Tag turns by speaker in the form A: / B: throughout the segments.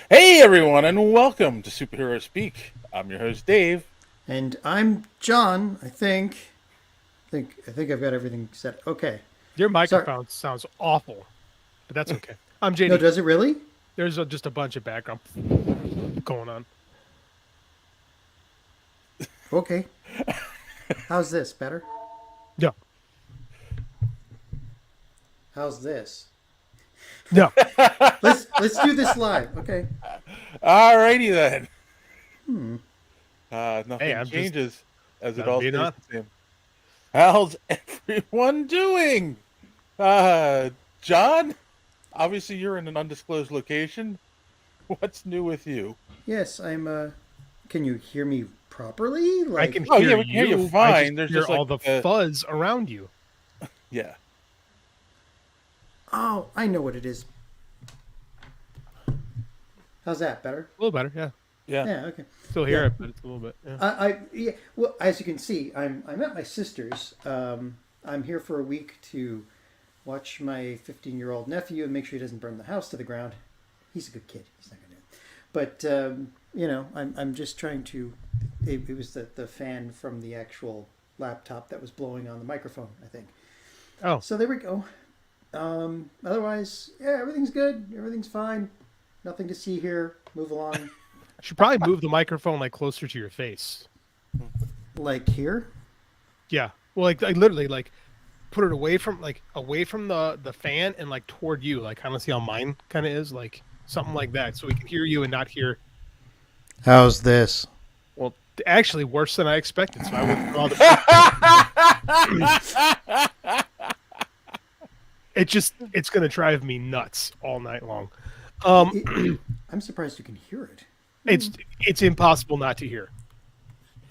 A: Hey everyone, and welcome to Superhero Speak. I'm your host Dave.
B: And I'm John. I think I've got everything set. Okay.
C: Your
B: Sorry.
C: microphone sounds awful, but that's okay. I'm
B: No,
C: JD.
B: does it really?
C: There's just a bunch of background going on.
B: Okay. How's this? Better?
C: No,
B: How's this?
C: no.
B: Let's do this live. Okay.
A: Alrighty then.
B: Hmm.
C: Hey,
A: Nothing
C: I'm just
A: changes as it
C: I'm
A: all
C: being
A: stays
C: on.
A: the same. How's everyone doing? Uh, John, obviously you're in an undisclosed location. What's new with you?
B: Yes, I'm can you hear me properly?
C: I can
A: Oh
C: hear
A: yeah, we can hear you
C: you. I just
A: fine. There's
C: hear
A: just like
C: all the fuzz around you.
A: yeah.
B: Oh, I know what it is. How's that? Better?
C: A little better, yeah.
A: Yeah.
B: Yeah, okay.
C: Still hear
B: Yeah.
C: it, but it's a little bit. Yeah.
B: Yeah, well, as you can see, I'm at my sister's. I'm here for a week to watch my 15-year-old nephew and make sure he doesn't burn the house to the ground. He's a good kid. He's not gonna. But I'm just trying to. It was the fan from the actual laptop that was blowing on the microphone, I think.
C: Oh,
B: So there we go. Otherwise, yeah, everything's good. Everything's fine. Nothing to see here. Move along.
C: I should probably move the microphone like closer to your face.
B: Like here.
C: Yeah. Well, like literally, like put it away from the fan and like toward you, like kind of see how mine kind of is, like something like that, so we can hear you and not hear.
B: How's this?
C: Well, actually, worse than I expected. So I withdraw the. It's gonna drive me nuts all night long.
B: It,
C: Um,
B: I'm surprised you can hear it.
C: it's impossible not to hear.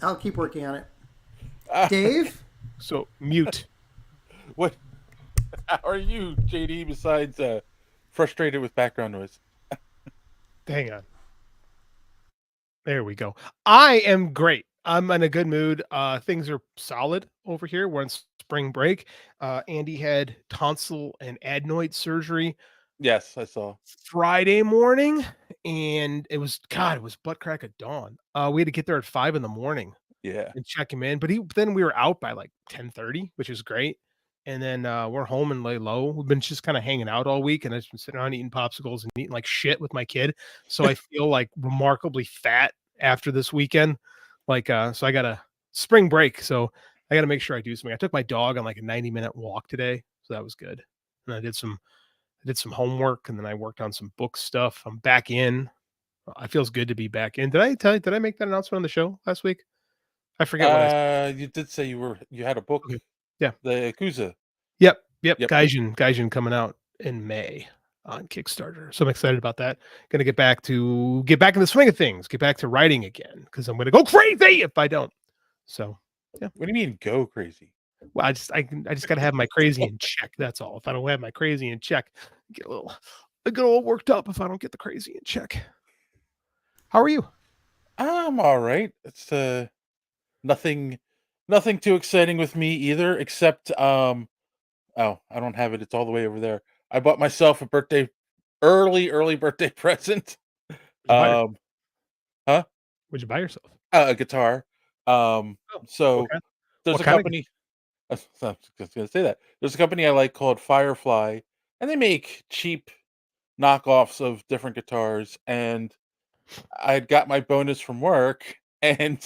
B: I'll keep working on it.
A: Uh,
B: Dave?
C: So mute.
A: what? How are you, JD? Besides frustrated with background noise.
C: Hang on. There we go. I am great. I'm in a good mood. Things are solid over here. We're on spring break. Andy had tonsil and adenoid surgery
A: Yes, I saw.
C: Friday morning, and it was butt crack at dawn. We had to get there at 5 in the morning
A: Yeah.
C: and check him in, but then we were out by like 10:30, which is great. And then we're home and lay low. We've been just kind of hanging out all week, and I've just been sitting around eating popsicles and eating like shit with my kid. So I feel like remarkably fat after this weekend. So I got a spring break, so I got to make sure I do something. I took my dog on like a 90-minute walk today, so that was good. And I did some homework, and then I worked on some book stuff. I'm back in. It feels good to be back in. Did I make that announcement on the show last week? I forget what I said.
A: You did say you had a book,
C: Okay. Yeah.
A: the Yakuza.
C: Yep.
A: Yep.
C: Gaijin coming out in May on Kickstarter. So I'm excited about that. Gonna get back in the swing of things, get back to writing again, because I'm gonna go crazy if I don't. So yeah.
A: What do you mean go crazy?
C: Well, I just gotta have my crazy in check. That's all. If I don't have my crazy in check, I get a little worked up if I don't get the crazy in check. How are you?
A: I'm all right. It's nothing nothing too exciting with me either, except oh, I don't have it. It's all the way over there. I bought myself a early birthday present.
C: What'd you buy yourself?
A: Um, huh?
C: What'd you buy yourself?
A: A guitar. Um,
C: Oh, what
A: so
C: kind?
A: there's
C: What
A: a
C: kind of?
A: company. I was just gonna say that. There's a company I like called Firefly, and they make cheap knockoffs of different guitars. And I had got my bonus from work, and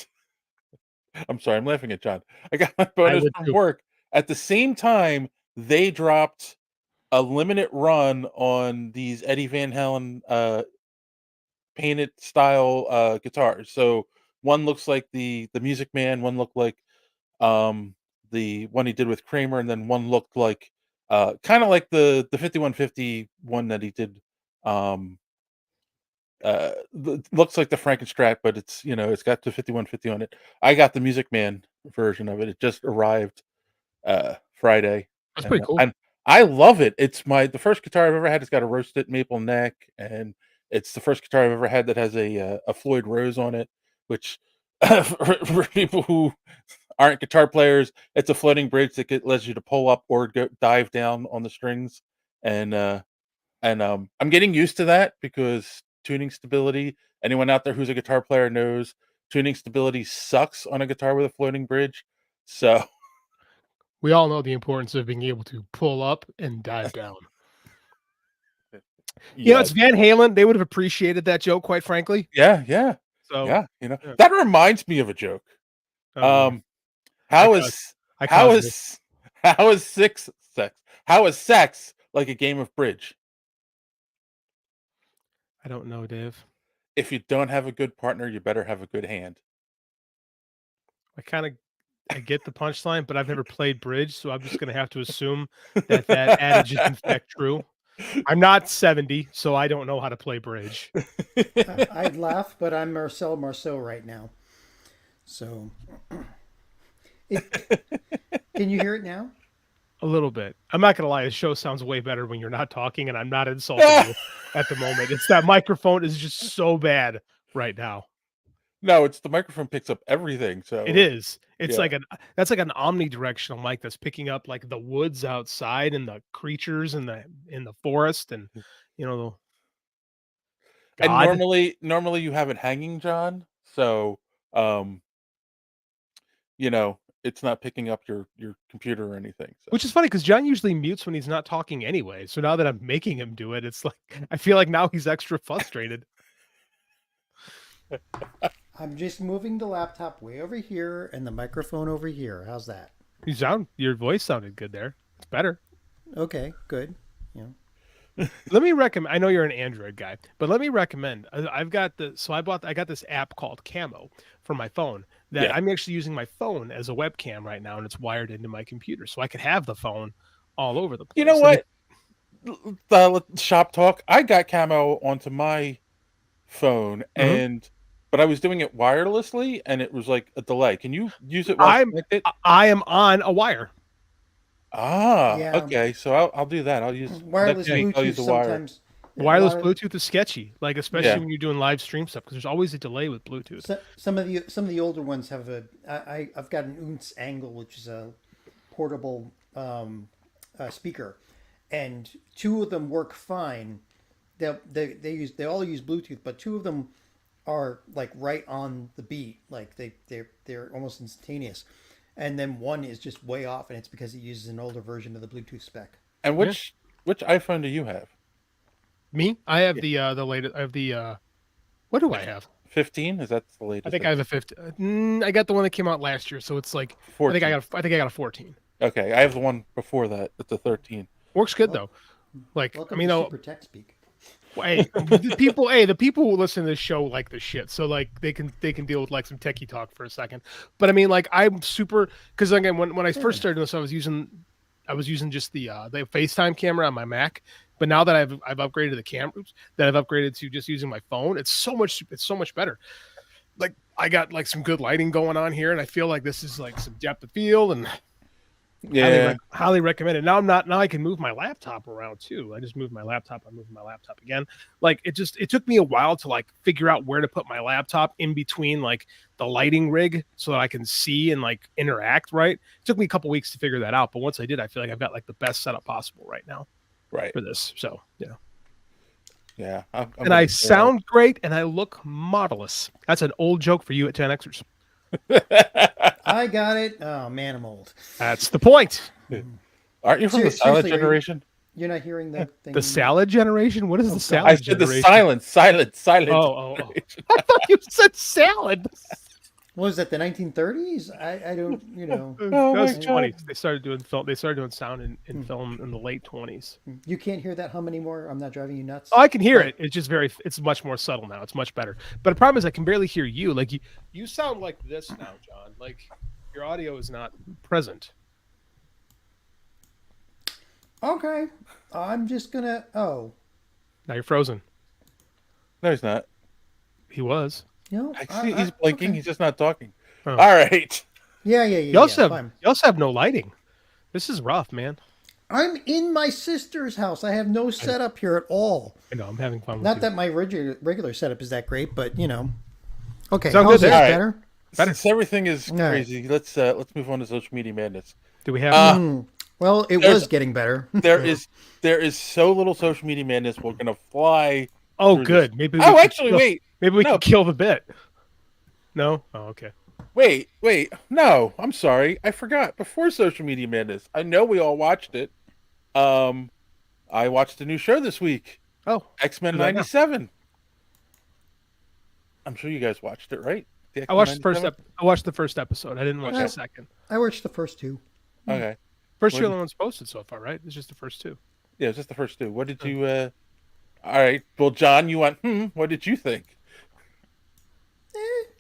A: I'm sorry, I'm laughing at John. I got my
C: I
A: bonus
C: would
A: from
C: too.
A: work. At the same time, they dropped a limited run on these Eddie Van Halen painted style guitars. So one looks like the Music Man, one looked like um the one he did with Kramer, and then one looked like kind of like the 5150 one that he did um looks like the Frankenstrat, but it's got the 5150 on it. I got the Music Man version of it. It just arrived Friday,
C: That's
A: and
C: pretty cool.
A: I love it. It's the first guitar I've ever had. It's got a roasted maple neck, and it's the first guitar I've ever had that has a Floyd Rose on it, which for people who aren't guitar players, it's a floating bridge that lets you to pull up or dive down on the strings, and I'm getting used to that because tuning stability. Anyone out there who's a guitar player knows tuning stability sucks on a guitar with a floating bridge. So
C: We all know the importance of being able to pull up and dive down. You know,
A: yeah,
C: it's Van Halen. They would have appreciated that joke, quite frankly.
A: yeah.
C: So,
A: Yeah.
C: yeah.
A: That reminds me of a joke.
C: Oh, Lord.
A: How
C: I
A: is how
C: caused it.
A: is how is sex? How is sex like a game of bridge?
C: I don't know, Dave.
A: If you don't have a good partner, you better have a good hand.
C: I get the punchline, but I've never played bridge, so I'm just gonna have to assume that that adage is in fact true. I'm not 70, so I don't know how to play bridge.
B: I'd laugh, but I'm Marcel Marceau right now. So, can you hear it now?
C: A little bit. I'm not gonna lie, the show sounds way better when you're not talking, and I'm not insulting you at the moment. It's that microphone is just so bad right now.
A: No, it's the microphone picks up everything. So
C: It is. It's
A: yeah.
C: like that's like an omnidirectional mic that's picking up like the woods outside and the creatures in the forest and you know
A: And
C: God.
A: normally you have it hanging, John. So um, it's not picking up your computer or anything. So
C: Which is funny because John usually mutes when he's not talking anyway. So now that I'm making him do it, it's like I feel like now he's extra frustrated.
B: I'm just moving the laptop way over here and the microphone over here. How's that?
C: Your voice sounded good there. It's better.
B: Okay, good.
C: Let me recommend. I know you're an Android guy, but let me recommend. I got this app called Camo for my phone that
A: Yeah.
C: I'm actually using my phone as a webcam right now, and it's wired into my computer, so I could have the phone all over the place.
A: You know what? Shop talk. I got Camo onto my phone, but I was doing it wirelessly, and it was like a delay. Can you use it while connected?
C: I am on a wire.
B: Yeah.
A: Okay. So I'll do that. I'll use
B: Wireless
A: next week, I'll
B: Bluetooth
A: use the wire.
B: sometimes.
C: Wireless Bluetooth is sketchy, like especially
A: Yeah.
C: when you're doing live stream stuff, because there's always a delay with Bluetooth.
B: Some of the older ones have I've got an Unz Angle, which is a portable speaker, and two of them work fine. They all use Bluetooth, but two of them are like right on the beat, like they're almost instantaneous, and then one is just way off, and it's because it uses an older version of the Bluetooth spec.
A: And which iPhone do you have?
C: Me, I have the latest. I have the what do I have?
A: 15? Is that the latest?
C: I think I have a 15. I got the one that came out last year, so it's like
A: 14.
C: I think I got a 14.
A: Okay, I have the one before that. It's a 13.
C: Works good though. Like
B: Welcome
C: I mean,
B: to Super Tech Speak.
C: the people who listen to this show like the shit, so like they can deal with like some techie talk for a second. But I mean, like I'm super because again, when I first started this, I was using just the FaceTime camera on my Mac. But now that I've upgraded the cameras, that I've upgraded to just using my phone, it's so much better. Like I got like some good lighting going on here, and I feel like this is like some depth of field and highly recommend it. Now I can move my laptop around too. I just moved my laptop. I'm moving my laptop again. Like it took me a while to like figure out where to put my laptop in between like the lighting rig so that I can see and like interact right. It took me a couple weeks to figure that out, but once I did, I feel like I've got like the best setup possible right now.
A: Right.
C: For this. So yeah.
A: Yeah.
C: And I sound great and I look marvelous. That's an old joke for you at 10Xers.
B: I got it. Oh man, I'm old.
C: That's the point.
A: Aren't you from the silent generation?
B: You're not hearing the thing.
C: The salad generation? What is the salad
A: I said
C: generation?
A: the silent.
C: Oh. I thought you said salad.
B: What was that, the 1930s? I don't,
A: Oh
C: That was
A: my
C: 20s. They started doing film. They started doing sound in film in the late 20s.
B: You can't hear that hum anymore. I'm not driving you nuts.
C: Oh, I can hear it. It's just it's much more subtle now. It's much better. But the problem is I can barely hear you. Like you sound like this now, John. Like your audio is not present.
B: Okay. I'm just gonna. Oh.
C: Now you're frozen.
A: No, he's not.
C: He was.
A: I see he's blinking.
B: Okay.
A: He's just not talking.
C: Oh.
A: All right.
B: Yeah.
C: You also have no lighting. This is rough, man.
B: I'm in my sister's house. I have no setup here at all.
C: I know. I'm having fun with
B: Not
C: you.
B: that my regular setup is that great, but Okay.
C: Sound
B: How's
C: good
B: this?
C: there?
B: Better?
A: Since everything is
B: All right.
A: crazy, let's move on to social media madness.
C: Do we have?
B: Well, it was getting better.
A: There is so little social media madness. We're gonna fly
C: Oh,
A: through this.
C: good. Maybe.
A: Oh, actually, wait.
C: Maybe we
A: No.
C: can kill the bit. No. Oh, okay.
A: Wait. No, I'm sorry. I forgot. Before Social Media Madness, I know we all watched it. I watched a new show this week.
C: Oh,
A: X-Men
C: do that now.
A: 97. I'm sure you guys watched it, right? The
C: I watched
A: X-Men 97?
C: I watched the first episode. I didn't watch
A: Okay.
C: the second.
B: I watched the first two.
A: Okay.
C: First two
A: What-
C: are the ones posted so far, right? It's just the first two.
A: Yeah, it's just the first two. What did you all right. Well, John, you went, what did you think?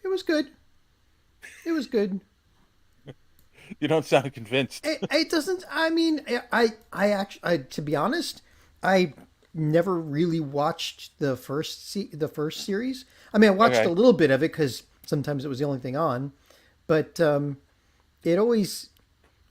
B: It was good. It was good.
A: You don't sound convinced.
B: It doesn't. I mean, I actually, to be honest, I never really watched the first series. I mean, I watched
A: Okay.
B: a little bit of it because sometimes it was the only thing on, but it always.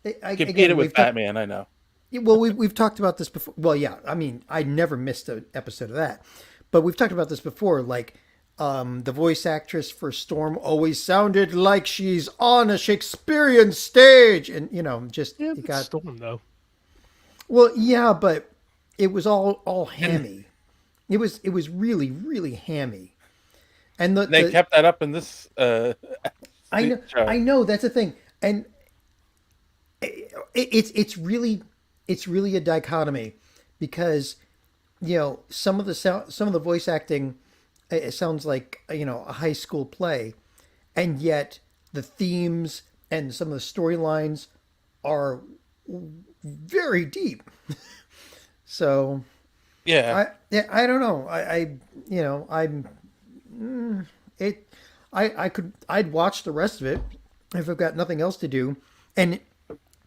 A: Competed with Batman, I know.
B: Well, we've talked about this before. Well, yeah, I mean, I never missed an episode of that, but we've talked about this before. Like, the voice actress for Storm always sounded like she's on a Shakespearean stage, and just
C: Yeah,
B: it got.
C: Storm though.
B: Well, yeah, but it was all hammy. It was really really hammy, and
A: They kept that up in this
B: I know
A: show.
B: I know that's the thing, and it's really a dichotomy because some of the voice acting, it sounds like a high school play, and yet the themes and some of the storylines are very deep. So
A: Yeah.
B: I don't know. I'd watch the rest of it if I've got nothing else to do, and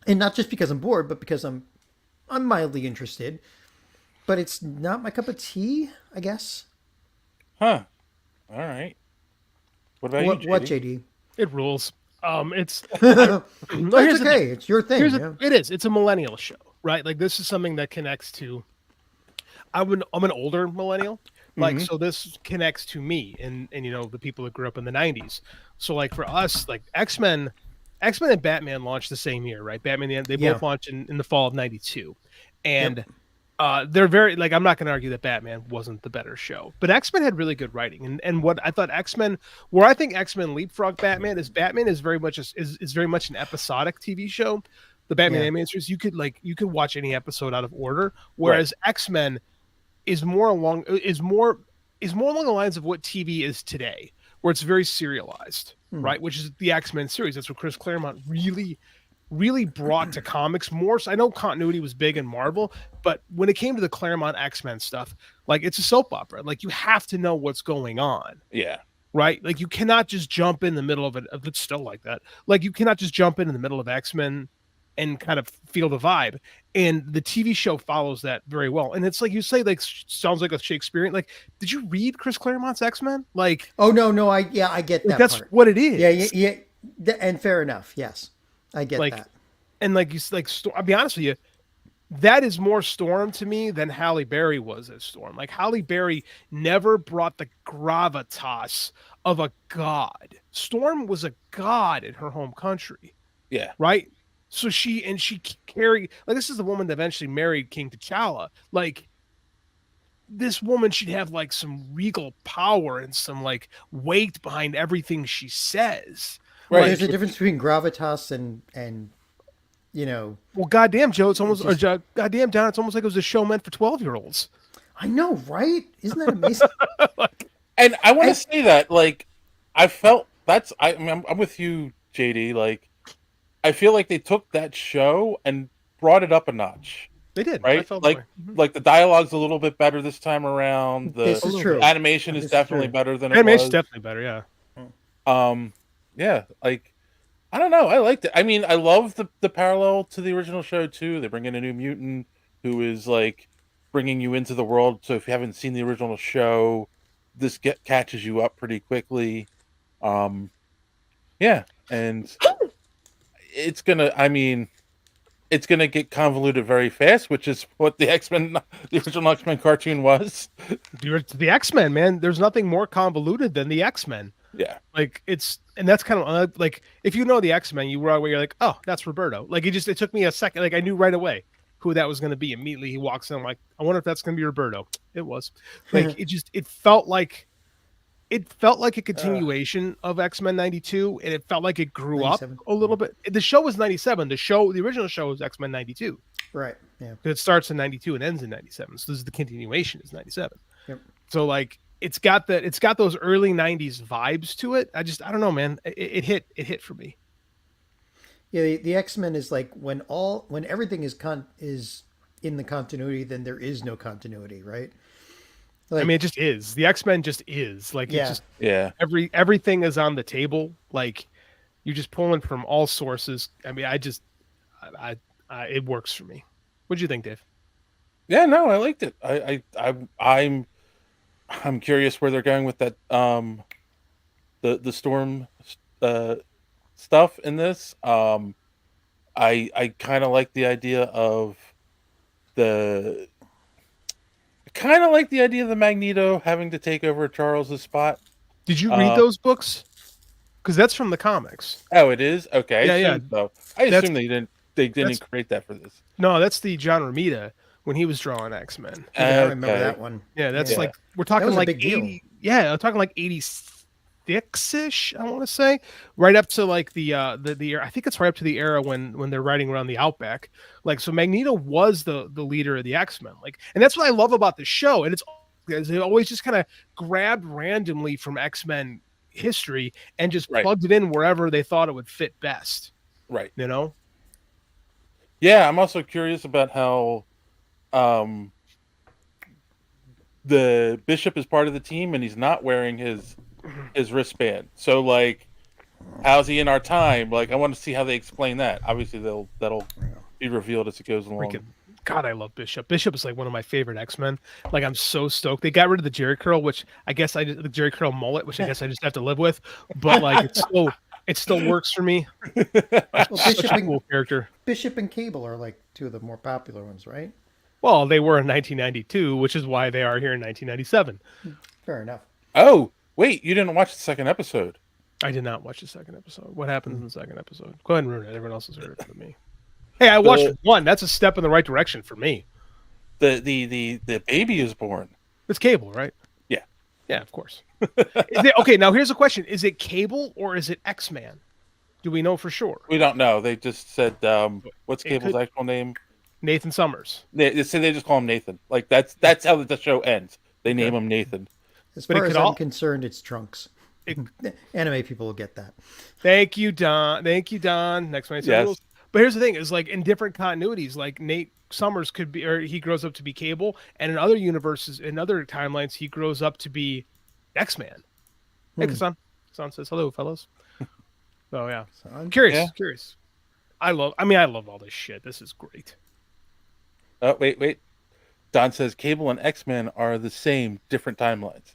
B: not just because I'm bored, but because I'm mildly interested. But it's not my cup of tea, I guess.
A: Huh. All right. What about you, JD?
B: What, JD?
C: It rules. It's
B: That's
C: here's the
B: okay. It's your thing.
C: It is. It's a millennial show, right? Like this is something that connects to. I'm an older millennial, like so this connects to me and the people that grew up in the '90s. So like for us, like X-Men and Batman launched the same year, right? Batman they both launched in the fall of '92, and they're very like I'm not going to argue that Batman wasn't the better show, but X-Men had really good writing, and what I thought where I think X-Men leapfrog Batman is very much is very much an episodic TV show. The Batman animated series, you could watch any episode out of order, whereas X-Men is more along the lines of what TV is today, where it's very serialized, right? Which is the X-Men series. That's what Chris Claremont really brought to comics more. So I know continuity was big in Marvel, but when it came to the Claremont X-Men stuff, like it's a soap opera. Like you have to know what's going on.
A: Yeah.
C: Right? Like you cannot just jump in the middle of it. It's still like that. Like you cannot just jump in the middle of X-Men and kind of feel the vibe. And the TV show follows that very well. And it's like you say, like sounds like a Shakespearean. Like, did you read Chris Claremont's X-Men? Like,
B: oh no, I get that.
C: That's
B: part.
C: what it is.
B: Yeah, and fair enough. Yes, I get that.
C: And like I'll be honest with you, that is more Storm to me than Halle Berry was as Storm. Like Halle Berry never brought the gravitas of a god. Storm was a god in her home country.
A: Yeah.
C: Right? So she carried, like, this is the woman that eventually married King T'Challa. Like, this woman should have like some regal power and some like weight behind everything she says.
B: Right. There's a difference between gravitas and
C: well, goddamn, Joe, it's almost goddamn, Don, it's almost like it was a show meant for 12-year-olds.
B: I know, right? Isn't that amazing?
A: And I want to say that, like, I felt I mean, I'm with you, JD. Like, I feel like they took that show and brought it up a notch.
C: They did,
A: right?
C: I felt
A: like, like the dialogue's a little bit better this time around.
B: This is true.
A: Animation is definitely better than it was.
C: Animation's definitely better, yeah.
A: Yeah, like, I don't know. I liked it. I mean, I love the parallel to the original show too. They bring in a new mutant who is like bringing you into the world. So if you haven't seen the original show, this catches you up pretty quickly. Yeah, and it's gonna get convoluted very fast, which is what the original X-Men cartoon was.
C: The X-Men, man. There's nothing more convoluted than the X-Men.
A: Yeah,
C: like and that's kind of like if you know the X-Men, you're like, oh, that's Roberto. Like it took me a second. Like I knew right away. who that was going to be. Immediately he walks in, I'm like, I wonder if that's going to be Roberto. It was. Like it felt like a continuation of X-Men 92, and it felt like it grew
B: 97.
C: up a little bit. The show was 97. The original show was X-Men 92.
B: Right. Yeah.
C: It starts in 92 and ends in 97. So this is the continuation is 97.
B: Yep.
C: So like it's got those early 90s vibes to it. I don't know, man. It hit for me.
B: Yeah, the X-Men is like when everything is in the continuity, then there is no continuity, right? Like,
C: I mean, it just is. The X-Men just is. Like,
B: yeah.
C: it's just everything is on the table. Like, you're just pulling from all sources. I mean, it works for me. What'd you think, Dave?
A: Yeah, no, I liked it. I'm curious where they're going with that the storm stuff in this. I kind of like the idea of the Magneto having to take over Charles's spot.
C: Did you read those books? Because that's from the comics.
A: Oh, it is? Okay.
C: Yeah.
A: So. I assume they didn't create that for this.
C: No, that's the John Romita when he was drawing X-Men.
B: Yeah, I remember that one.
C: Yeah, that's like we're talking like 80.
B: Deal.
C: Yeah, I'm talking like 86-ish, I want to say. Right up to like the I think it's right up to the era when they're riding around the Outback. Like, so Magneto was the leader of the X-Men. Like, and that's what I love about the show. And they always just kind of grabbed randomly from X-Men history and just plugged it in wherever they thought it would fit best.
A: Right.
C: You know?
A: Yeah, I'm also curious about how the Bishop is part of the team and he's not wearing his wristband. So like, how's he in our time? Like, I want to see how they explain that. Obviously that'll be revealed as it goes along.
C: God, I love Bishop. Bishop is like one of my favorite X-Men. Like, I'm so stoked. They got rid of the Jerry curl, which I guess the Jerry curl mullet, which I guess I just have to live with. But like, it still works for me.
B: Well,
C: Such a cool character.
B: Bishop and Cable are like two of the more popular ones, right?
C: Well, they were in 1992, which is why they are here in 1997.
B: Fair enough.
A: Oh, wait, you didn't watch the second episode.
C: I did not watch the second episode. What happens in the second episode? Go ahead and ruin it. Everyone else has heard it from me. Hey, I watched one. That's a step in the right direction for me.
A: The baby is born.
C: It's Cable, right?
A: Yeah.
C: Yeah, of course. Okay, now here's a question. Is it Cable or is it X-Man? Do we know for sure?
A: We don't know. They just said, what's Cable's actual name?
C: Nathan Summers.
A: They just call him Nathan. Like, that's how the show ends. They name him Nathan.
B: As far as I'm concerned, it's Trunks. Anime people will get that.
C: Thank you, Don. Next one. Yes. But here's the thing: is like in different continuities, like Nate Summers could be, or he grows up to be Cable, and in other universes, in other timelines, he grows up to be X-Man. Hey, Kasan. Kasan says hello, fellas. So yeah, I'm curious. I love all this shit. This is great.
A: Oh, wait. Don says Cable and X-Men are the same, different timelines.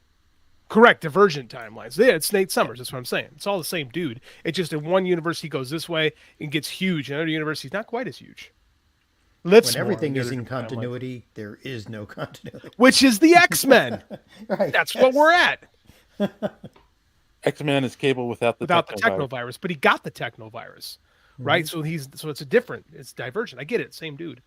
C: Correct, divergent timelines. Yeah, it's Nate Summers. That's what I'm saying. It's all the same dude. It's just in one universe he goes this way and gets huge. In another universe he's not quite as huge.
B: When everything is in continuity, there is no continuity.
C: Which is the X-Men.
B: Right.
C: That's what we're at.
A: X-Men is Cable without the
C: technovirus, but he got the technovirus, right? Mm-hmm. So it's divergent. I get it. Same dude,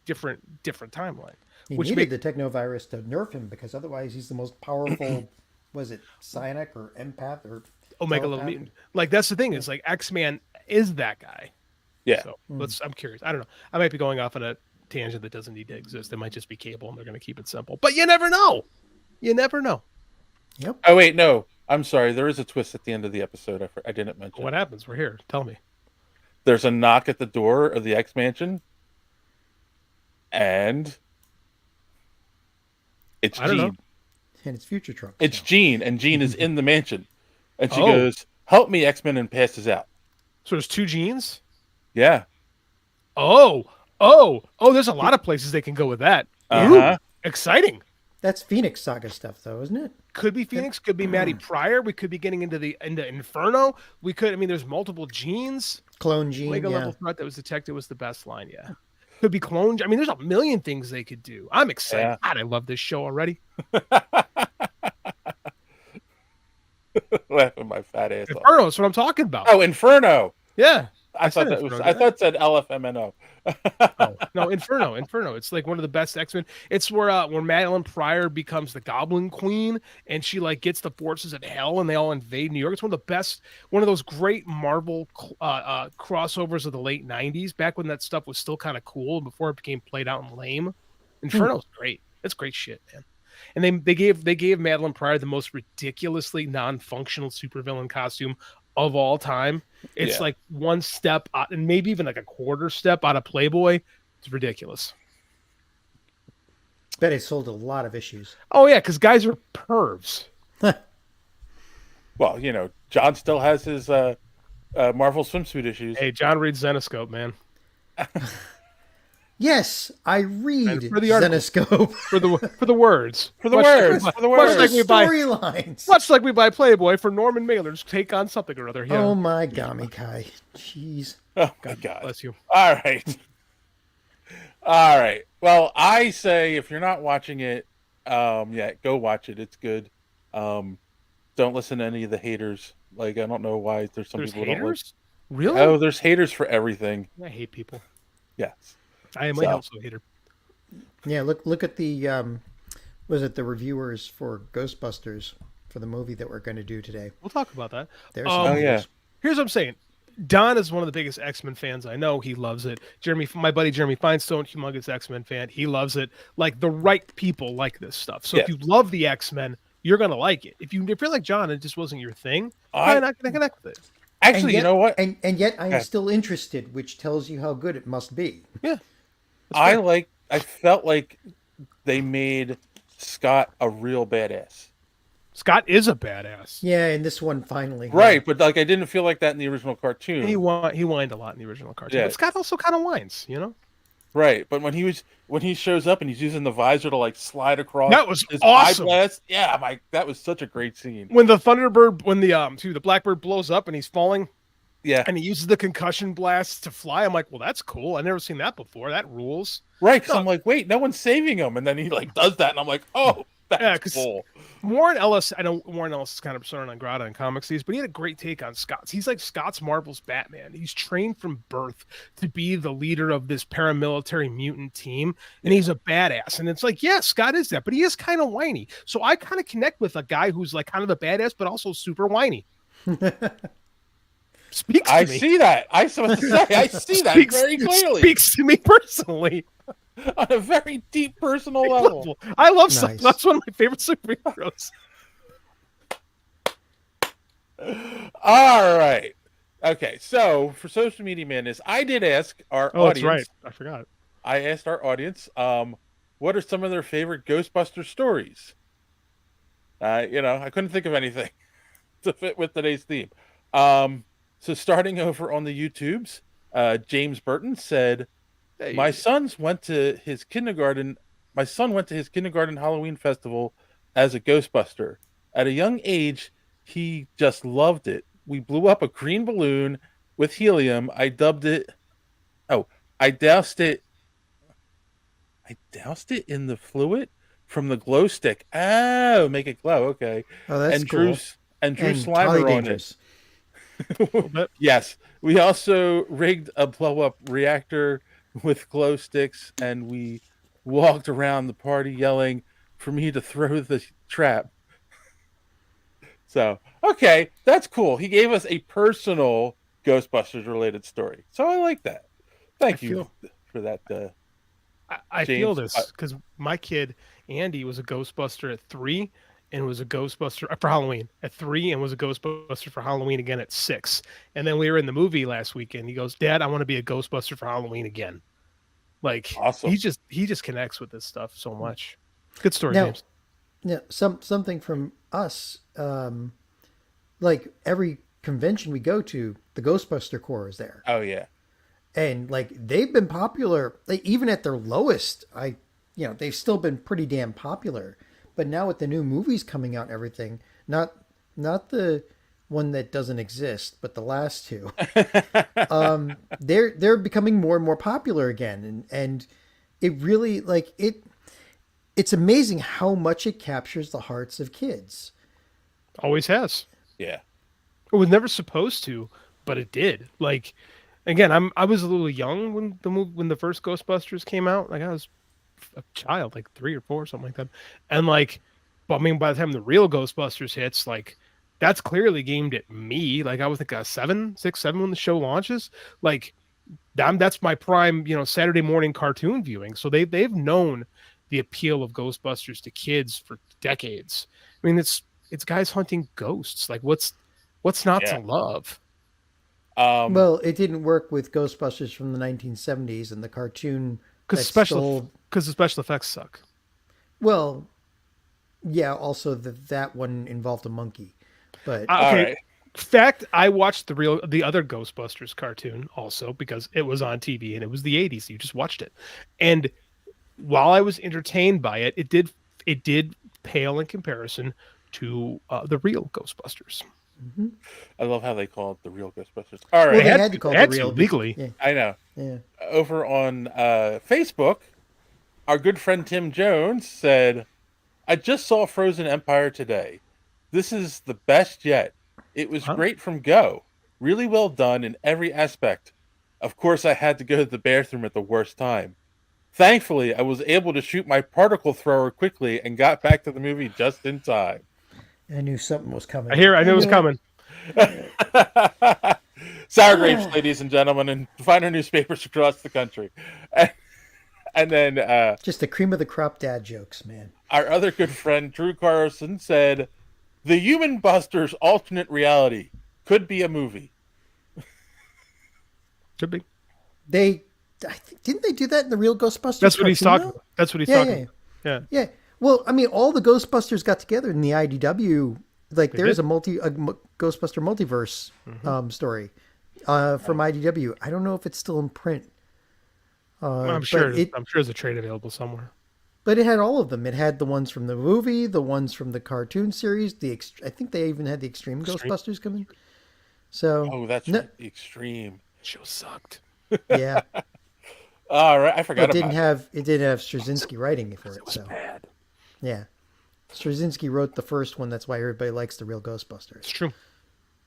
C: different timeline.
B: He needed the technovirus to nerf him because otherwise he's the most powerful. Was it psionic or empath or
C: Omega Level Mutant? Like, that's the thing. Is like X-Man is that guy.
A: Yeah.
C: So I'm curious. I don't know. I might be going off on a tangent that doesn't need to exist. It might just be Cable, and they're going to keep it simple. But you never know.
B: Yep.
A: Oh wait, no. I'm sorry. There is a twist at the end of the episode. I didn't mention.
C: What happens? We're here. Tell me.
A: There's a knock at the door of the X-Mansion, and it's Jean.
B: And it's Future Trunks.
A: It's Jean, and Jean is in the mansion. And she goes, help me, X-Men, and passes out.
C: So there's two Jeans?
A: Yeah.
C: Oh, there's a lot of places they can go with that.
A: Uh-huh.
C: Ooh, exciting.
B: That's Phoenix Saga stuff, though, isn't it?
C: Could be Phoenix, could be Maddie Pryor. We could be getting into Inferno. there's multiple Jeans.
B: Clone Jean,
C: Omega level threat that was detected was the best line, yeah. Could be clone. I mean, there's a million things they could do. I'm excited. Yeah. God, I love this show already.
A: Laughing my fat ass
C: Inferno, that's what I'm talking about.
A: Oh, Inferno.
C: Yeah.
A: I
C: said
A: thought that was.
C: Inferno,
A: I
C: didn't I?
A: thought it said LFMNO.
C: Oh no, Inferno. It's like one of the best X-Men. It's where Madeline Pryor becomes the Goblin Queen, and she like gets the forces of hell, and they all invade New York. It's one of the best, one of those great Marvel crossovers of the late '90s, back when that stuff was still kind of cool before it became played out and lame. Inferno's great. It's great shit, man. And they gave Madeline Pryor the most ridiculously non-functional supervillain costume of all time. It's
A: Yeah.
C: like one step out, and maybe even like a quarter step out of Playboy. It's ridiculous.
B: Bet it sold a lot of issues.
C: Oh yeah, because guys are pervs.
A: Well, John still has his Marvel swimsuit issues.
C: Hey, John reads Zenoscope, man.
B: Yes, I read
C: for the article.
B: Zenoscope.
C: For the words.
A: For the
C: Much
A: words.
C: Like,
A: For the
C: much
A: words.
C: like we buy,
B: Storylines.
C: much like we buy Playboy for Norman Mailer's take on something or other. Yeah.
B: Oh my God, Kai. Jeez.
A: Oh my God.
C: Bless you.
A: All right. All right. Well, I say if you're not watching it, go watch it. It's good. Don't listen to any of the haters. Like, I don't know why there's some
C: There's
A: people who don't like.
C: haters? Really?
A: Oh, there's haters for everything.
C: I hate people.
A: Yes.
C: I am
A: So-
C: a also hater.
B: Yeah, look at the was it the reviewers for Ghostbusters for the movie that we're going to do today.
C: We'll talk about that.
B: There's
C: Oh,
B: some
A: yeah.
B: reviews.
C: Here's what I'm saying. Don is one of the biggest X-Men fans I know. He loves it. My buddy Jeremy Feinstone, humongous X-Men fan. He loves it. Like, the right people like this stuff. So if
A: Yeah.
C: you love the X-Men, you're gonna like it. If you're like John, it just wasn't your thing,
A: I-
C: you're not gonna connect with it.
A: Actually,
B: And yet,
A: you know what?
B: And yet I'm
A: Okay.
B: still interested, which tells you how good it must be.
C: Yeah.
A: I felt like they made Scott a real badass.
C: Scott is a badass.
B: Yeah, and this one finally.
A: Right, but like I didn't feel like that in the original cartoon.
C: He whined a lot in the original cartoon.
A: Yeah.
C: But Scott also kind of whines, you know?
A: Right, but when he shows up and he's using the visor to like slide across
C: That was
A: his
C: awesome.
A: eye blast, yeah, that was such a great scene.
C: When the the Blackbird blows up and he's falling,
A: Yeah,
C: and he uses the concussion blast to fly, I'm like, well, that's cool. I've never seen that before. That rules.
A: right. Because I'm like, wait, no one's saving him, and then he like does that, and I'm like, oh, that's
C: Yeah, 'cause
A: cool.
C: Warren Ellis, I know Warren Ellis is kind of persona non grata in comics these, but he had a great take on Scott's. He's like Scott's Marvel's Batman. He's trained from birth to be the leader of this paramilitary mutant team, and he's a badass. And it's like, yeah, Scott is that, but he is kind of whiny. So I kind of connect with a guy who's like kind of a badass, but also super whiny. Speaks to
A: I
C: me.
A: see that. I was about to say, I see that very clearly
C: Speaks to me personally.
A: on a very deep personal level.
C: I love
B: Nice.
C: That's one of my favorite superheroes.
A: All right. Okay, so for Social Media Madness, I did ask our
C: Oh, that's
A: audience.
C: right. I forgot.
A: I asked our audience, what are some of their favorite Ghostbuster stories? I couldn't think of anything to fit with today's theme. So starting over on the YouTubes, James Burton said,
C: Hey.
A: My son went to his kindergarten Halloween festival as a Ghostbuster. At a young age, he just loved it. We blew up a green balloon with helium. I doused it in the fluid from the glow stick. Oh, make it glow. Okay.
B: Oh, that's
A: and
B: cool.
A: drew
B: And
A: Slimer
B: totally
A: on it.
B: dangerous.
A: Yes. We also rigged a blow up reactor with glow sticks, and we walked around the party yelling for me to throw the trap. So, okay, that's cool. He gave us a personal Ghostbusters related story. So I like that. Thank you for that.
C: I feel
A: James,
C: this because my kid Andy was a Ghostbuster at 3 and was a Ghostbuster for Halloween at 3 and was a Ghostbuster for Halloween again at 6. And then we were in the movie last weekend. He goes, "Dad, I want to be a Ghostbuster for Halloween again." Like,
A: Awesome.
C: he just connects with this stuff so much. Good story,
B: Now,
C: James.
B: yeah, something from us. Like every convention we go to, the Ghostbuster Corps is there,
A: Oh, yeah.
B: and like they've been popular. Like, even at their lowest, they've still been pretty damn popular. But now with the new movies coming out, and everything, not the one that doesn't exist, but the last two, they're becoming more and more popular again, and it really it's amazing how much it captures the hearts of kids.
C: Always has.
A: Yeah.
C: It was never supposed to, but it did. Like, Again, I was a little young when the first Ghostbusters came out. Like I was a child, like 3 or 4, something like that. And like, but I mean, by the time the real Ghostbusters hits, like that's clearly aimed at me. Like I was like a 7, 6, 7 when the show launches. Like that's my prime, Saturday morning cartoon viewing. So they've known the appeal of Ghostbusters to kids for decades. I mean, it's guys hunting ghosts. Like what's not to
A: Yeah.
C: love?
B: Well, it didn't work with Ghostbusters from the 1970s and the cartoon
C: Because
B: that stole.
C: because the special effects suck.
B: Well, yeah. Also, that one involved a monkey, but
A: All
C: Okay,
A: right.
C: fact, I watched the other Ghostbusters cartoon also because it was on TV and it was the 80s. You just watched it. And while I was entertained by it, it did pale in comparison to the real Ghostbusters.
A: I love how they call it the real Ghostbusters. All
B: well,
A: right.
B: they had to call it the real
C: legally.
B: Yeah,
A: I know.
B: yeah.
A: Over on Facebook, our good friend Tim Jones said, I just saw Frozen Empire today. This is the best yet. It was
C: Huh?
A: great from go. Really well done in every aspect. Of course, I had to go to the bathroom at the worst time. Thankfully, I was able to shoot my particle thrower quickly and got back to the movie just in time.
B: I knew something was coming.
C: I knew it was coming.
A: Sour grapes, ladies and gentlemen, and finer newspapers across the country. And then
B: Just the cream of the crop dad jokes, man.
A: our other good friend, Drew Carlson, said, The Human Busters alternate reality could be a movie.
C: Should be.
B: Didn't they do that in the real Ghostbusters?
C: That's what he's
B: cartoon,
C: talking
B: though?
C: about. That's what he's
B: Yeah,
C: talking
B: yeah,
C: about. Yeah.
B: yeah. Well, I mean, all the Ghostbusters got together in the IDW. Like,
C: They
B: there is
C: did.
B: a Ghostbuster multiverse story from IDW. I don't know if it's still in print.
C: I'm sure
B: But
C: I'm sure there's a trade available somewhere.
B: but it had all of them. It had the ones from the movie, the ones from the cartoon series. I think they even had the Extreme Ghostbusters coming. So,
A: Oh, that's
B: no,
A: right. The Extreme.
C: Show sucked.
B: yeah.
A: All right. I forgot
B: It
A: about
B: didn't have Straczynski writing for it. So,
C: Bad.
B: yeah. Straczynski wrote the first one. That's why everybody likes the real Ghostbusters.
C: It's true.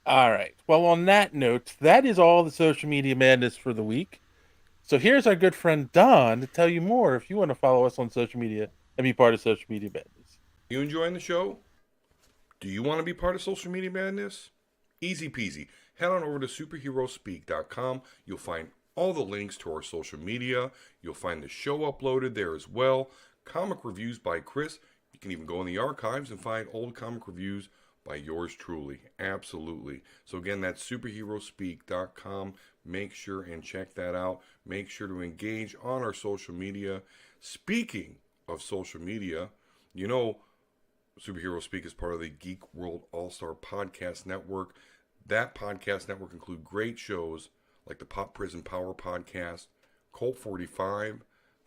A: All right. Well, on that note, that is all the social media madness for the week. So here's our good friend Don to tell you more if you want to follow us on social media and be part of social media madness.
D: You enjoying the show? Do you want to be part of social media madness? Easy peasy. Head on over to superheroespeak.com. You'll find all the links to our social media. You'll find the show uploaded there as well. Comic reviews by Chris. You can even go in the archives and find old comic reviews by yours truly. Absolutely. So again, that's superheroespeak.com. Make sure and check that out. Make sure to engage on our social media. Speaking of social media, you know, Superhero Speak is part of the Geek World All-Star Podcast Network. That podcast network includes great shows like the Pop Prison Power Podcast, Colt 45,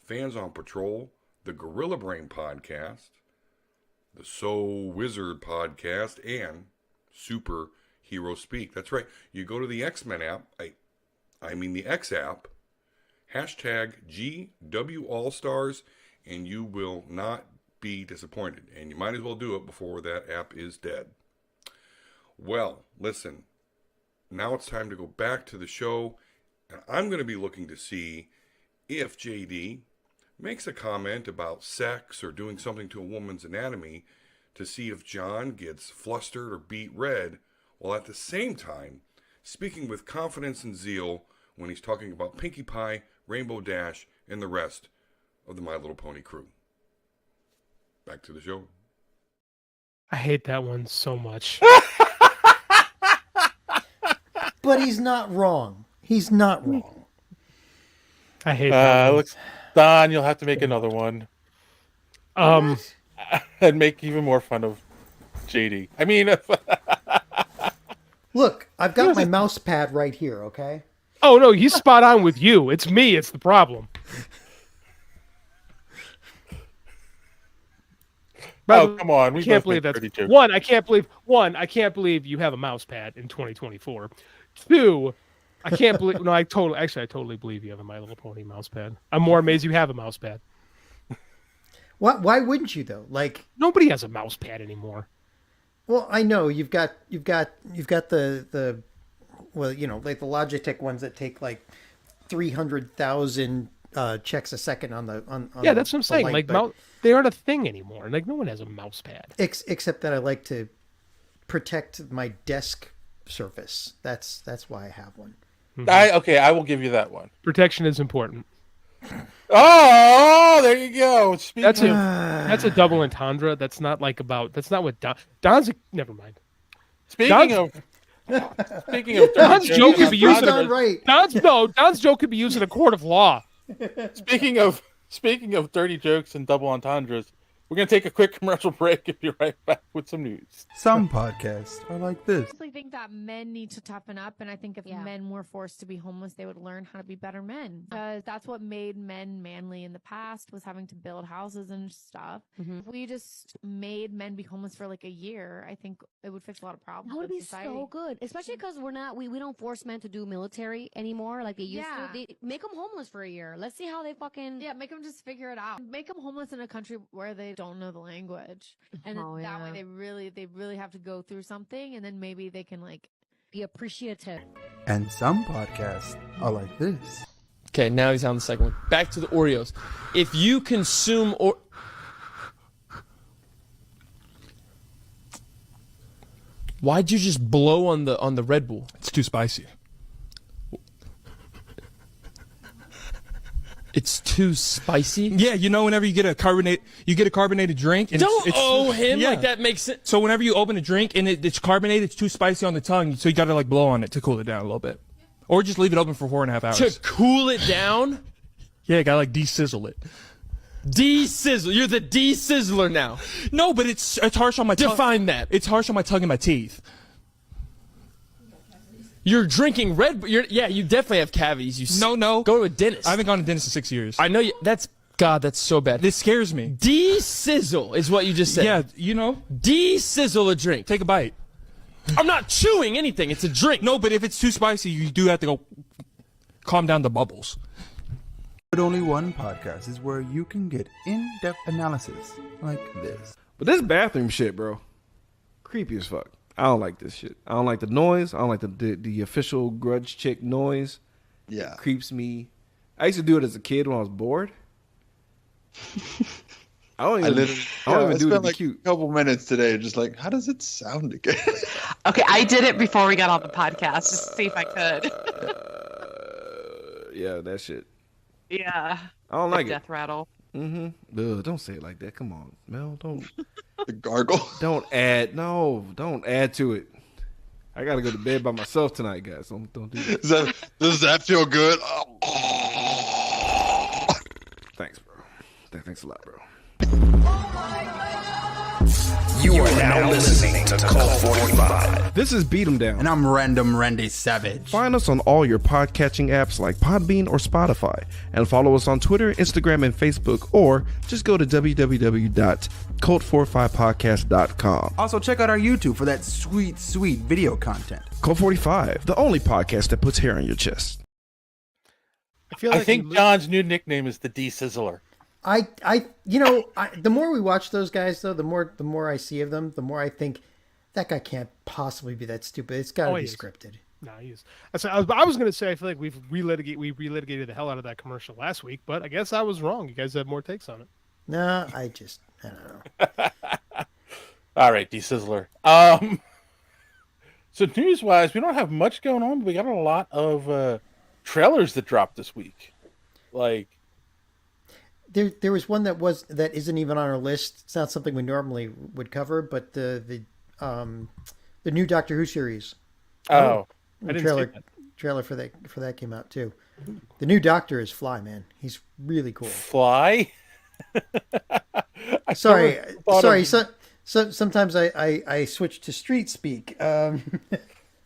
D: Fans on Patrol, the Gorilla Brain Podcast, the So Wizard Podcast, and Superhero Speak. That's right. You go to the XMen app, I mean the X app, hashtag GW All Stars, and you will not be disappointed. And you might as well do it before that app is dead. Well, listen, now it's time to go back to the show, and I'm going to be looking to see if JD makes a comment about sex or doing something to a woman's anatomy to see if John gets flustered or beat red, while at the same time speaking with confidence and zeal when he's talking about Pinkie Pie, Rainbow Dash, and the rest of the My Little Pony crew. Back to the show.
C: I hate that one so much.
B: But he's not wrong. He's not wrong.
C: I hate that one.
A: Looks, Don, you'll have to make another one and make even more fun of JD. I mean,
B: Look, I've got my mouse pad right here, okay?
C: Oh no, he's spot on with you. It's me. It's the problem.
A: oh, come on. We
C: I can't
A: both make
C: believe that's
A: dirty jokes.
C: one. I can't believe you have a mouse pad in 2024. Two, I can't believe. No, I totally believe you have a My Little Pony mouse pad. I'm more amazed you have a mouse pad.
B: Why wouldn't you though? Like,
C: Nobody has a mouse pad anymore.
B: well, I know you've got the well, like the Logitech ones that take like 300,000 checks a second on the
C: Yeah, that's what I'm saying.
B: light,
C: Like
B: but
C: they aren't a thing anymore. Like no one has a mouse pad.
B: except that I like to protect my desk surface. That's why I have one.
A: I will give you that one.
C: Protection is important.
A: Oh, there you go.
C: That's a double entendre. That's not like about. That's not what Don's. Never mind.
A: Speaking of
C: Don's joke could be used.
B: Right.
C: Don's joke could be used in a court of law.
A: Speaking of dirty jokes and double entendres, we're gonna take a quick commercial break and be right back with some news.
E: Some podcasts are like this.
F: I think that men need to toughen up, and I think if men were forced to be homeless, they would learn how to be better men. Because that's what made men manly in the past, was having to build houses and stuff. If we just made men be homeless for like a year, I think it would fix a lot of problems.
G: That would
F: in
G: be
F: society.
G: so good, especially because we don't force men to do military anymore like they used to. They make them homeless for a year. Let's see how they fucking
F: make them just figure it out. Make them homeless in a country where they don't know the language, and that way they really have to go through something, and then maybe they can like
G: be appreciative.
E: And some podcasts are like this.
H: Okay, now he's on the second one. Back to the Oreos. If you consume why'd you just blow on the Red Bull?
C: It's too spicy.
H: It's too spicy.
I: Yeah, whenever you get a carbonated drink. And
H: Don't
I: it's
H: owe him
I: yeah.
H: like that makes sense.
I: So whenever you open a drink and it's carbonated, it's too spicy on the tongue, so you got to like blow on it to cool it down a little bit, or just leave it open for 4.5 hours.
H: To cool it down.
I: Yeah, got to like de-sizzle it.
H: De-sizzle. You're the de-sizzler now.
I: No, but it's harsh on my tongue.
H: Define that.
I: It's harsh on my tongue and my teeth.
H: You're drinking Red Bull. You definitely have cavities.
I: No.
H: Go to a dentist.
I: I haven't gone to a dentist in 6 years.
H: I know you. That's so bad.
I: This scares me.
H: De-sizzle is what you just said.
I: Yeah,
H: De-sizzle a drink.
I: take a bite.
H: I'm not chewing anything. It's a drink.
I: No, but if it's too spicy, you do have to go calm down the bubbles.
E: But only one podcast is where you can get in-depth analysis like this.
J: But this bathroom shit, bro, creepy as fuck. I don't like this shit. I don't like the noise. I don't like the official grudge chick noise.
K: Yeah.
J: It creeps me. I used to do it as a kid when I was bored. I don't even do it to be cute.
K: A couple minutes today, just like, how does it sound again?
L: Okay, I did it before we got on the podcast just to see if I could.
J: Yeah, that shit.
L: Yeah.
J: I don't like it.
L: Death rattle.
J: Ugh, don't say it like that. Come on, Mel. Don't.
K: The gargle.
J: Don't add to it. I gotta go to bed by myself tonight, guys. Don't do that.
K: Does that feel good?
J: Thanks, bro. Thanks a lot, bro.
M: You are now listening to Cult 45.
J: This is Beat 'em Down.
E: And I'm Random Randy Savage.
J: Find us on all your podcatching apps like Podbean or Spotify. And follow us on Twitter, Instagram, and Facebook. Or just go to www.cult45podcast.com.
E: Also, check out our YouTube for that sweet video content.
J: Cult 45, the only podcast that puts hair on your chest.
A: I think John's new nickname is the De-Sizzler.
B: The more we watch those guys, though, the more I see of them, the more I think that guy can't possibly be that stupid. It's got to be scripted.
C: No, he is. I was going to say I feel like we relitigated the hell out of that commercial last week, but I guess I was wrong. You guys have more takes on it.
B: No, I don't know.
A: All right, De-Sizzler. So news-wise, we don't have much going on, but we got a lot of trailers that dropped this week. Like,
B: there was one that isn't even on our list. It's not something we normally would cover, but the new Doctor Who series.
C: Oh, I didn't see that.
B: Trailer for that came out too. The new Doctor is Fly, man. He's really cool.
A: Fly?
B: Sorry. So sometimes I switch to street speak.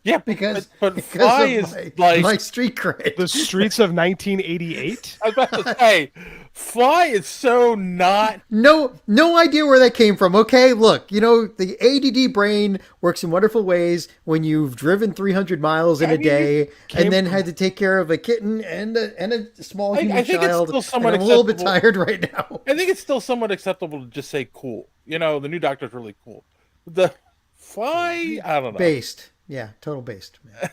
A: Yeah,
B: because
A: Fly is like
B: my street cred.
C: The streets of 1988.
A: I was about to say, Fly is so not.
B: No idea where that came from. Okay, look, the ADD brain works in wonderful ways when you've driven 300 miles in a day and then had to take care of a kitten and a small human child.
A: It's still somewhat
B: I'm a little bit tired right now.
A: I think it's still somewhat acceptable to just say cool. The new Doctor's really cool. The Fly, I don't know.
B: Based. Yeah, total based, man.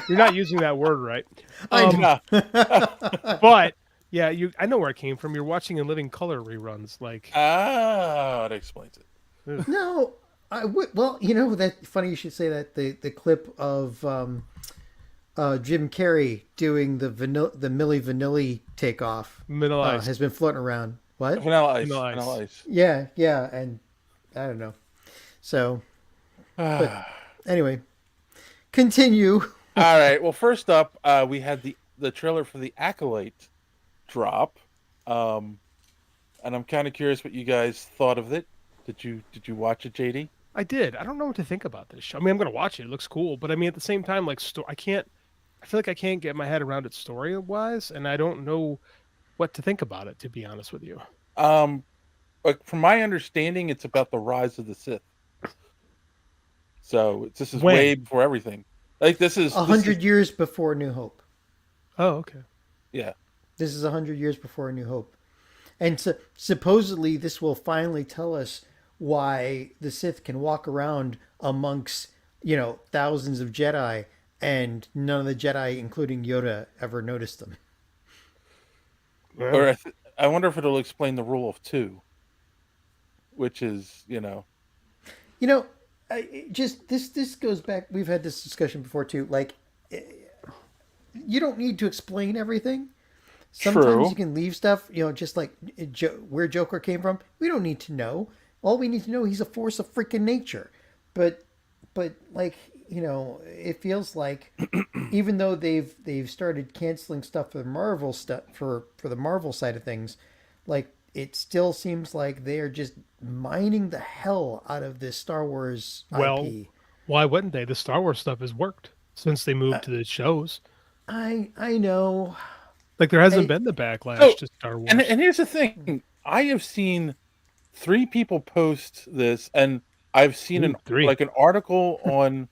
C: You're not using that word right.
B: I know.
C: But yeah, I know where it came from. You're watching In Living Color reruns, like.
A: That explains it.
B: No, I would. Well, that funny you should say that. The clip of Jim Carrey doing the Milli Vanilli takeoff has been floating around. What?
A: Vanilla Ice.
B: Yeah, and I don't know. So, but anyway, continue.
A: All right. Well, first up, we had the trailer for the Acolyte drop, and I'm kind of curious what you guys thought of it. Did you watch it, JD?
C: I did. I don't know what to think about this show. I mean, I'm gonna watch it. It looks cool, but I mean, at the same time, like, I feel like I can't get my head around it story wise, and I don't know what to think about it. To be honest with you,
A: like from my understanding, it's about the rise of the Sith. So this is way before everything. Like this is
B: 100 years before New Hope.
C: Oh, okay.
A: Yeah.
B: This is 100 years before New Hope. And supposedly this will finally tell us why the Sith can walk around amongst, thousands of Jedi and none of the Jedi, including Yoda, ever noticed them.
A: Or I wonder if it'll explain the rule of two, which is,
B: this goes back. We've had this discussion before too. Like, you don't need to explain everything. Sometimes you can leave stuff, just like where Joker came from. We don't need to know. All we need to know, he's a force of freaking nature. But like, it feels like even though they've started canceling stuff for the Marvel stuff for the Marvel side of things, like it still seems like they are just mining the hell out of this Star Wars IP.
C: Why wouldn't they? The Star Wars stuff has worked since they moved to the shows.
B: I know.
C: Like there hasn't been the backlash to Star Wars.
A: And here's the thing. I have seen 3 people post this, and I've seen an article on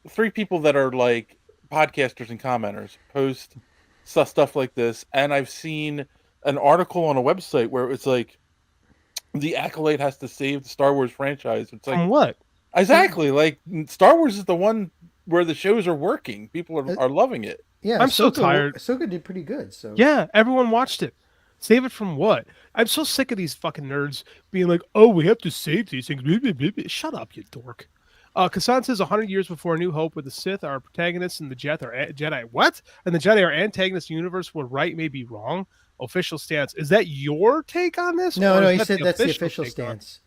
A: 3 people that are like podcasters and commenters post stuff like this, and I've seen an article on a website where it's like the Acolyte has to save the Star Wars franchise. It's like
C: what?
A: Exactly. Like Star Wars is the one where the shows are working. People are loving it.
B: Yeah,
C: I'm so tired.
B: Ahsoka did pretty good. So
C: yeah, everyone watched it. Save it from what? I'm so sick of these fucking nerds being like, "Oh, we have to save these things." Shut up, you dork. Kassan says 100 years before New Hope, where the Sith are protagonists and the Jedi. What? And the Jedi are antagonists. The universe were right, may be wrong. Official stance. Is that your take on this?
B: No. He said that's the official stance.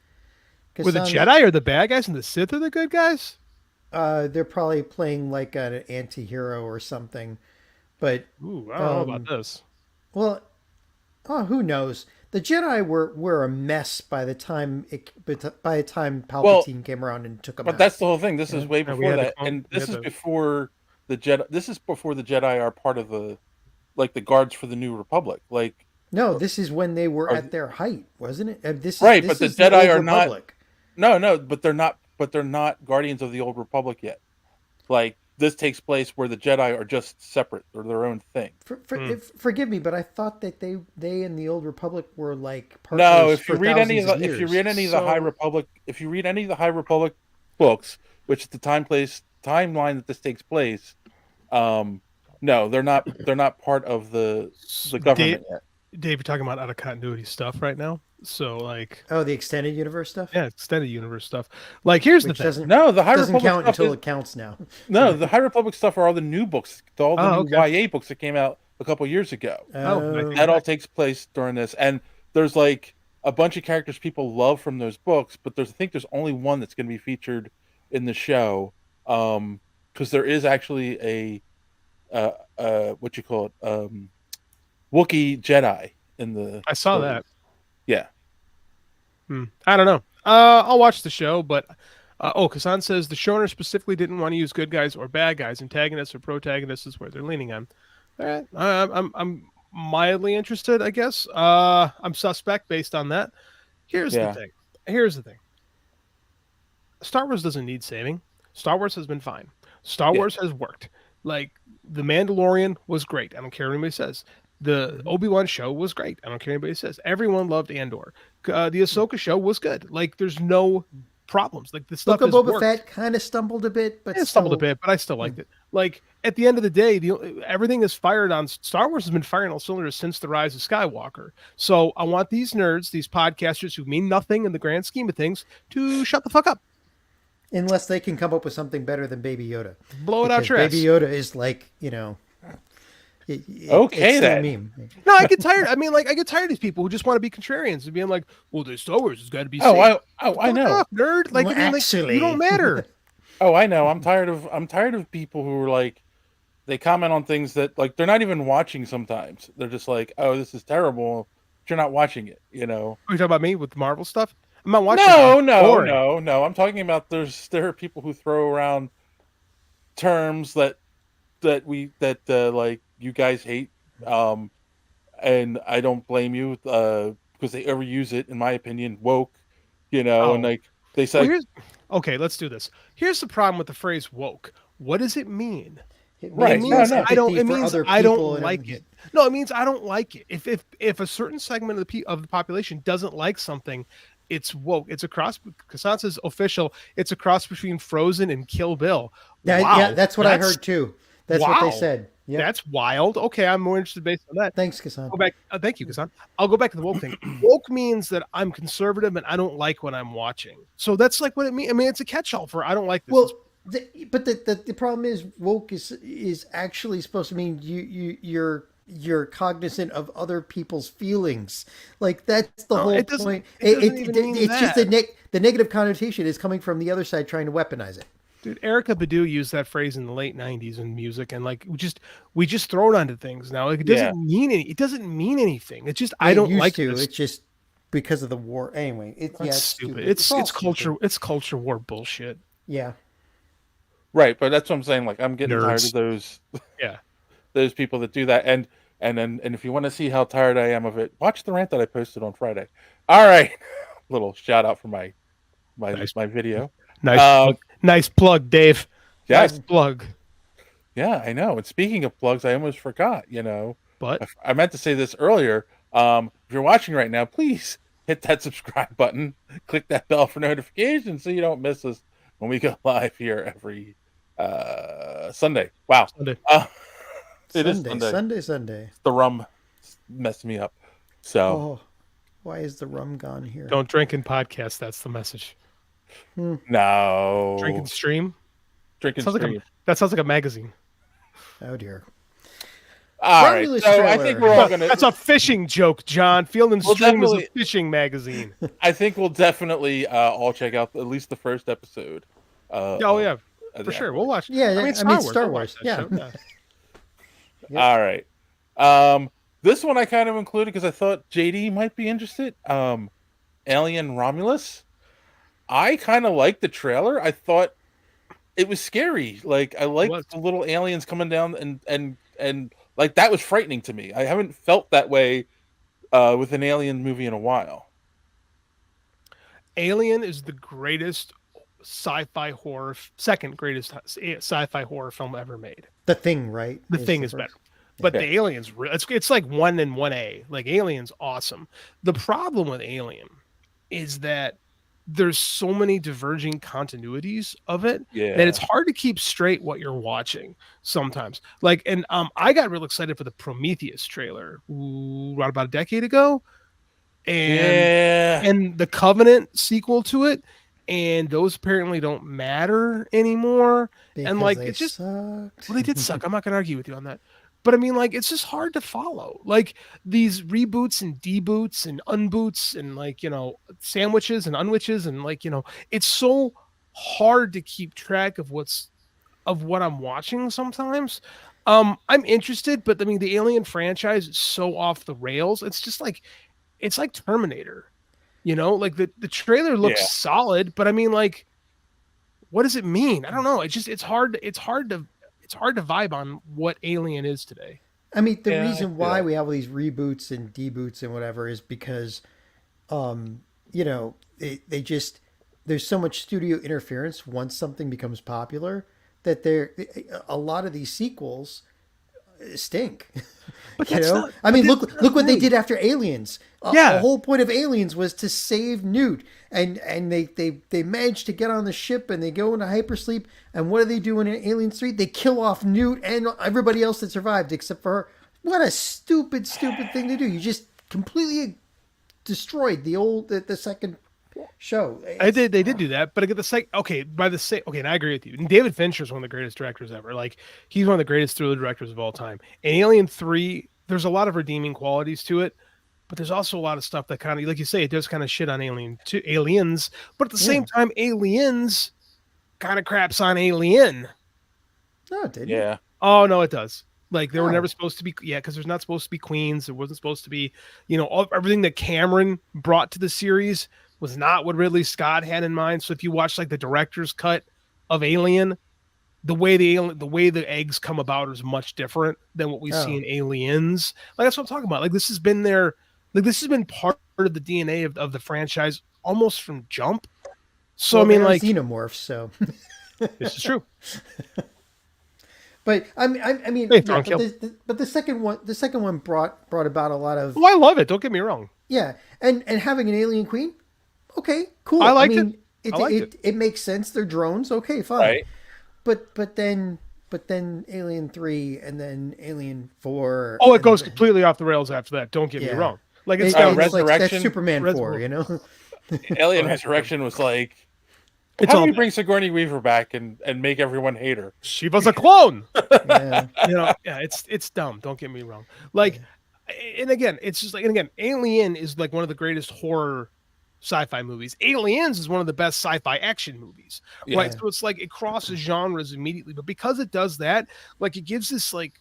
C: Were the Jedi are the bad guys and the Sith are the good guys?
B: They're probably playing like an anti-hero or something. But
C: I don't know about this.
B: Well, who knows? The Jedi were a mess by the time Palpatine came around and took them out.
A: But that's the whole thing. This is way before that, and this is before the Jedi. This is before the Jedi are part of the guards for the New Republic. Like
B: no, this is when they were at their height, wasn't it?
A: But the Jedi are not. No, but they're not. But they're not Guardians of the Old Republic yet. Like this takes place where the Jedi are just separate or their own thing.
B: Forgive me, but I thought that they in the Old Republic were like partners.
A: No, if you read any of the High Republic books, which is the timeline that this takes place, no, they're not part of the government yet.
C: Dave, you're talking about out of continuity stuff right now. So like,
B: the extended universe stuff.
C: Yeah, extended universe stuff. Like, here's the thing.
A: No, the High
B: Republic
A: doesn't
B: count until it counts now.
A: No, the High Republic stuff are all the new books, all the new YA books that came out a couple years ago. That all takes place during this, and there's like a bunch of characters people love from those books, but I think there's only one that's going to be featured in the show, because there is actually a what you call it, Wookiee Jedi in the.
C: I saw that.
A: Yeah.
C: I don't know. I'll watch the show, but Kassan says the showrunner specifically didn't want to use good guys or bad guys, antagonists or protagonists is where they're leaning on. All right, I'm mildly interested, I guess. I'm suspect based on that. Here's the thing. Star Wars doesn't need saving. Star Wars has been fine. Star Wars has worked. Like The Mandalorian was great. I don't care what anybody says. The Obi-Wan show was great. I don't care what anybody says. Everyone loved Andor. The Ahsoka show was good. Like, there's no problems. Like the stuff
B: Book of Boba
C: worked.
B: Fett kind of stumbled a bit, but
C: It stumbled a bit, but I still liked it. Like at the end of the day, everything is fired on. Star Wars has been firing all cylinders since the rise of Skywalker. So I want these nerds, these podcasters who mean nothing in the grand scheme of things, to shut the fuck up.
B: Unless they can come up with something better than Baby Yoda.
C: Blow it out your ass.
B: Baby Yoda is like,
A: okay, then.
B: Meme.
C: No, I get tired. I mean, like, I get tired of these people who just want to be contrarians and being like, "Well, the Star Wars has got to be."
A: I know,
C: nerd. Like,
B: well,
C: I mean,
B: actually,
C: like, you don't matter.
A: I know. I'm tired of people who are like, they comment on things that like they're not even watching. Sometimes they're just like, "Oh, this is terrible." But you're not watching it. You know.
C: Are you talking about me with Marvel stuff? I'm not watching.
A: No. I'm talking about there are people who throw around terms that like you guys hate. And I don't blame you because they overuse it, in my opinion, woke, and like they say.
C: Well, okay, let's do this. Here's the problem with the phrase woke. What does it mean?
B: It
C: means
B: I
C: don't like it. No, it means I don't like it. If a certain segment of the population doesn't like something, it's woke. It's a cross. Kassan says official. It's a cross between Frozen and Kill Bill.
B: Yeah, that's what I heard too. That's what they said. Yep.
C: That's wild. Okay, I'm more interested based on that.
B: Thanks, Kassan.
C: Go back. Thank you, Kassan. I'll go back to the woke thing. Woke means that I'm conservative and I don't like what I'm watching. So that's like what it means. I mean, it's a catch-all for I don't like this.
B: Well, but the problem is woke is actually supposed to mean you're cognizant of other people's feelings. Like that's the whole point. It's just the negative connotation is coming from the other side trying to weaponize it.
C: Dude, Erykah Badu used that phrase in the late '90s in music, and like we just throw it onto things now. Like, it doesn't mean it doesn't mean anything. It's just I don't like it.
B: It's just because of the war. Anyway, it's
C: stupid. It's culture. It's culture war bullshit.
B: Yeah.
A: Right, but that's what I'm saying. Like I'm getting tired of those.
C: Yeah.
A: Those people that do that, and if you want to see how tired I am of it, watch the rant that I posted on Friday. All right, little shout out for my video.
C: Nice plug, Dave.
A: Yes.
C: Nice plug.
A: Yeah, I know. And speaking of plugs, I almost forgot.
C: But
A: I meant to say this earlier. If you're watching right now, please hit that subscribe button, click that bell for notifications so you don't miss us when we go live here every Sunday. Wow.
C: Sunday.
A: It is Sunday.
B: Sunday.
A: The rum messed me up. So
B: why is the rum gone here?
C: Don't drink and podcast. That's the message.
A: No.
C: Drink and stream.
A: Drink and stream.
C: That sounds like a magazine.
B: Oh dear.
A: All right. So I think we're all gonna.
C: That's a fishing joke, John. Field and Stream is a fishing magazine.
A: I think we'll definitely all check out at least the first episode.
C: Yeah, for sure. We'll watch.
B: Yeah, I mean Star Wars. Yeah.
A: Yep. All right. This one I kind of included because I thought JD might be interested. Alien Romulus. I kind of liked the trailer. I thought it was scary. Like I liked the little aliens coming down and like that was frightening to me. I haven't felt that way with an alien movie in a while.
C: Alien is the greatest sci-fi horror, second greatest sci-fi horror film ever made.
B: The Thing, right?
C: The Thing is better. But the Alien's it's like 1 and 1A. Like Alien's awesome. The problem with Alien is that there's so many diverging continuities of it that it's hard to keep straight what you're watching sometimes. Like, and I got real excited for the Prometheus trailer right about a decade ago, and the Covenant sequel to it, and those apparently don't matter anymore.
B: Because
C: and like
B: they
C: it's just
B: sucked.
C: well, they did suck. I'm not gonna argue with you on that. But I mean, like, it's just hard to follow. Like these reboots and deboots and unboots and like, sandwiches and unwitches and like, it's so hard to keep track of what I'm watching sometimes. I'm interested, but I mean, the Alien franchise is so off the rails. It's just like, it's like Terminator, like the trailer looks solid, but I mean, like, what does it mean? I don't know. It's hard to vibe on what Alien is today.
B: I mean, the reason why we have all these reboots and deboots and whatever is because, they just, there's so much studio interference once something becomes popular that a lot of these sequels, stink.
C: But
B: You
C: that's
B: know,
C: not,
B: I mean,
C: but
B: look what they did after Aliens.
C: Yeah.
B: The whole point of Aliens was to save Newt, and they managed to get on the ship and they go into hypersleep. And what do they do in Aliens 3? They kill off Newt and everybody else that survived except for her. What a stupid thing to do! You just completely destroyed the second show.
C: They did do that, but I get the and I agree with you. And David Fincher is one of the greatest directors ever. Like, he's one of the greatest thriller directors of all time. And Alien 3, there's a lot of redeeming qualities to it, but there's also a lot of stuff that kind of, like you say, it does kind of shit on Aliens, but at the same time, Aliens kind of craps on Alien.
B: No, it didn't.
A: Yeah.
C: Oh no, it does. Like, they were never supposed to be, because there's not supposed to be queens. There wasn't supposed to be, everything that Cameron brought to the series was not what Ridley Scott had in mind. So if you watch like the director's cut of Alien, the way the eggs come about is much different than what we see in Aliens. Like, that's what I'm talking about. Like, this has been part of the DNA of the franchise almost from jump. So
B: well,
C: I mean, like,
B: xenomorphs. So
C: this is true.
B: But I mean,
C: Hey,
B: but the second one brought about a lot of.
C: Oh, I love it. Don't get me wrong.
B: Yeah, and having an alien queen, okay, cool.
C: I liked it.
B: It makes sense. They're drones. Okay, fine.
A: Right.
B: But then Alien 3 and then Alien 4.
C: Oh, it goes completely off the rails after that. Don't get me wrong. Like, it's
A: Resurrection.
B: Like, that's Superman 4, you know.
A: Alien Resurrection was like,
C: it's
A: how
C: all
A: do you bring Sigourney Weaver back and make everyone hate her?
C: She was a clone.
B: Yeah.
C: It's dumb. Don't get me wrong. Like, and again, it's just like, and again, Alien is like one of the greatest horror sci-fi movies. Aliens is one of the best sci-fi action movies.
A: Yeah.
C: Right. So it's like it crosses genres immediately. But because it does that, like, it gives this like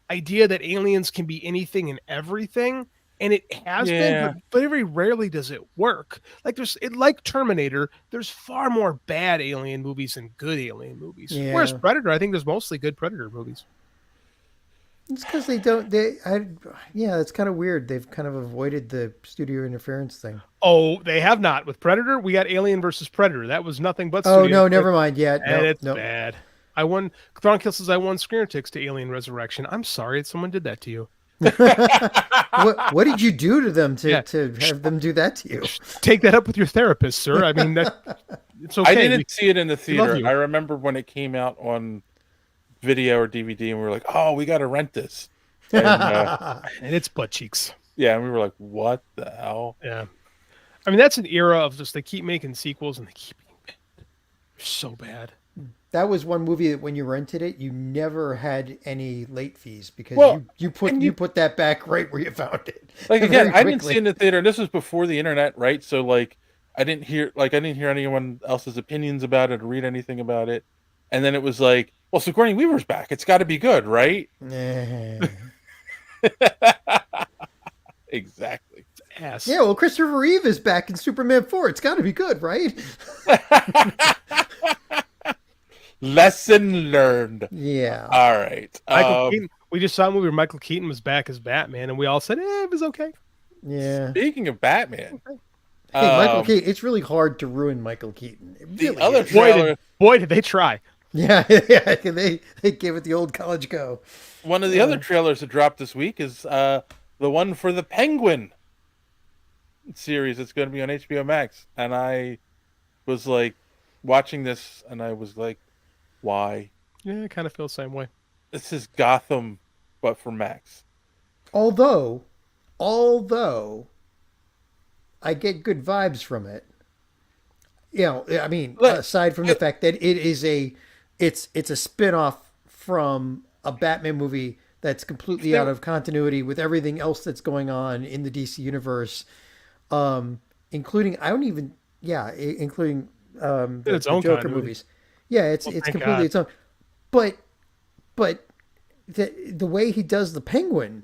C: idea that aliens can be anything and everything. And it has been, but very rarely does it work. Like, like Terminator, there's far more bad alien movies than good alien movies.
B: Yeah.
C: Whereas Predator, I think there's mostly good Predator movies.
B: It's because it's kind of weird. They've kind of avoided the studio interference thing.
C: Oh, they have not. With Predator, we got Alien versus Predator. That was nothing but
B: studio.
C: Oh, no,
B: never mind. Yeah,
C: and it's bad. Thronkill says I won screener tickets to Alien Resurrection. I'm sorry someone did that to you.
B: What did you do to them to have them do that to you?
C: Take that up with your therapist, sir. I mean, it's okay.
A: I didn't see it in the theater.
C: you.
A: I remember when it came out on video or DVD, and we were like, "Oh, we got to rent this." And,
C: and it's butt cheeks.
A: Yeah, and we were like, "What the hell?"
C: Yeah, I mean, that's an era of just they keep making sequels and they keep being bad. They're so bad.
B: That was one movie that when you rented it, you never had any late fees because you put that back right where you found it.
A: Like, again, I didn't see it in the theater. And this was before the internet, right? So like, I didn't hear anyone else's opinions about it or read anything about it. And then it was like, well, Sigourney Weaver's back. It's got to be good, right? Exactly.
C: Ass.
B: Yeah, well, Christopher Reeve is back in Superman 4. It's got to be good, right?
A: Lesson learned.
B: Yeah.
A: All right.
C: Michael Keaton. We just saw a movie where Michael Keaton was back as Batman, and we all said, it was okay.
B: Yeah.
A: Speaking of Batman.
B: Hey, Michael Keaton. It's really hard to ruin Michael Keaton. It really
A: the other
B: is.
A: trailer.
C: Boy, did they try.
B: Yeah, they gave it the old college go.
A: One of the other trailers that dropped this week is the one for the Penguin series. It's going to be on HBO Max. And I was like watching this, and I was like, why?
C: Yeah, I kind of feel the same way.
A: This is Gotham, but for Max.
B: Although I get good vibes from it. You know, I mean, aside from the fact that it's a spin-off from a Batman movie that's completely out of continuity with everything else that's going on in the DC universe, including the
C: its own
B: Joker
C: continuity.
B: movies. Yeah, it's completely its own. But the way he does the Penguin,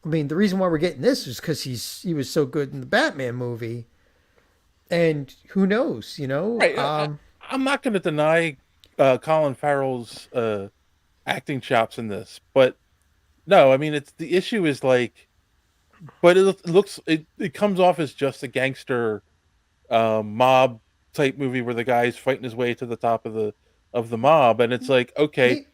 B: I mean, the reason why we're getting this is because he was so good in the Batman movie, and who knows, you know?
A: Right. I'm not going to deny Colin Farrell's acting chops in this, but no, I mean, the issue is like, but it comes off as just a gangster mob type movie where the guy's fighting his way to the top of the mob, and it's like, okay,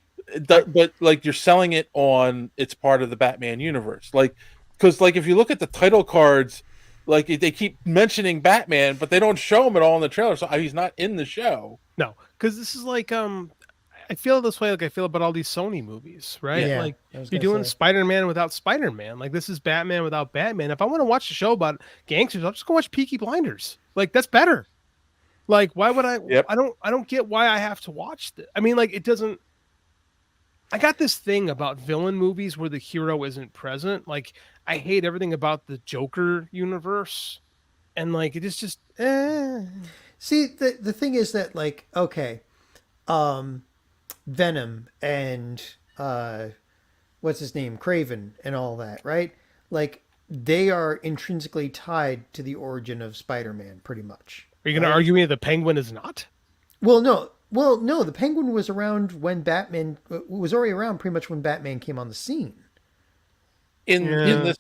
A: but like you're selling it on it's part of the Batman universe, like because like if you look at the title cards, like they keep mentioning Batman, but they don't show him at all in the trailer, so he's not in the show.
C: No, because this is like I feel this way like I feel about all these Sony movies, right?
B: Yeah,
C: like
B: I was
C: you're
B: gonna
C: doing
B: say.
C: Spider-Man without Spider-Man. Like this is Batman without Batman. If I want to watch a show about gangsters, I'll just go watch Peaky Blinders. Like that's better. Like why would I?
A: Yep.
C: I don't get why I have to watch this. I mean, like it doesn't. I got this thing about villain movies where the hero isn't present. Like I hate everything about the Joker universe, and like it is just.
B: See, the thing is that like okay, Venom and what's his name, Craven, and all that, right? Like they are intrinsically tied to the origin of Spider-Man, pretty much.
C: Are you going to argue me that the Penguin is not?
B: Well, no. Well, no. The Penguin was around when Batman was already around, pretty much when Batman came on the scene.
A: In this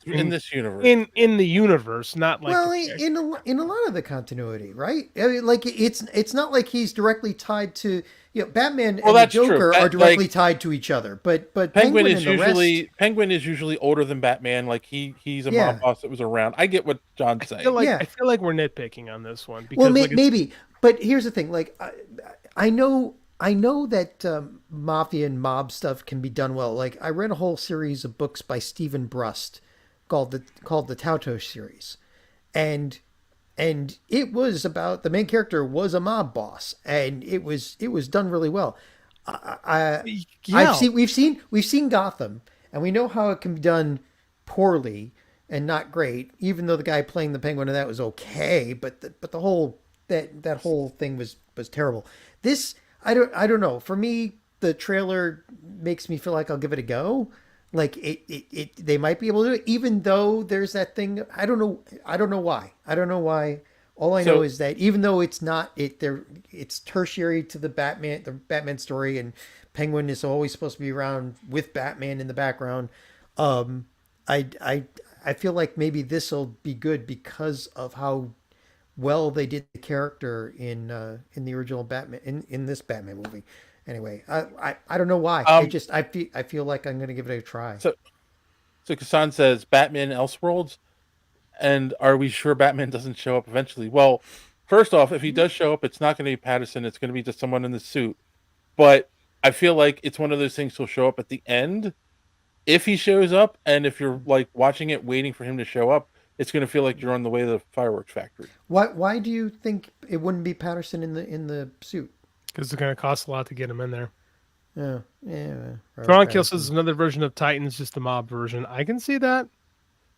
A: universe,
C: in the universe, not like
B: well, in a lot of the continuity, right? I mean, like it's not like he's directly tied to Batman and the Joker are directly tied to each other, but
A: Penguin is
B: and
A: usually Penguin is usually older than Batman. Like he's a mob boss that was around. I get what John's saying.
C: I feel like we're nitpicking on this one.
B: well,
C: Because,
B: maybe, but here's the thing: like I know that mafia and mob stuff can be done well. Like I read a whole series of books by Stephen Brust called the Toto series, and it was about the main character was a mob boss, and it was done really well. We've seen Gotham, and we know how it can be done poorly and not great. Even though the guy playing the Penguin and that was okay, but the whole that whole thing was terrible. This. I don't know. For me, the trailer makes me feel like I'll give it a go. Like they might be able to do it, even though there's that thing. I don't know why. All I know is that even though it's not it's tertiary to the Batman story, and Penguin is always supposed to be around with Batman in the background. I feel like maybe this will be good because of how well they did the character in the original Batman in this Batman movie. Anyway, I don't know why. I feel like I'm gonna give it a try.
A: So Kassan says Batman Elseworlds, and are we sure Batman doesn't show up eventually? Well, first off, if he does show up, it's not going to be Patterson. It's going to be just someone in the suit. But I feel like it's one of those things he'll show up at the end if he shows up, and if you're like watching it waiting for him to show up, it's going to feel like you're on the way to the fireworks factory.
B: Why do you think it wouldn't be Patterson in the suit?
C: Because it's going to cost a lot to get him in there.
B: Yeah.
C: Thronkill says another version of Titans, just the mob version. I can see that.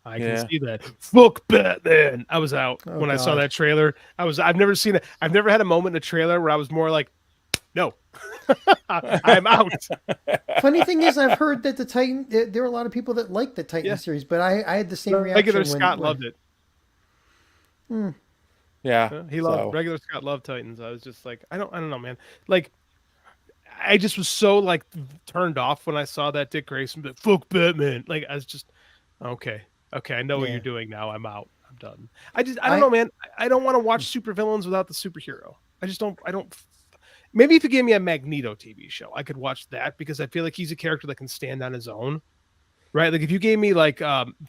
C: I can see that. Fuck Batman. I was out when I saw that trailer. I've never seen it. I've never had a moment in a trailer where I was more like, no, I'm out.
B: Funny thing is, I've heard that the Titan. There are a lot of people that like the Titan series, but I had the same reaction.
C: Regular Scott loved it.
A: Yeah,
C: he loved regular Scott loved Titans. I was just like, I don't know, man. Like, I just was so like turned off when I saw that Dick Grayson, but fuck Batman. Like, I was just okay. I know what you're doing now. I'm out. I'm done. I don't know, man. I don't want to watch supervillains without the superhero. I don't. Maybe if you gave me a Magneto TV show, I could watch that because I feel like he's a character that can stand on his own, right? Like if you gave me like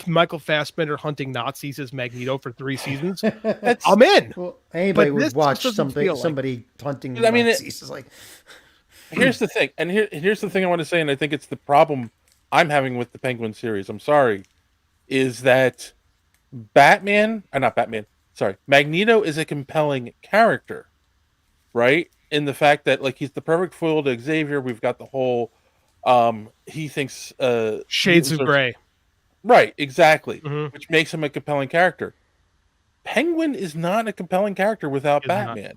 C: Michael Fassbender hunting Nazis as Magneto for 3 seasons, I'm in.
B: Well, anybody would watch somebody hunting Nazis. It's like,
A: here's the thing, and here's the thing I want to say, and I think it's the problem I'm having with the Penguin series. I'm sorry, is that Magneto is a compelling character, right? In the fact that like he's the perfect foil to Xavier. We've got the whole he thinks
C: shades of gray.
A: Right, exactly. Which makes him a compelling character. Penguin is not a compelling character without Batman.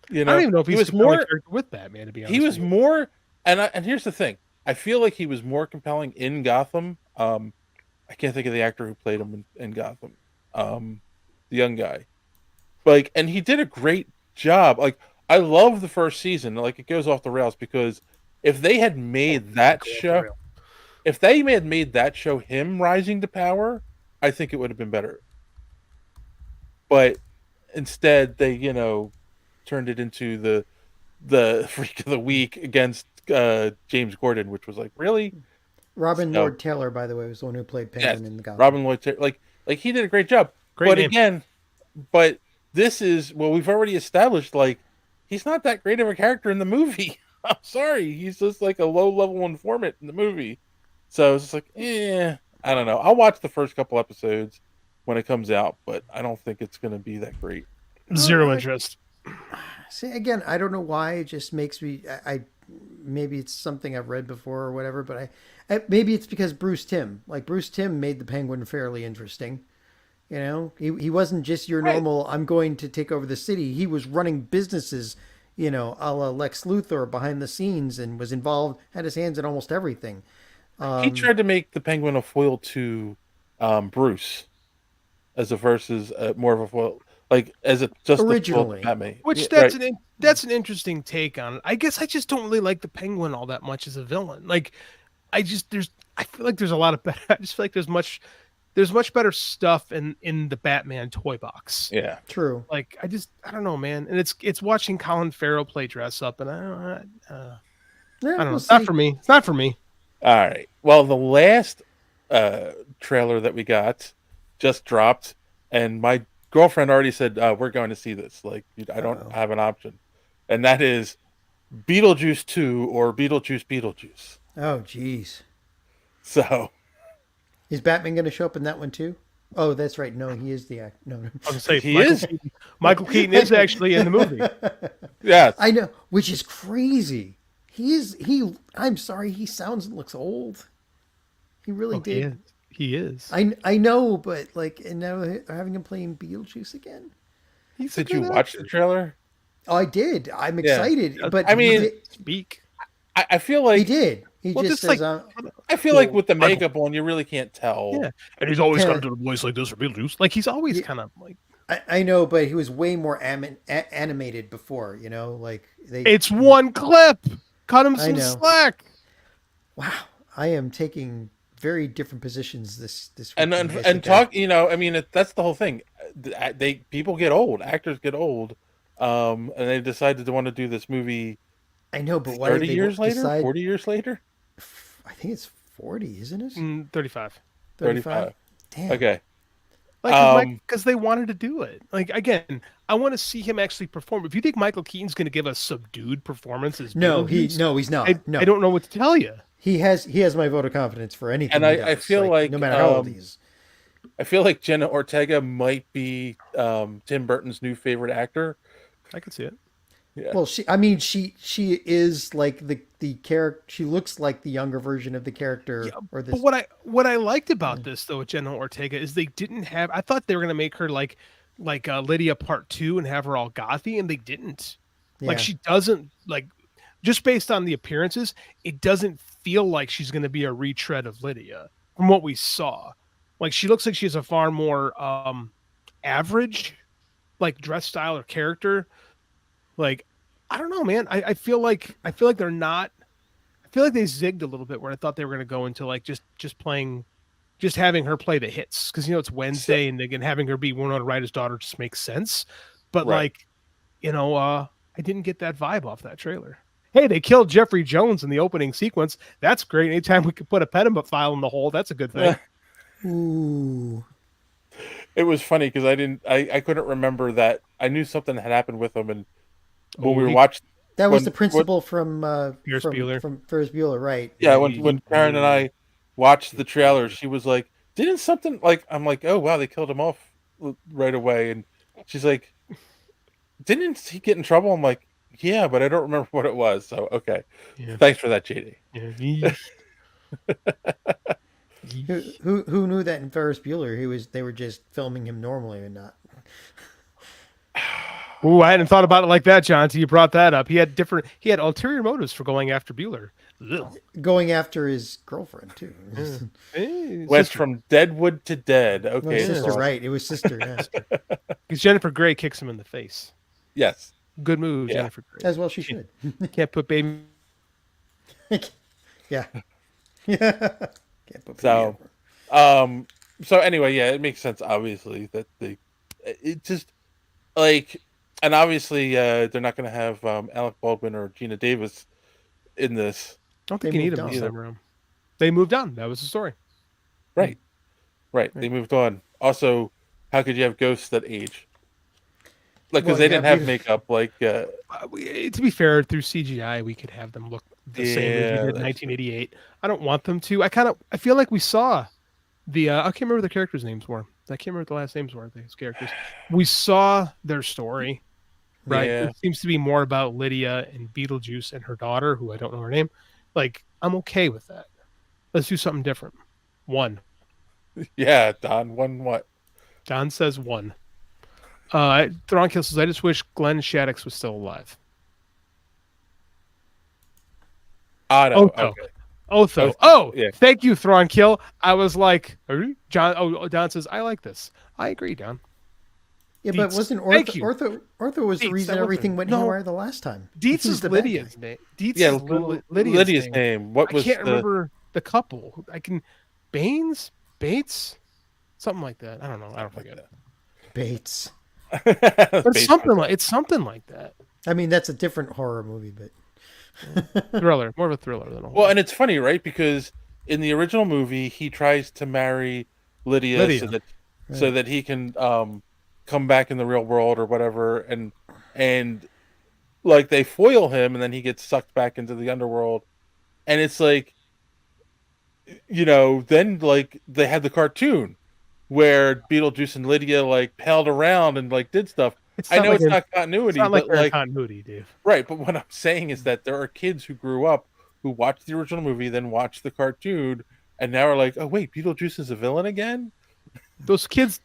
A: You know,
C: I don't even know if he was more character with Batman, to be honest.
A: He was more and here's the thing. I feel like he was more compelling in Gotham. I can't think of the actor who played him in Gotham. The young guy. Like, and he did a great job. Like, I love the first season. Like, it goes off the rails because if they had made that show, him rising to power, I think it would have been better. But instead, they, turned it into the freak of the week against James Gordon, which was like, really?
B: Robin
A: So-
B: Lord Taylor, by the way, was the one who played Penguin in the Gotham.
A: Robin Lloyd Taylor, like he did a great job.
C: Great
A: but
C: name.
A: again, but this is we've already established. Like, he's not that great of a character in the movie. I'm sorry, he's just like a low level informant in the movie. So it's just like, I don't know. I'll watch the first couple episodes when it comes out, but I don't think it's going to be that great.
C: Zero interest.
B: See, again, I don't know why. It just makes me. I maybe it's something I've read before or whatever, but maybe it's because Bruce Timm made the Penguin fairly interesting. You know, he wasn't just your normal, I'm going to take over the city. He was running businesses, you know, a la Lex Luthor behind the scenes, and was involved, had his hands in almost everything.
A: He tried to make the Penguin a foil to Bruce, as a versus more of a foil, like as a just
B: originally.
C: Which that's an interesting take on it. I guess I just don't really like the Penguin all that much as a villain. Like, I feel like there's a lot of better. I just feel like there's much better stuff in the Batman toy box.
A: Yeah,
B: true.
C: Like, I don't know, man. And it's watching Colin Farrell play dress up, and I don't know. It's not for me. It's not for me.
A: All right. Well, the last trailer that we got just dropped, and my girlfriend already said we're going to see this. Like, I don't have an option, and that is Beetlejuice 2 or Beetlejuice.
B: Oh, jeez.
A: So,
B: is Batman going to show up in that one too? Oh, that's right. No, he is the actor. No,
C: I was gonna say Michael Keaton is actually in the movie.
A: Yeah,
B: I know, which is crazy. I'm sorry, he sounds and looks old. He really did.
C: He is.
B: I know, but like, and now they're having him playing Beetlejuice again.
A: Did you watch the trailer?
B: Oh, I did. I'm excited, but
A: I mean,
C: speak.
A: I feel like
B: he did. He just says,
A: I feel like with the makeup on, you really can't tell.
C: Yeah, and he's always got to do a voice like this for Beetlejuice. Like, he's always kind of like.
B: I know, but he was way more animated before. You know, like
C: It's one clip. Cut him some slack.
B: Wow, I am taking very different positions this week.
A: And talk. You know, I mean, that's the whole thing. People get old. Actors get old, and they decided to want to do this movie.
B: I know, but why
A: 30 years later, 40 years later?
B: I think it's 40, isn't it?
C: 35.
B: 35. Damn.
A: Okay.
C: Like, because they wanted to do it. Like, again, I want to see him actually perform. If you think Michael Keaton's going to give a subdued performance as
B: he's not.
C: I don't know what to tell you.
B: He has my vote of confidence for anything.
A: And I feel like
B: no matter how old he is.
A: I feel like Jenna Ortega might be Tim Burton's new favorite actor.
C: I could see it.
A: Yeah.
B: Well, she is like the character. She looks like the younger version of the character.
C: Yeah,
B: or this.
C: But what I liked about this though with Jenna Ortega is they didn't have. I thought they were going to make her like Lydia Part 2 and have her all gothy, and they didn't.
B: Yeah.
C: Like, she doesn't, like, just based on the appearances, it doesn't feel like she's going to be a retread of Lydia from what we saw. Like, she looks like she has a far more average, like, dress style or character. Like, I don't know, man. I feel like they're not. I feel like they zigged a little bit where I thought they were going to go into like just playing, just having her play the hits because it's Wednesday and again having her be Winona Ryder's daughter just makes sense. But like, I didn't get that vibe off that trailer. Hey, they killed Jeffrey Jones in the opening sequence. That's great. Anytime we could put a pedophile in the hole, that's a good thing.
B: Ooh.
A: It was funny because I couldn't remember that. I knew something had happened with him, and when we watched,
B: that was the principal from
C: Ferris Bueller.
B: From Ferris Bueller, right?
A: Yeah, when Karen and I watched the trailer, she was like, "Didn't something like?" I'm like, "Oh wow, they killed him off right away," and she's like, "Didn't he get in trouble?" I'm like, "Yeah, but I don't remember what it was." So okay, thanks for that, JD.
C: Yeah.
B: Who knew that in Ferris Bueller they were just filming him normally and not.
C: Ooh, I hadn't thought about it like that, John, until you brought that up. He had ulterior motives for going after Bueller.
B: Going after his girlfriend too.
A: Went from Deadwood to Dead. Okay,
B: sister, right? It was sister. Yeah.
C: Because Jennifer Grey kicks him in the face.
A: Yes,
C: good move, Jennifer Grey.
B: As well, she should.
C: Can't put baby.
B: Yeah. Can't put baby
A: so anyway, yeah, it makes sense. Obviously, that it just like. And obviously, they're not going to have Alec Baldwin or Gina Davis in this.
C: I don't think
B: They
C: you need
B: moved
C: him this
B: on.
C: time around. They moved on. That was the story.
A: Right. They moved on. Also, how could you have ghosts that age? Like, because
B: Well,
A: they
B: yeah,
A: didn't have
B: we-
A: makeup. Like,
C: To be fair, through CGI, we could have them look the same as we did in
A: that's
C: 1988. I don't want them to. I feel like we saw the. I can't remember what the characters' names were. I can't remember what the last names were of these characters. We saw their story, right?
A: Yeah.
C: It seems to be more about Lydia and Beetlejuice and her daughter, who I don't know her name. Like, I'm okay with that. Let's do something different. One.
A: Yeah, Don. One what?
C: Don says one. Thronkill says, I just wish Glenn Shaddix was still alive.
A: Otto.
C: Otto.
A: Okay.
C: Otho.
A: Otho,
C: Oh,
A: yeah.
C: thank you, Thronkill. I was like, John. Oh, Don says, I like this. I agree, Don.
B: Yeah,
C: Dietz.
B: but wasn't
C: Thank you.
B: Ortho was the
C: Dietz,
B: reason
C: that
B: everything
C: wasn't-
B: went
C: no.
B: haywire the last time.
C: Dietz
B: He's
C: is
B: the bad
C: Lydia's
B: guy.
C: name. Dietz
A: Yeah,
C: is Lydia's
A: Lydia's name. What was
C: I can't
A: the...
C: remember the couple. I can Bates, something like that. I don't know. I don't forget it.
B: Bates.
C: But it's
A: Bates
C: something like that.
B: I mean, that's a different horror movie, but
C: Thriller, more of a thriller than a horror.
A: Well, and it's funny, right? Because in the original movie, he tries to marry Lydia. So that he can come back in the real world or whatever, and like they foil him, and then he gets sucked back into the underworld, and it's like, then like they had the cartoon where Beetlejuice and Lydia like palled around and like did stuff. I know it's not continuity,
C: It's not like
A: but like
C: continuity, Dave.
A: right. But what I'm saying is that there are kids who grew up who watched the original movie, then watched the cartoon, and now are like, oh wait, Beetlejuice is a villain again.
C: Those kids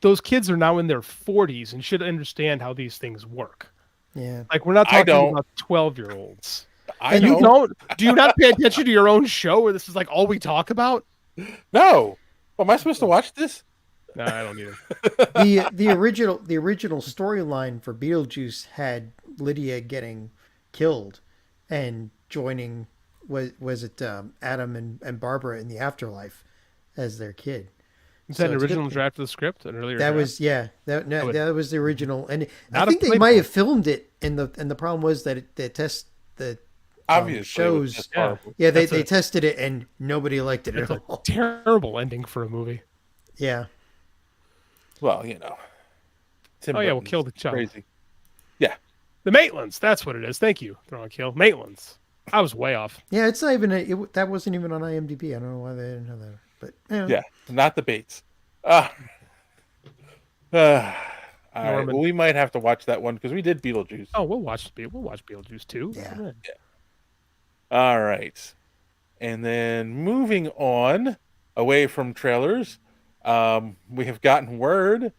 C: are now in their 40s and should understand how these things work.
B: yeah.
C: Like, we're not
A: I
C: talking
A: don't.
C: about 12-year-olds.
A: I
C: And you
A: know.
C: do you not pay attention to your own show where this is like all we talk about?
A: No. Am I supposed to watch this?
C: No, I don't either.
B: The original storyline for Beetlejuice had Lydia getting killed and joining was it Adam and Barbara in the afterlife as their kid.
C: Is that
B: So
C: an
B: it's a good
C: original
B: thing.
C: draft of the script? An earlier
B: That
C: draft?
B: was that was the original, and I
C: Not a
B: think they
C: playbook.
B: might have filmed it. And the problem was that the
A: Obviously, it was
B: shows.
A: just horrible.
B: Yeah, they
C: That's
B: tested it and nobody liked it
C: It's
B: at
C: a
B: all.
C: terrible ending for a movie.
B: Yeah,
A: Well, Tim
C: Oh yeah, we'll
A: Burton's
C: kill the child.
A: crazy. Yeah.
C: The Maitlands. That's what it is. Thank you. Throwing kill. Maitlands. I was way off.
B: yeah. It's not even that wasn't even on IMDb. I don't know why they didn't have that. But
A: Yeah, not the Bates. All right,
C: Norman.
A: well, we might have to watch that one because we did Beetlejuice.
C: Oh, we'll watch Beetlejuice too.
B: Yeah.
A: All right. And then moving on away from trailers, we have gotten word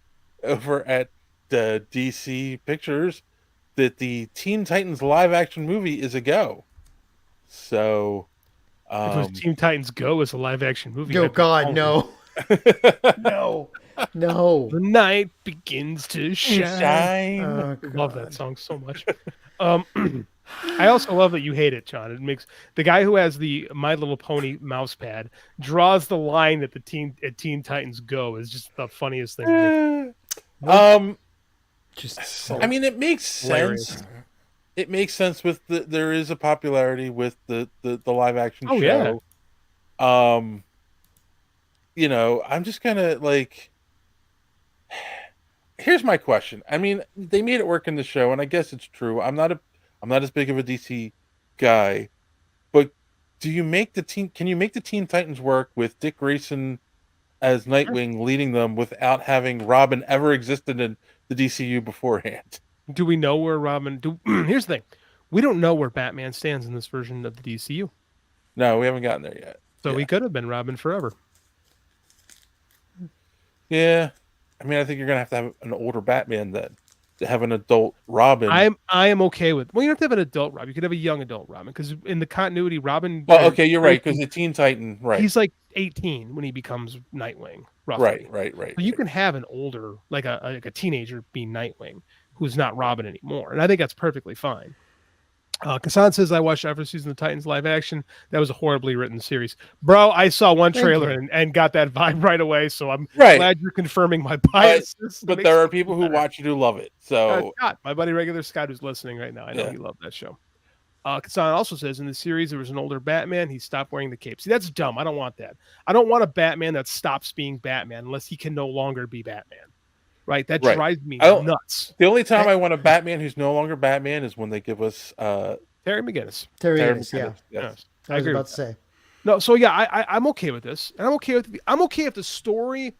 A: over at the DC Pictures that the Teen Titans live action movie is a go. So,
C: If it was Teen Titans Go as a live action movie.
B: oh
C: I'd be
B: God,
C: all
B: no, no.
C: The night begins to shine.
B: Oh,
C: I love that song so much. I also love that you hate it, John. It makes the guy who has the My Little Pony mouse pad draws the line at Teen Titans Go is just the funniest thing.
B: Just
A: I mean, it makes
C: hilarious.
A: sense. It makes sense with there is a popularity with the live action
C: Oh,
A: show. I'm just gonna like. Here's my question. I mean, they made it work in the show, and I guess it's true. I'm not as big of a DC guy, but can you make the Teen Titans work with Dick Grayson as Nightwing leading them without having Robin ever existed in the DCU beforehand?
C: Do we know where Robin? Here's the thing: we don't know where Batman stands in this version of the DCU.
A: No, we haven't gotten there yet.
C: So he could have been Robin forever.
A: Yeah, I mean, I think you're gonna have to have an older Batman then to have an adult Robin.
C: I am okay with. Well, you don't have to have an adult Robin. You could have a young adult Robin because in the continuity, Robin.
A: Well, okay, you're right because the Teen Titan, right?
C: He's like 18 when he becomes Nightwing. Roughly.
A: Right.
C: So you can have an older, like a teenager, be Nightwing, who's not Robin anymore, and I think that's perfectly fine. Kassan says, I watched every season of Titans live action. That was a horribly written series. Bro, I saw one trailer and got that vibe right away, so I'm glad you're confirming my biases.
A: But there are people who watch it who love it. So
C: Scott, my buddy Regular Scott, who's listening right now, I know he loved that show. Kassan also says in the series there was an older Batman. He stopped wearing the cape. See, that's dumb. I don't want that. I don't want a Batman that stops being Batman unless he can no longer be Batman. Right? That drives me nuts.
A: The only time I want a Batman who's no longer Batman is when they give us
C: Terry McGinnis.
B: Terry McGinnis, yeah.
A: Yes.
B: I was about to say.
C: No, so yeah, I'm okay with this, and I'm okay if the story,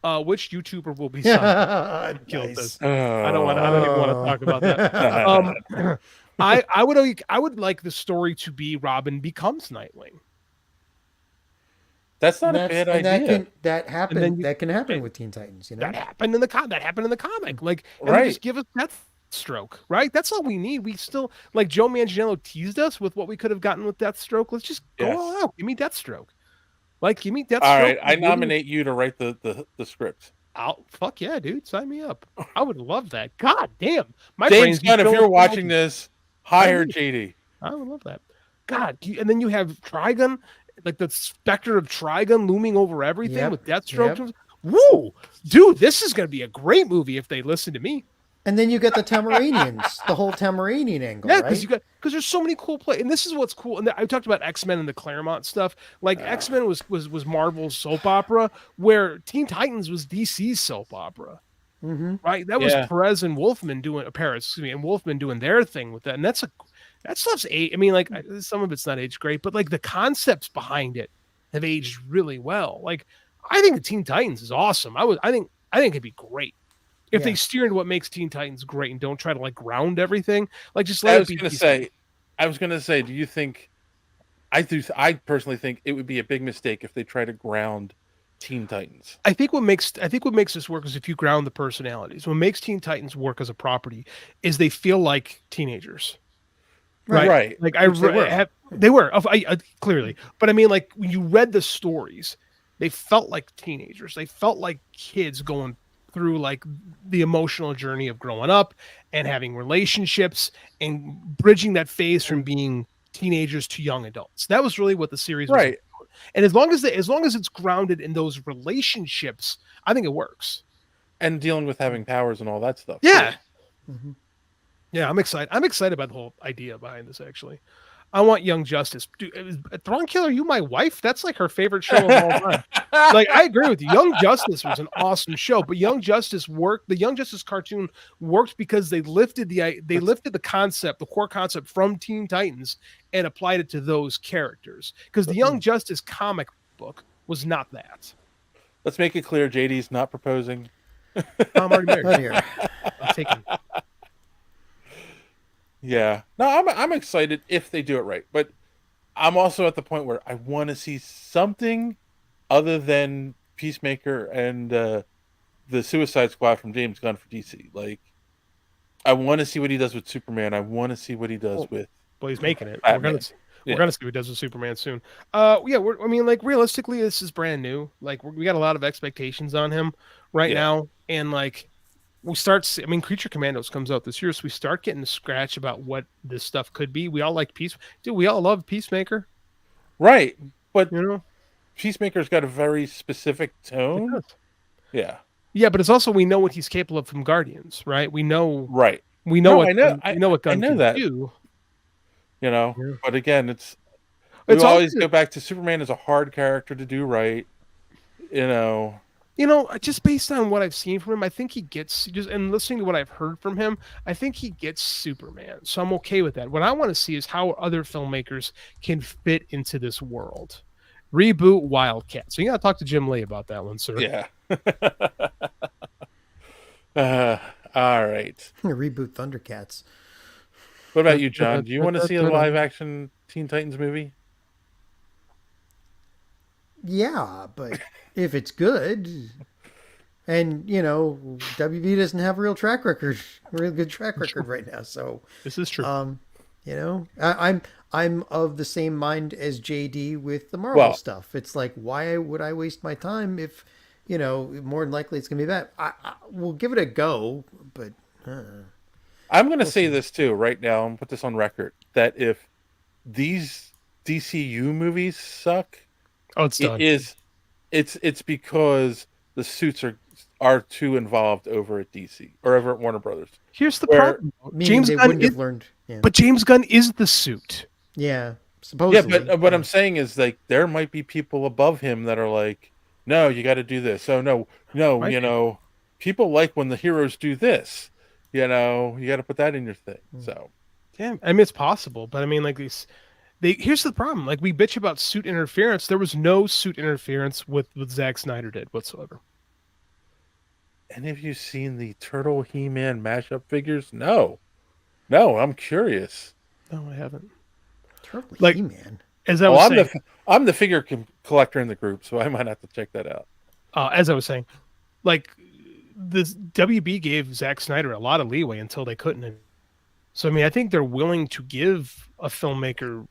C: which YouTuber will be signed.
B: Nice.
C: I don't even want to talk about that. I would like the story to be Robin becomes Nightwing.
A: That's not a bad idea.
B: That can happen with Teen Titans. You know,
C: that happened in the comic. Like, and just give us Deathstroke, right? That's all we need. We still, like, Joe Manganiello teased us with what we could have gotten with Deathstroke. Let's just go all out. Give me Deathstroke. Like, give me Deathstroke.
A: All right, I nominate you to write the script.
C: Fuck yeah, dude. Sign me up. I would love that. God damn.
A: James Gunn, if you're watching this, hire JD.
C: I would love that. God, and then you have Trigun, like the specter of Trigun looming over everything with Deathstroke. Yep. Woo! Dude, this is going to be a great movie if they listen to me.
B: And then you get the Tamaranians, the whole Tamaranian angle,
C: right? Because there's so many cool plays, and this is what's cool. And I talked about X-Men and the Claremont stuff. Like X-Men was Marvel's soap opera, where Teen Titans was DC's soap opera, right? That was Perez and Wolfman and Wolfman doing their thing with that, and that stuff's I mean, like, some of it's not aged great, but like the concepts behind it have aged really well. Like, I think the Teen Titans is awesome. I think it'd be great. If they steer into what makes Teen Titans great and don't try to like ground everything, like just let it be.
A: I was gonna say, do you think? I personally think it would be a big mistake if they try to ground Teen Titans.
C: I think what makes this work is if you ground the personalities. What makes Teen Titans work as a property is they feel like teenagers. Right. Like they were clearly, but I mean, like when you read the stories, they felt like teenagers. They felt like kids going through like the emotional journey of growing up and having relationships and bridging that phase from being teenagers to young adults. That was really what the series was about. And as long as it's grounded in those relationships, I think it works.
A: And dealing with having powers and all that stuff.
C: Yeah. Mm-hmm. Yeah, I'm excited. I'm excited about the whole idea behind this, actually. I want Young Justice. Dude, Throne Killer, you my wife? That's like her favorite show of all time. Like, I agree with you. Young Justice was an awesome show, but Young Justice worked. The Young Justice cartoon worked because they lifted the concept, the core concept from Teen Titans and applied it to those characters. Because the Young Justice comic book was not that.
A: Let's make it clear, JD's not proposing.
C: I'm already married. I'm taking.
A: Yeah, no, I'm excited if they do it right, but I'm also at the point where I want to see something other than Peacemaker and the Suicide Squad from James Gunn for DC. Like, I want to see what he does with Superman. I want to see what he does with.
C: Well, he's making it. Batman. We're gonna see what he does with Superman soon. Realistically, this is brand new. Like, we got a lot of expectations on him right now, and like. Creature Commandos comes out this year, so we start getting to scratch about what this stuff could be. We all like we all love Peacemaker.
A: Right. But, Peacemaker's got a very specific tone. Yeah.
C: Yeah, but it's also, we know what he's capable of from Guardians, right? We know.
A: Right.
C: We know what Gunn can do.
A: But again, we always go back to Superman is a hard character to do right.
C: Just based on what I've seen from him, I think he gets and listening to what I've heard from him, I think he gets Superman. So I'm okay with that. What I want to see is how other filmmakers can fit into this world. Reboot Wildcat. So you got to talk to Jim Lee about that one, sir.
A: Yeah. All right.
B: Reboot Thundercats.
A: What about you, John? Do you want to see a live action Teen Titans movie?
B: Yeah, but if it's good, and WB doesn't have a real good track record right now. So
C: this is true.
B: I'm of the same mind as JD with the Marvel stuff. It's like, why would I waste my time if more than likely it's gonna be bad? We'll give it a go, but
A: I'm gonna say this too right now and put this on record that if these DCU movies suck.
C: Oh, it's done.
A: It's because the suits are too involved over at DC or over at Warner Brothers.
C: Here's the problem.
B: James Gunn wouldn't have learned.
C: But James Gunn is the suit.
B: Yeah, supposedly.
A: Yeah, but what I'm saying is like there might be people above him that are like, no, you got to do this. So no,
C: Might
A: you
C: be.
A: know, people like when the heroes do this. You know, you got to put that in your thing. So
C: Yeah, I mean it's possible, but I mean like these. Here's the problem. Like we bitch about suit interference. There was no suit interference with what Zack Snyder did whatsoever.
A: any of you seen the Turtle He-Man mashup figures? No, I'm curious.
C: No, I haven't.
B: Turtle
C: Like-
B: He-Man.
C: As I was saying,
A: I'm the figure collector in the group, so I might have to check that out.
C: as I was saying, like the WB gave Zack Snyder a lot of leeway until they couldn't. So I mean, I think they're willing to give a filmmaker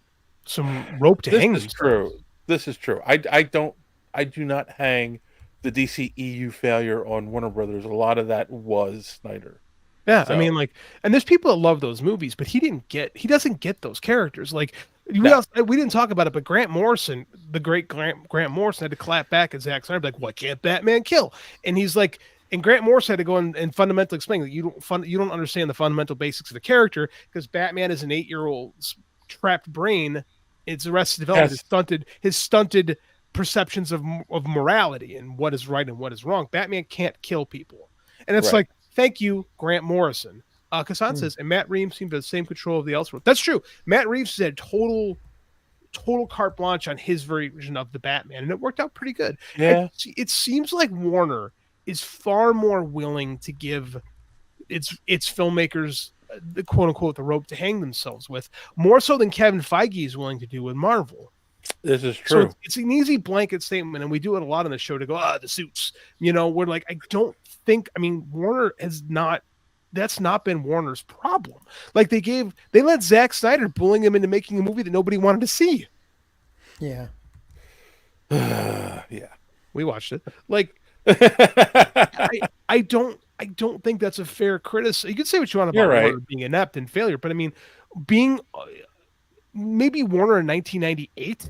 C: some rope to hang.
A: This is true. This is true. I do not hang the DC EU failure on Warner Brothers. A lot of that was Snyder.
C: Yeah,
A: So-
C: I mean, like, and there's people that love those movies, but he doesn't get those characters. Like, we didn't talk about it, but Grant Morrison, the great Grant Morrison, had to clap back at Zack Snyder, like, what can't Batman kill? And he's like, and Grant Morrison had to go and fundamentally explain that you don't understand the fundamental basics of the character because Batman is an 8-year-old's trapped brain. It's arrested development, his stunted perceptions of morality and what is right and what is wrong. Batman can't kill people, and it's like, thank you, Grant Morrison. Kassan says, and Matt Reeves seemed to have the same control of the Elseworld. That's true. Matt Reeves had total carte blanche on his version of the Batman, and it worked out pretty good.
A: Yeah.
C: And it seems like Warner is far more willing to give its filmmakers the quote unquote the rope to hang themselves with, more so than Kevin Feige is willing to do with Marvel.
A: This is true.
C: So it's an easy blanket statement, and we do it a lot on the show to go, the suits. You know, we're like, Warner has not. That's not been Warner's problem. Like they let Zack Snyder bullying him into making a movie that nobody wanted to see.
B: Yeah.
A: Yeah.
C: We watched it. Like I don't think that's a fair criticism. You can say what you want about Warner being inept and failure, but I mean, being maybe Warner in 1998,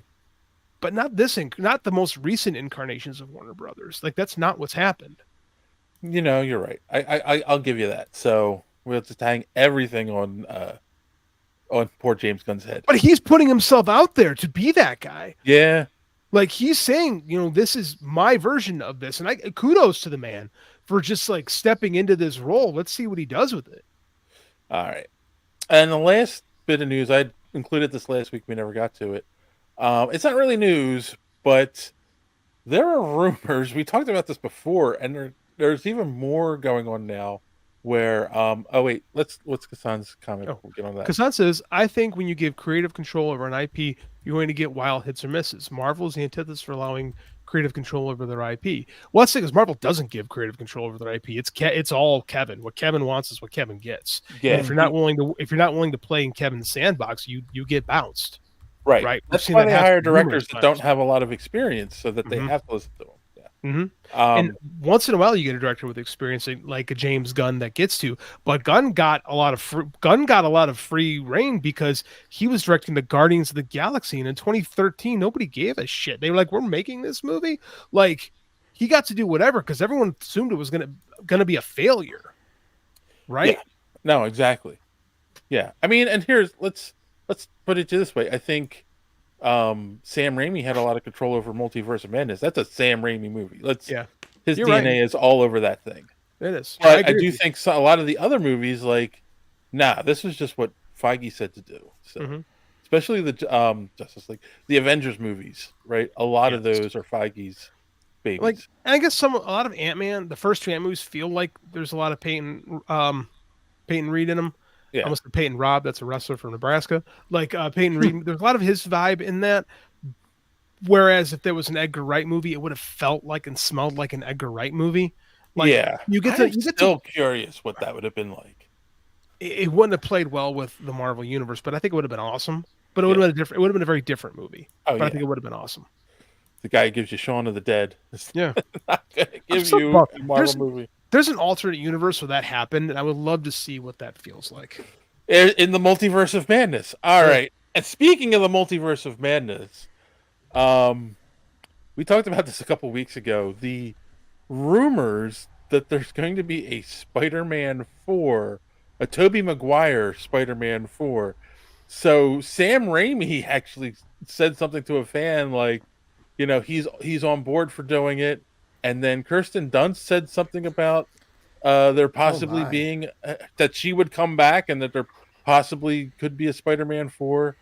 C: but not the most recent incarnations of Warner Brothers. Like that's not what's happened.
A: You know, you're right. I'll give you that. So we'll just hang everything on poor James Gunn's head.
C: But he's putting himself out there to be that guy.
A: Yeah.
C: Like he's saying, this is my version of this, and kudos to the man for just like stepping into this role. Let's see what he does with it.
A: All right. And the last bit of news, I included this last week. We never got to it. It's not really news, but there are rumors. We talked about this before, and there's even more going on now. Where what's Kassan's comment? We'll get on that.
C: Kassan says, I think when you give creative control over an IP, you're going to get wild hits or misses. Marvel is the antithesis for allowing creative control over their IP. Well, that's the thing is Marvel doesn't give creative control over their IP. It's all Kevin. What Kevin wants is what Kevin gets.
A: Yeah.
C: And if you're not willing to play in Kevin's sandbox, you get bounced.
A: Right. That's why they hire directors that don't have a lot of experience, so that they have to listen to them.
C: Mm-hmm. And once in a while, you get a director with experience like a James Gunn that gets to. But Gunn got a lot of free reign because he was directing the Guardians of the Galaxy, and in 2013, nobody gave a shit. They were like, "We're making this movie." Like he got to do whatever because everyone assumed it was gonna be a failure, right?
A: Yeah. No, exactly. Yeah, I mean, and let's put it this way. I think Sam Raimi had a lot of control over Multiverse of Madness. That's a Sam Raimi movie. His DNA is all over that thing.
C: It is.
A: But I do think a lot of the other movies, this was just what Feige said to do. So, especially the Justice League, the Avengers movies, right? A lot of those are Feige's babies.
C: Like, and I guess a lot of Ant-Man, the first two Ant movies feel like there's a lot of Peyton Reed in them.
A: Yeah.
C: Almost like Peyton Robb, that's a wrestler from Nebraska. Like Peyton Reed, there's a lot of his vibe in that. Whereas if there was an Edgar Wright movie, it would have felt like and smelled like an Edgar Wright movie. Like,
A: I'm still curious what that would have been like.
C: It wouldn't have played well with the Marvel universe, but I think it would have been awesome. But it would have been It would have been a very different movie. I think it would have been awesome.
A: The guy who gives you Shaun of the Dead.
C: Yeah,
A: not gonna give you a Marvel movie.
C: There's an alternate universe where that happened, and I would love to see what that feels like.
A: In the Multiverse of Madness. All right. And speaking of the Multiverse of Madness, we talked about this a couple weeks ago. The rumors that there's going to be a Spider-Man 4 a Tobey Maguire Spider-Man 4. So Sam Raimi actually said something to a fan like, he's on board for doing it. And then Kirsten Dunst said something about there possibly
B: my.
A: being that she would come back and that there possibly could be a Spider-Man 4.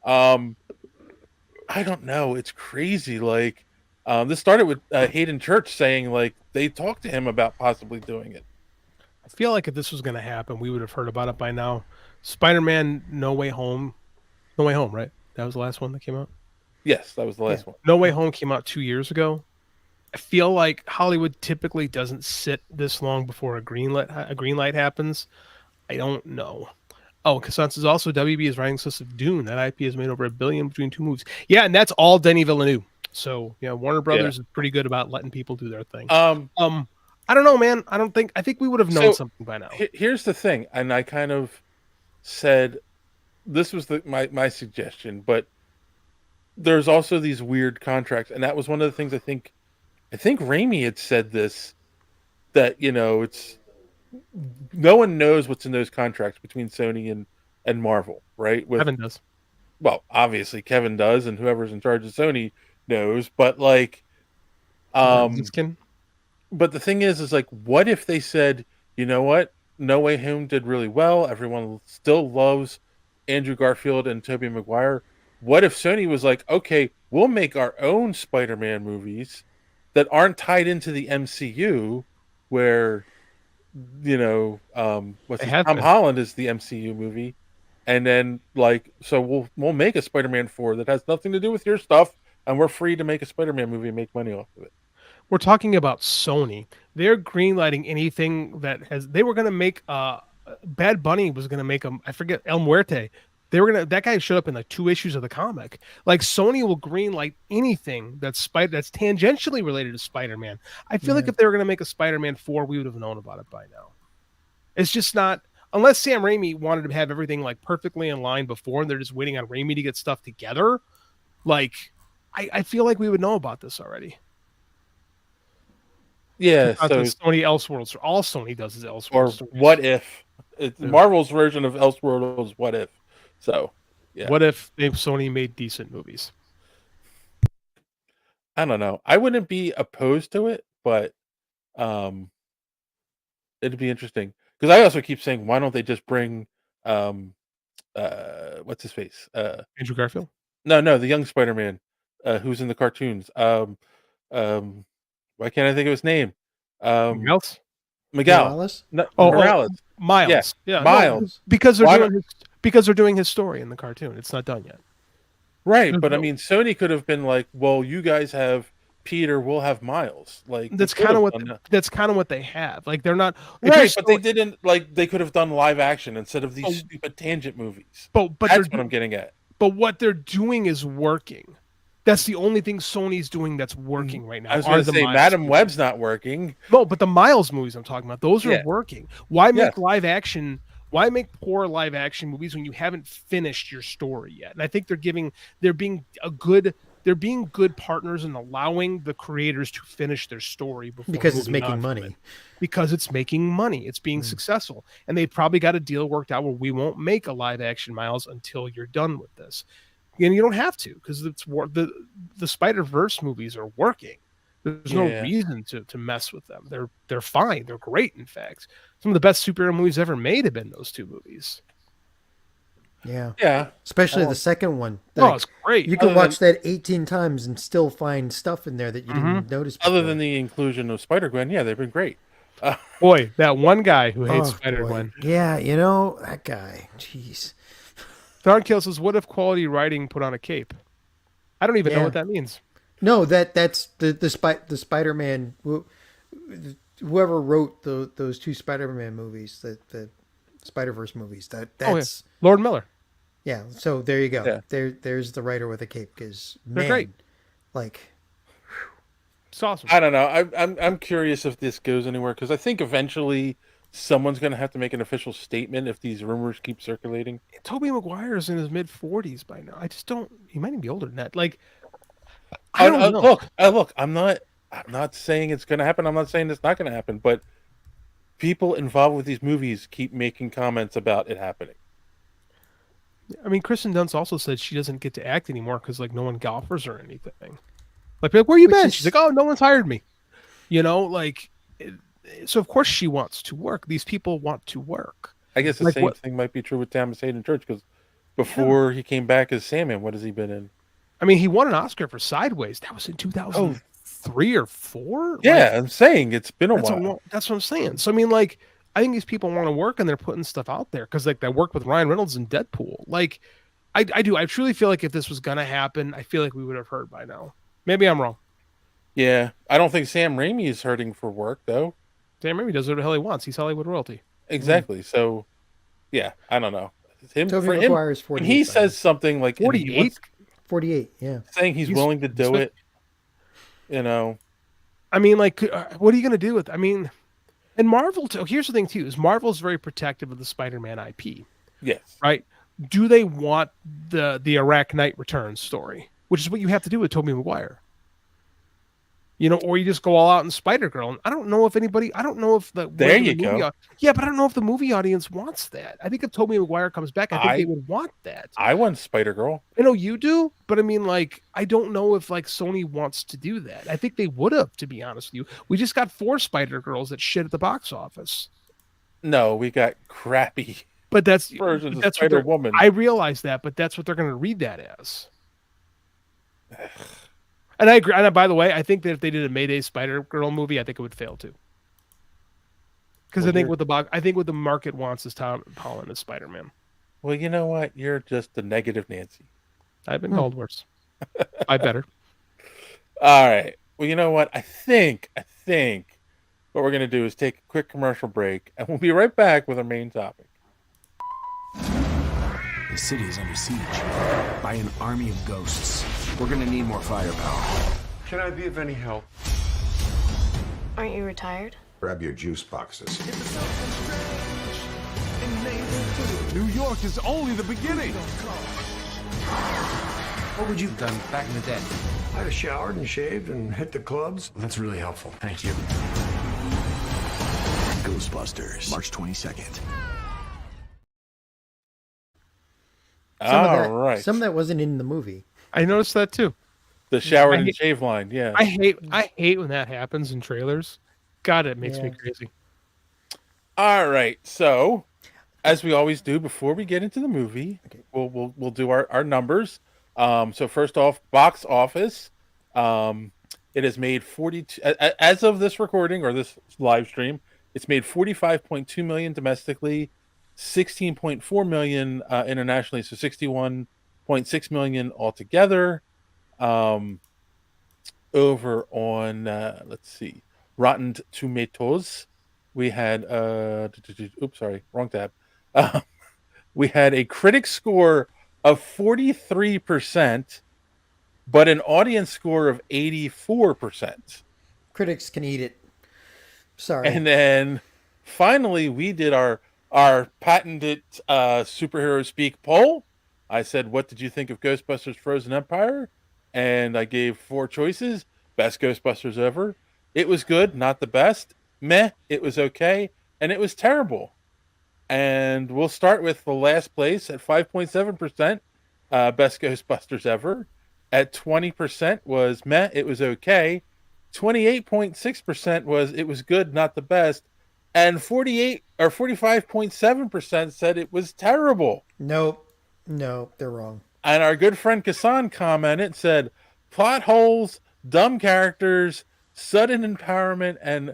A: I don't know. It's crazy. Like, this started with Hayden Church saying like they talked to him about possibly doing it.
C: I feel like if this was going to happen, we would have heard about it by now. Spider-Man No Way Home, right? That was the last one that came out.
A: Yes, that was the last one.
C: No Way Home came out 2 years ago. I feel like Hollywood typically doesn't sit this long before a green light happens. I don't know. Oh, Cassance is also WB is writing list of Dune. That IP has made over $1 billion between 2 movies. Yeah, and that's all Denis Villeneuve. So Warner Brothers is pretty good about letting people do their thing. I don't know, man. I think we would have known something by now.
A: Here's the thing, and I kind of said this was my suggestion, but there's also these weird contracts, and that was one of the things I think Raimi had said this, that it's no one knows what's in those contracts between Sony and Marvel, right?
C: Kevin does.
A: Well, obviously Kevin does, and whoever's in charge of Sony knows, but like but the thing is like, what if they said, you know what? No Way Home did really well. Everyone still loves Andrew Garfield and Tobey Maguire. What if Sony was like, okay, we'll make our own Spider-Man movies that aren't tied into the MCU, where Tom Holland is the MCU movie, and then so we'll make a Spider-Man 4 that has nothing to do with your stuff, and we're free to make a Spider-Man movie and make money off of it.
C: We're talking about Sony. They're greenlighting anything that has. They were going to make Bad Bunny was going to make I forget, El Muerte. That guy showed up in like 2 issues of the comic. Like, Sony will greenlight anything that's tangentially related to Spider-Man. I feel like if they were going to make a Spider-Man 4, we would have known about it by now. It's just not, unless Sam Raimi wanted to have everything like perfectly in line before, and they're just waiting on Raimi to get stuff together. Like, I feel like we would know about this already.
A: Yeah, so
C: Sony Elseworlds. All Sony does is Elseworlds.
A: Or stories. What if? It's Marvel's version of Elseworlds. What if? So, yeah.
C: What if Sony made decent movies?
A: I don't know. I wouldn't be opposed to it, but it'd be interesting, because I also keep saying, why don't they just bring what's his face?
C: Andrew Garfield?
A: No, the young Spider-Man, who's in the cartoons. Why can't I think of his name? Miguel.
B: Morales?
A: No, Morales.
C: Miles.
A: Yeah, Miles.
C: No, because they're doing his story in the cartoon. It's not done yet.
A: Right, but I mean, Sony could have been like, well, you guys have Peter, we'll have Miles. Like,
C: that's kind of what they have. Like, they're not
A: right, but they didn't, like, they could have done live action instead of these stupid tangent movies.
C: But
A: that's what I'm getting at.
C: But what they're doing is working. That's the only thing Sony's doing that's working right now.
A: I was going to say, Madam Web's not working.
C: No, but the Miles movies I'm talking about, those are working. Why make live action? Why make poor live action movies when you haven't finished your story yet? And I think they're being good partners in allowing the creators to finish their story
B: because it's making money.
C: Because it's making money. It's being successful. And they probably got a deal worked out where we won't make a live action Miles until you're done with this. And you don't have to, because the Spider-Verse movies are working. There's no reason to mess with them. They're fine. They're great, in fact. Some of the best superhero movies ever made have been those 2 movies.
B: Yeah. Especially the second one.
C: It's great.
B: You can watch that 18 times and still find stuff in there that you didn't notice before.
A: Other than the inclusion of Spider-Gwen, they've been great.
C: Boy, that one guy who hates Spider-Gwen.
B: Yeah, that guy. Jeez.
C: Thornkill says, what if quality writing put on a cape? I don't even know what that means.
B: No, that's the Spider-Man, whoever wrote those 2 Spider-Man movies, the Spider-Verse movies. That's
C: Lord Miller.
B: Yeah, so there you go.
A: Yeah.
B: There's the writer with a cape, because
C: they're great.
B: Like,
C: it's awesome.
A: I don't know. I'm curious if this goes anywhere, because I think eventually someone's going to have to make an official statement if these rumors keep circulating.
C: Tobey Maguire's in his mid-40s by now. I just don't. He might even be older than that. Like, I don't know.
A: Look. I'm not saying it's going to happen. I'm not saying it's not going to happen. But people involved with these movies keep making comments about it happening.
C: I mean, Kristen Dunst also said she doesn't get to act anymore because like no one offers her anything. Like, where you been? She's like, oh, no one's hired me. You know, like, so of course she wants to work. These people want to work.
A: I guess the same thing might be true with Thomas Hayden Church, because before he came back as Sandman, what has he been in?
C: I mean, he won an Oscar for Sideways. That was in 2003 or 4.
A: Yeah,
C: Like,
A: I'm saying it's been a while.
C: That's what I'm saying. So I mean, like, I think these people want to work and they're putting stuff out there because like they work with Ryan Reynolds in Deadpool. Like, I do. I truly feel like if this was gonna happen, I feel like we would have heard by now. Maybe I'm wrong.
A: Yeah, I don't think Sam Raimi is hurting for work though.
C: Sam Raimi does whatever the hell he wants. He's Hollywood royalty.
A: Exactly. So, yeah, I don't know.
B: Tobey Maguire is 48.
A: He says something like
C: 48.
B: 48. Yeah.
A: Saying he's willing to do it. You know.
C: I mean, like, what are you gonna do with? I mean, and Marvel. Here's the thing too: is Marvel's very protective of the Spider-Man IP.
A: Yes.
C: Right. Do they want the Iraq Knight Returns story, which is what you have to do with Tobey Maguire? You know, or you just go all out in Spider-Girl. And I don't know if anybody. I don't know if the
A: there you go.
C: Yeah, but I don't know if the movie audience wants that. I think if Tobey Maguire comes back, I think they would want that.
A: I want Spider-Girl.
C: I know you do, but I mean, like, I don't know if like Sony wants to do that. I think they would have, to be honest with you. We just got 4 Spider-Girls that shit at the box office.
A: No, we got crappy.
C: But that's
A: versions of Spider-Woman.
C: I realize that, but that's what they're going to read that as. And I agree. And by the way, I think that if they did a Mayday Spider-Girl movie, I think it would fail too. Because I think what the market wants is Tom Holland as Spider-Man.
A: Well, you know what? You're just a negative Nancy.
C: I've been called worse. I better.
A: All right. Well, you know what? I think what we're going to do is take a quick commercial break, and we'll be right back with our main topic.
M: The city is under siege by an army of ghosts. We're gonna need more firepower.
N: Can I be of any help?
O: Aren't you retired?
N: Grab your juice boxes.
P: New York is only the beginning.
M: What would you have done back in the day?
N: I'd have showered and shaved and hit the clubs.
M: That's really helpful. Thank you. Ghostbusters, March 22nd.
B: Some of that wasn't in the movie.
C: I noticed that too.
A: The shower and shave line, yeah.
C: I hate when that happens in trailers. God, it makes me crazy.
A: All right, so as we always do before we get into the movie, we'll do our numbers. So first off, box office. It has made 42 as of this recording or this live stream. It's made 45.2 million domestically, 16.4 million internationally, so 61.6 million altogether. Over on let's see, Rotten Tomatoes, we had oops, sorry, wrong tab. We had a critic score of 43%, but an audience score of 84%.
B: Critics can eat it. Sorry.
A: And then finally, we did our patented superhero speak poll. I said, what did you think of Ghostbusters Frozen Empire? And I gave 4 choices. Best Ghostbusters ever. It was good, not the best. Meh, it was okay. And it was terrible. And we'll start with the last place at 5.7%. Best Ghostbusters ever. At 20% was meh, it was okay. 28.6% was it was good, not the best. And 45.7% said it was terrible.
B: Nope, they're wrong.
A: And our good friend Kassan commented, said, plot holes, dumb characters, sudden empowerment, and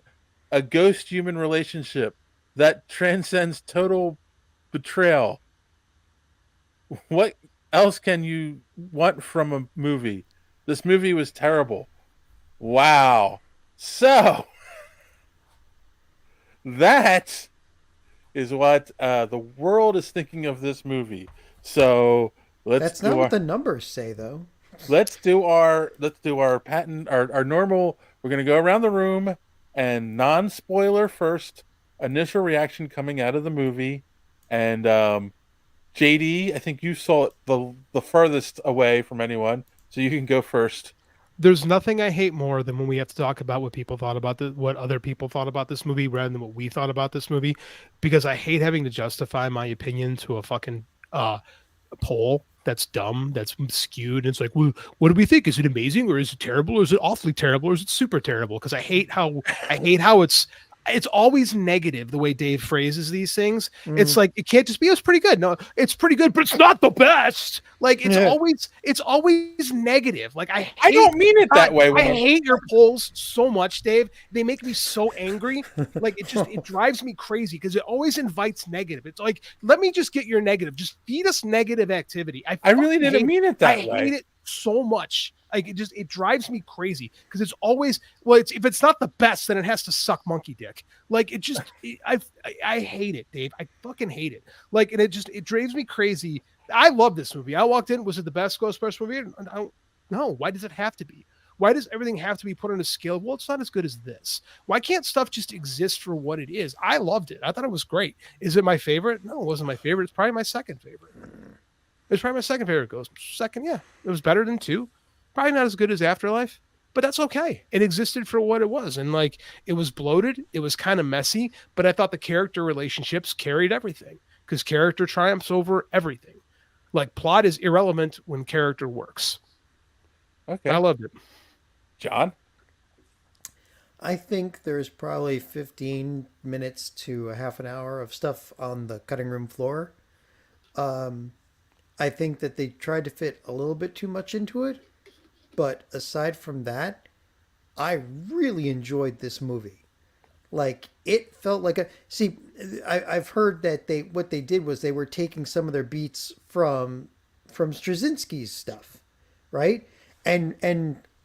A: a ghost-human relationship that transcends total betrayal. What else can you want from a movie? This movie was terrible. Wow. So, that is what the world is thinking of this movie. So,
B: That's not what the numbers say, though.
A: Let's do our patent, our normal. We're going to go around the room and non-spoiler first. Initial reaction coming out of the movie, and JD, I think you saw it the furthest away from anyone, so you can go first.
C: There's nothing I hate more than when we have to talk about what other people thought about this movie rather than what we thought about this movie, because I hate having to justify my opinion to a fucking poll that's dumb, that's skewed. It's like, well, what do we think? Is it amazing or is it terrible or is it awfully terrible or is it super terrible? Because I hate how it's always negative the way Dave phrases these things. It's like, it can't just be, it's pretty good. No, it's pretty good, but it's not the best. Like it's always negative. Like I
A: don't mean it that way.
C: I hate your polls so much, Dave. They make me so angry. Like it drives me crazy because it always invites negative. It's like, let me just get your negative. Just feed us negative activity. I
A: really didn't mean it that way.
C: I hate it so much. Like it drives me crazy because it's always, well, if it's not the best, then it has to suck monkey dick. Like I hate it, Dave. I fucking hate it. Like, and it drives me crazy. I love this movie. I walked in, was it the best Ghostbusters movie? No. Why does it have to be? Why does everything have to be put on a scale? Well, it's not as good as this. Why can't stuff just exist for what it is? I loved it. I thought it was great. Is it my favorite? No, it wasn't my favorite. It's probably my second favorite. It's probably my second favorite Ghost. Second, yeah. It was better than 2. Probably not as good as Afterlife, but that's okay. It existed for what it was. And like, it was bloated. It was kind of messy, but I thought the character relationships carried everything because character triumphs over everything. Like, plot is irrelevant when character works.
A: Okay.
C: I loved it.
A: John?
B: I think there's probably 15 minutes to a half an hour of stuff on the cutting room floor. I think that they tried to fit a little bit too much into it. But aside from that, I really enjoyed this movie. Like, it felt like I've heard that what they did was they were taking some of their beats from Straczynski's stuff, right? And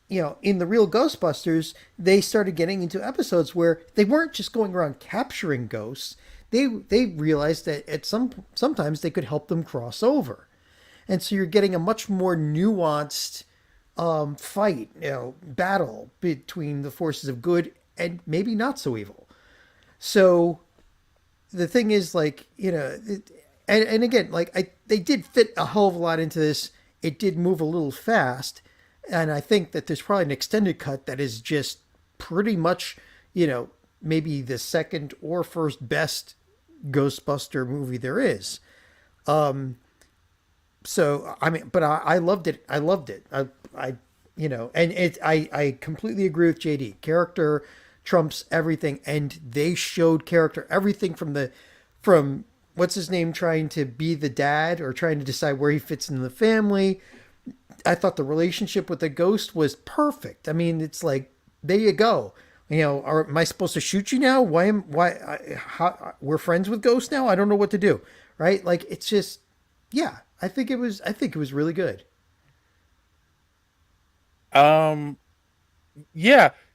B: you know, in the real Ghostbusters, they started getting into episodes where they weren't just going around capturing ghosts. They realized that sometimes they could help them cross over. And so you're getting a much more nuanced fight, battle between the forces of good and maybe not so evil. So the thing is, like, and again, like they did fit a hell of a lot into this. It did move a little fast, and I think that there's probably an extended cut that is just pretty much, maybe the second or first best Ghostbuster movie there is. So, I mean, but I loved it. I loved it. I completely agree with JD. Character trumps everything. And they showed character, everything from what's his name trying to be the dad or trying to decide where he fits in the family. I thought the relationship with the ghost was perfect. I mean, it's like, there you go. Am I supposed to shoot you now? We're friends with ghosts now? I don't know what to do. Right? Like, it's just, yeah. I think it was really good.
A: Yeah.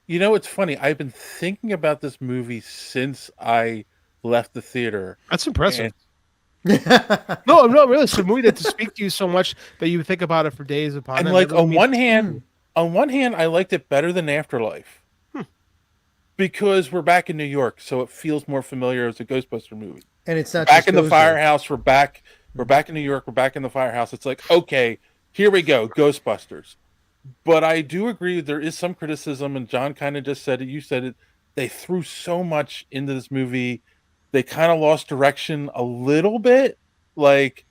A: It's funny. I've been thinking about this movie since I left the theater.
C: That's impressive. No, really. It's a movie that to speak to you so much that you think about it for days upon end.
A: And like, on one hand, I liked it better than Afterlife. Because we're back in New York, so it feels more familiar as a Ghostbuster movie.
B: And it's not
A: back in the firehouse. We're back in New York. We're back in the firehouse. It's like, okay, here we go, Ghostbusters. But I do agree there is some criticism, and John kind of just said it. You said it. They threw so much into this movie. They kind of lost direction a little bit. Like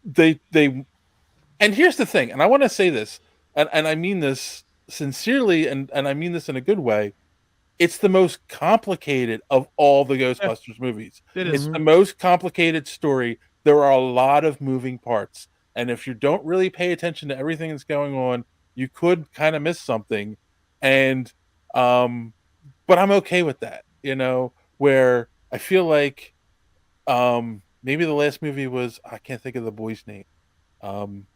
A: they. And here's the thing, and I want to say this, and I mean this sincerely, and I mean this in a good way. It's the most complicated of all the Ghostbusters movies.
C: It is.
A: It's the most complicated story. There are a lot of moving parts. And if you don't really pay attention to everything that's going on, you could kind of miss something. And, but I'm okay with that, where I feel like, maybe the last movie was, I can't think of the boy's name. The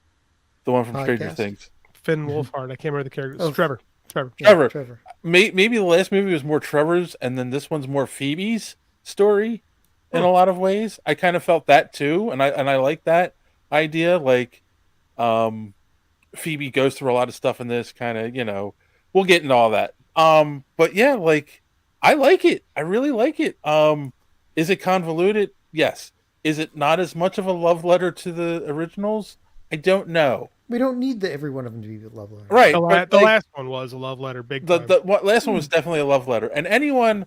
A: one from Stranger Things.
C: Finn Wolfhard. I can't remember the character. It's Trevor.
A: Trevor. Maybe the last movie was more Trevor's, and then this one's more Phoebe's story in a lot of ways. I kind of felt that too, and I like that idea. Like, Phoebe goes through a lot of stuff in this, kind of, we'll get into all that. But yeah, like, I like it. I really like it. Is it convoluted? Yes. Is it not as much of a love letter to the originals? I don't know.
B: We don't need every one of them to be a love letter.
A: Right.
C: The last one was a love letter, big time.
A: The last one was definitely a love letter. And anyone,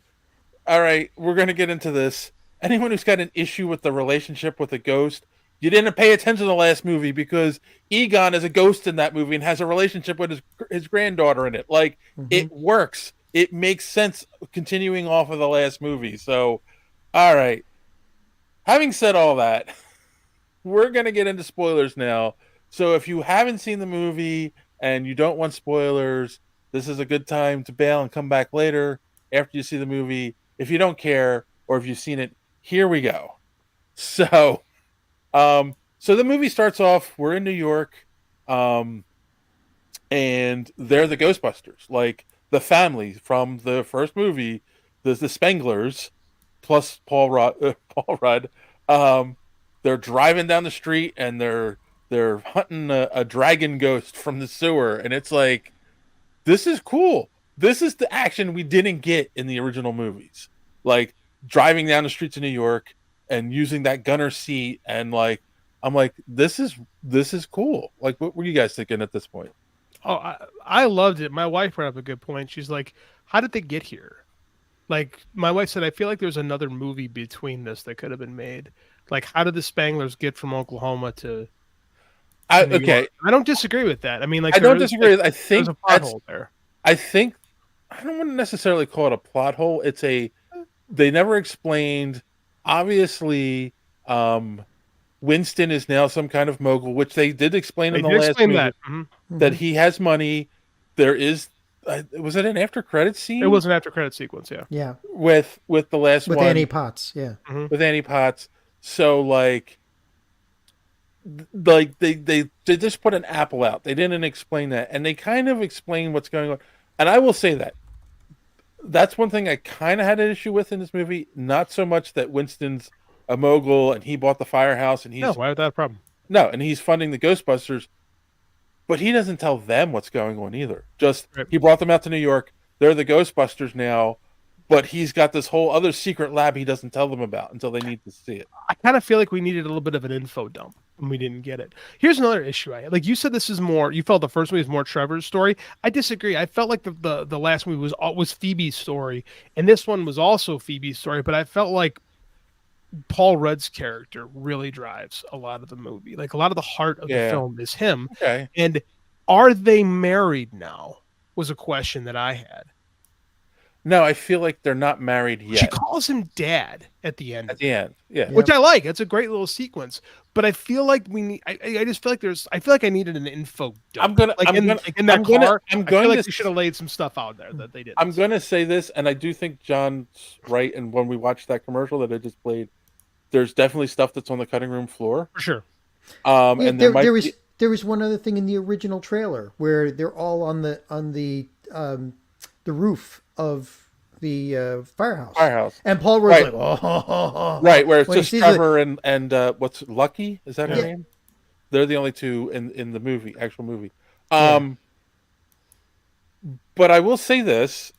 A: all right, we're going to get into this. Anyone who's got an issue with the relationship with a ghost, you didn't pay attention to the last movie because Egon is a ghost in that movie and has a relationship with his granddaughter in it. Like, it works. It makes sense continuing off of the last movie. So, all right. Having said all that, we're going to get into spoilers now. So if you haven't seen the movie and you don't want spoilers, this is a good time to bail and come back later after you see the movie. If you don't care or if you've seen it, here we go. So the movie starts off, we're in New York, and they're the Ghostbusters. Like, the family from the first movie, the Spanglers, plus Paul Rudd, they're driving down the street and they're hunting a dragon ghost from the sewer, and it's like, this is cool. This is the action we didn't get in the original movies. Like, driving down the streets of New York and using that gunner seat, and like, I'm like, this is cool. Like, what were you guys thinking at this point?
C: Oh, I loved it. My wife brought up a good point. She's like, how did they get here? Like, my wife said, I feel like there's another movie between this that could have been made. Like, how did the Spanglers get from Oklahoma to New York? I don't disagree with that. I mean, like,
A: I don't disagree.
C: Like,
A: I think
C: there's a plot hole there.
A: I think I don't want to necessarily call it a plot hole. They never explained. Obviously, Winston is now some kind of mogul, which they did explain in the last movie that he has money. There is, was it an after credit scene?
C: It was an after credit sequence, yeah.
B: Yeah.
A: With the last
B: with
A: one.
B: Annie Potts, yeah.
A: With Annie Potts. So like they just put an apple out. They didn't explain that, and they kind of explain what's going on. And I will say that's one thing I kind of had an issue with in this movie. Not so much that Winston's a mogul and he bought the firehouse and he's
C: why would that have a problem?
A: No, and he's funding the Ghostbusters, but he doesn't tell them what's going on either. Just he brought them out to New York. They're the Ghostbusters now, but he's got this whole other secret lab he doesn't tell them about until they need to see it.
C: I kind of feel like we needed a little bit of an info dump and we didn't get it. Here's another issue I had. Like you said, this is more. You felt the first movie was more Trevor's story. I disagree. I felt like the last movie was Phoebe's story, and this one was also Phoebe's story. But I felt like Paul Rudd's character really drives a lot of the movie. Like a lot of the heart of the film is him.
A: Okay.
C: And are they married now? Was a question that I had.
A: No, I feel like they're not married yet.
C: She calls him dad at the end.
A: At the end, yeah.
C: Which I like. It's a great little sequence. But I feel like we need. I just feel like I feel like I needed an info dump. In that car. I feel like we should have laid some stuff out there that they didn't.
A: I'm going to say this, and I do think John's right. And when we watched that commercial that I just played, there's definitely stuff that's on the cutting room floor.
C: For sure.
A: And
B: there was one other thing in the original trailer where they're all on the roof of the firehouse. And Paul Rudd's like, oh.
A: Right, where it's just Trevor and what's Lucky? Is that her name? They're the only two in the actual movie. But I will say this.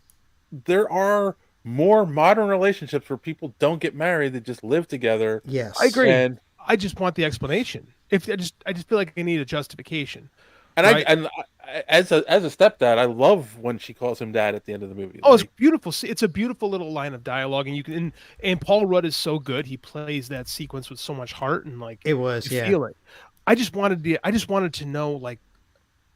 A: There are more modern relationships where people don't get married, they just live together.
B: Yes.
C: I agree.
A: And
C: I just want the explanation. I just feel like I need a justification.
A: And I as a stepdad, I love when she calls him dad at the end of the movie.
C: Oh, it's beautiful. It's a beautiful little line of dialogue, and you can and Paul Rudd is so good. He plays that sequence with so much heart and like
B: it was.
C: You feel it. I just wanted to know, like,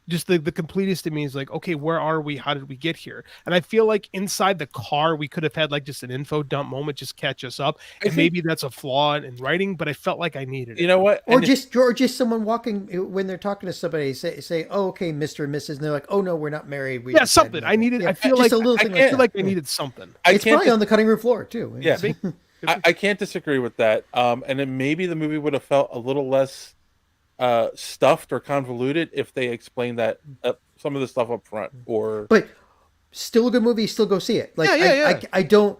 C: just the completest to me is like, okay, where are we? How did we get here? And I feel like inside the car, we could have had like just an info dump moment, just catch us up. And maybe that's a flaw in writing, but I felt like I needed it.
A: You know what?
B: Or just someone walking when they're talking to somebody, say, oh, okay, Mr. and Mrs. And they're like, oh no, we're not married. We
C: something. I needed.
B: Yeah,
C: I feel like
B: a little thing. I
C: feel like I needed something.
B: It's probably on the cutting room floor too.
A: Yeah, I can't disagree with that. And then maybe the movie would have felt a little less stuffed or convoluted if they explained that some of the stuff up front.
B: But still a good movie. Still go see it. Like I know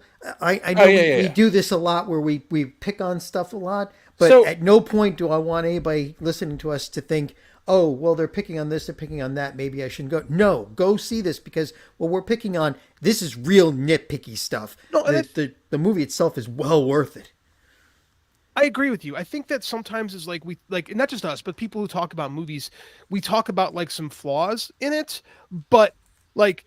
B: we do this a lot where we pick on stuff a lot, but at no point do I want anybody listening to us to think, oh, well, they're picking on this, they're picking on that, maybe I shouldn't go. No, go see this because what we're picking on, this is real nitpicky stuff. No, the movie itself is well worth it.
C: I agree with you. I think that sometimes is like not just us, but people who talk about movies, we talk about like some flaws in it, but like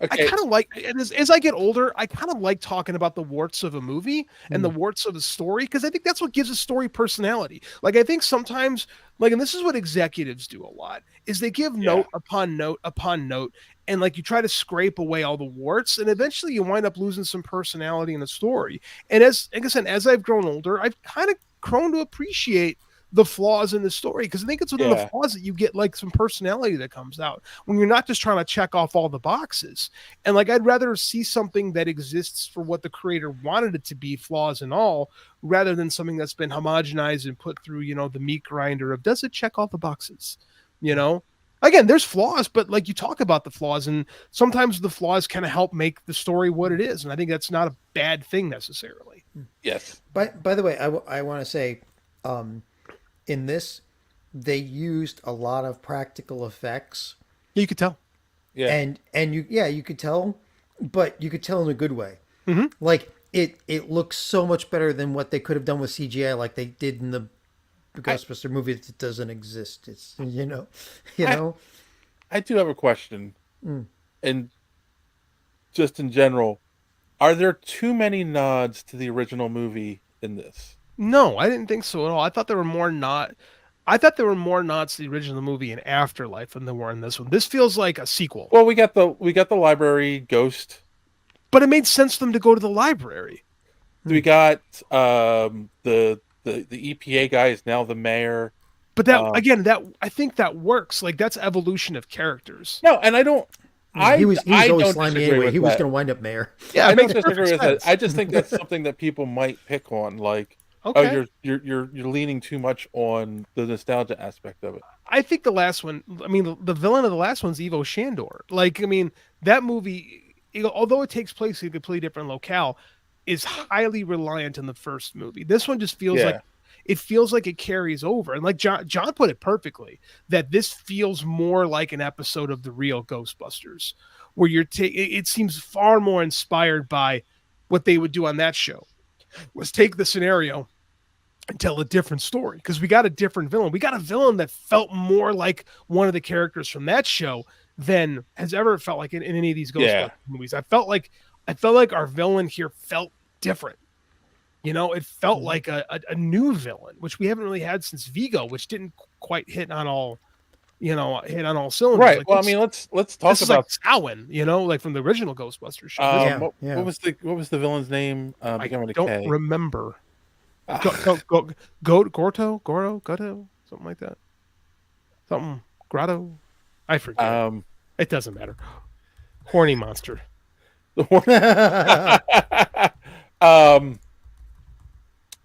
A: Okay.
C: I kind of like as I get older, I kind of like talking about the warts of a movie and the warts of a story because I think that's what gives a story personality. Like I think sometimes, like, and this is what executives do a lot, is they give note upon note upon note, and like you try to scrape away all the warts, and eventually you wind up losing some personality in the story. And like I said, as I've grown older, I've kind of grown to appreciate the flaws in the story because I think it's within the flaws that you get like some personality that comes out when you're not just trying to check off all the boxes. And like I'd rather see something that exists for what the creator wanted it to be, flaws and all, rather than something that's been homogenized and put through, you know, the meat grinder of does it check all the boxes, you know? Again, there's flaws, but like you talk about the flaws, and sometimes the flaws kind of help make the story what it is, and I think that's not a bad thing necessarily.
A: Yes.
B: By the way, I want to say, in this, they used a lot of practical effects.
C: You could tell.
B: Yeah. And you could tell, but you could tell in a good way.
C: Mm-hmm.
B: Like it looks so much better than what they could have done with CGI, like they did in the Ghostbuster movie that doesn't exist. It's you know.
A: I do have a question, and just in general, are there too many nods to the original movie in this?
C: No, I didn't think so at all. I thought there were more nods to the original movie in Afterlife than there were in this one. This feels like a sequel.
A: Well, we got the library ghost,
C: but it made sense for them to go to the library.
A: We got the EPA guy is now the mayor.
C: But that again, I think that works. Like that's evolution of characters.
A: No, and I don't.
B: He was always slimy anyway. He was
A: going
B: to wind up mayor.
C: Yeah,
A: I don't disagree with that. I just think that's something that people might pick on. Like,
C: okay.
A: you're leaning too much on the nostalgia aspect of it.
C: I think the last one. I mean, the villain of the last one's Ivo Shandor. Like, I mean, that movie, although it takes place in a completely different locale, is highly reliant on the first movie. This one just feels like it carries over. And like John put it perfectly, that this feels more like an episode of the real Ghostbusters, where it seems far more inspired by what they would do on that show, was take the scenario and tell a different story. Because we got a different villain. We got a villain that felt more like one of the characters from that show than has ever felt like in any of these Ghostbusters movies. I felt like our villain here felt different. You know, it felt like a new villain, which we haven't really had since Vigo, which didn't quite hit on all cylinders.
A: Right.
C: Like,
A: well, I mean, let's talk about
C: like Samhain, you know, like from the original Ghostbusters show.
A: What was the villain's name?
C: I don't remember. Gorto, something like that. Something Grotto. I forget. It doesn't matter. Horny monster.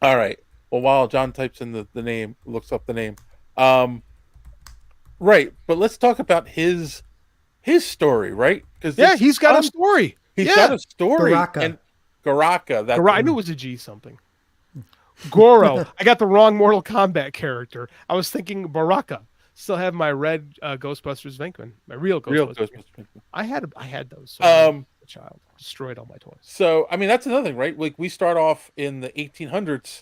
A: All right. Well, while John types in the name, looks up the name. Right, but let's talk about his story, right?
C: Because he's got a story.
A: He's got a story.
C: Garaka. I knew it was a G something. Goro. I got the wrong Mortal Kombat character. I was thinking Baraka. Still have my red Ghostbusters Venkman, my real Ghostbusters Venkman. I had those. So a child destroyed all my toys.
A: So I mean, that's another thing, right? Like we start off in the 1800s,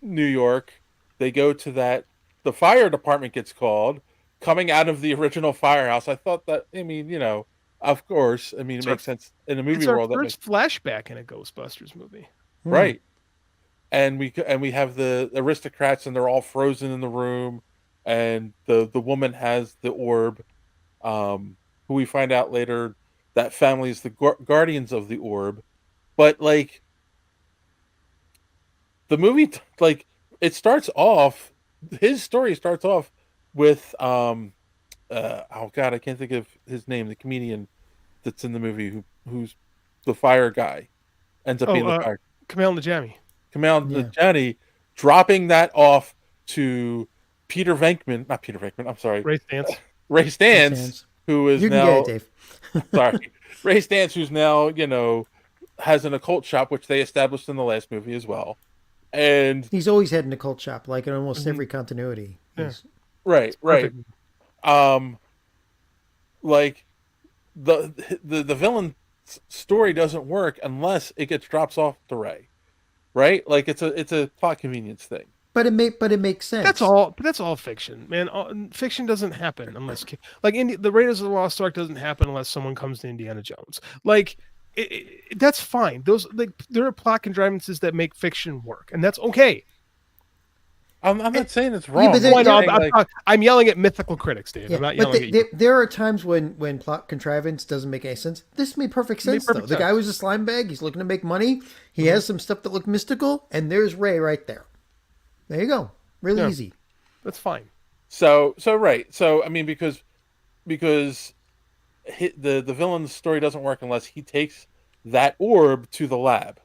A: New York. They go to the fire department gets called, coming out of the original firehouse. I thought that. I mean, you know, of course. I mean, it makes sense in a movie world.
C: It's our first flashback in a Ghostbusters movie,
A: right? And we have the aristocrats, and they're all frozen in the room, and the woman has the orb, who we find out later that family is the guardians of the orb. But like the movie, like it starts off, his story starts off with oh god, I can't think of his name, the comedian that's in the movie who's the fire guy, ends up being the fire.
C: Kumail Nanjiani.
A: Nanjiani dropping that off to not Peter Venkman, I'm sorry. Ray Stantz, who is now
B: Dave.
A: sorry. Ray Stantz, who's now, you know, has an occult shop, which they established in the last movie as well. And
B: he's always had an occult shop, like in almost every continuity.
C: Yeah.
A: Right. Like the villain story doesn't work unless it gets dropped off to Ray. right? Like it's a plot convenience thing.
B: But it makes sense.
C: That's all fiction, man. Fiction doesn't happen unless like the Raiders of the Lost Ark doesn't happen unless someone comes to Indiana Jones. Like that's fine. Those like there are plot contrivances that make fiction work, and that's okay.
A: I'm not saying it's wrong.
C: I'm yelling at mythical critics, Dave. I'm not yelling at you.
B: There are times when plot contrivance doesn't make any sense. This made perfect sense, though. The guy was a slime bag. He's looking to make money. He has some stuff that look mystical, and there's Ray right there. There you go. Really easy.
C: That's fine.
A: So right. So I mean, because the villain's story doesn't work unless he takes that orb to the lab,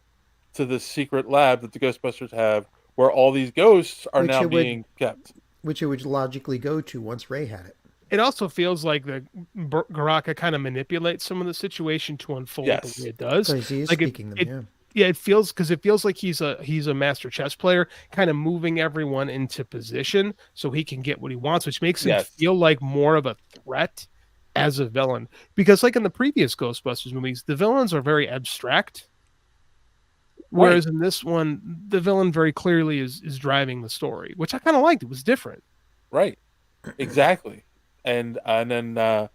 A: to the secret lab that the Ghostbusters have, where all these ghosts are now being kept.
B: Which it would logically go to once Ray had it.
C: It also feels like the Garaka kind of manipulates some of the situation to unfold the way it does.
B: Because he is
C: like
B: speaking them,
C: it feels like he's a master chess player, kind of moving everyone into position so he can get what he wants, which makes him feel like more of a threat as a villain. Because like in the previous Ghostbusters movies, the villains are very abstract. Whereas in this one, the villain very clearly is driving the story, which I kind of liked. It was different.
A: Right. Exactly. And then the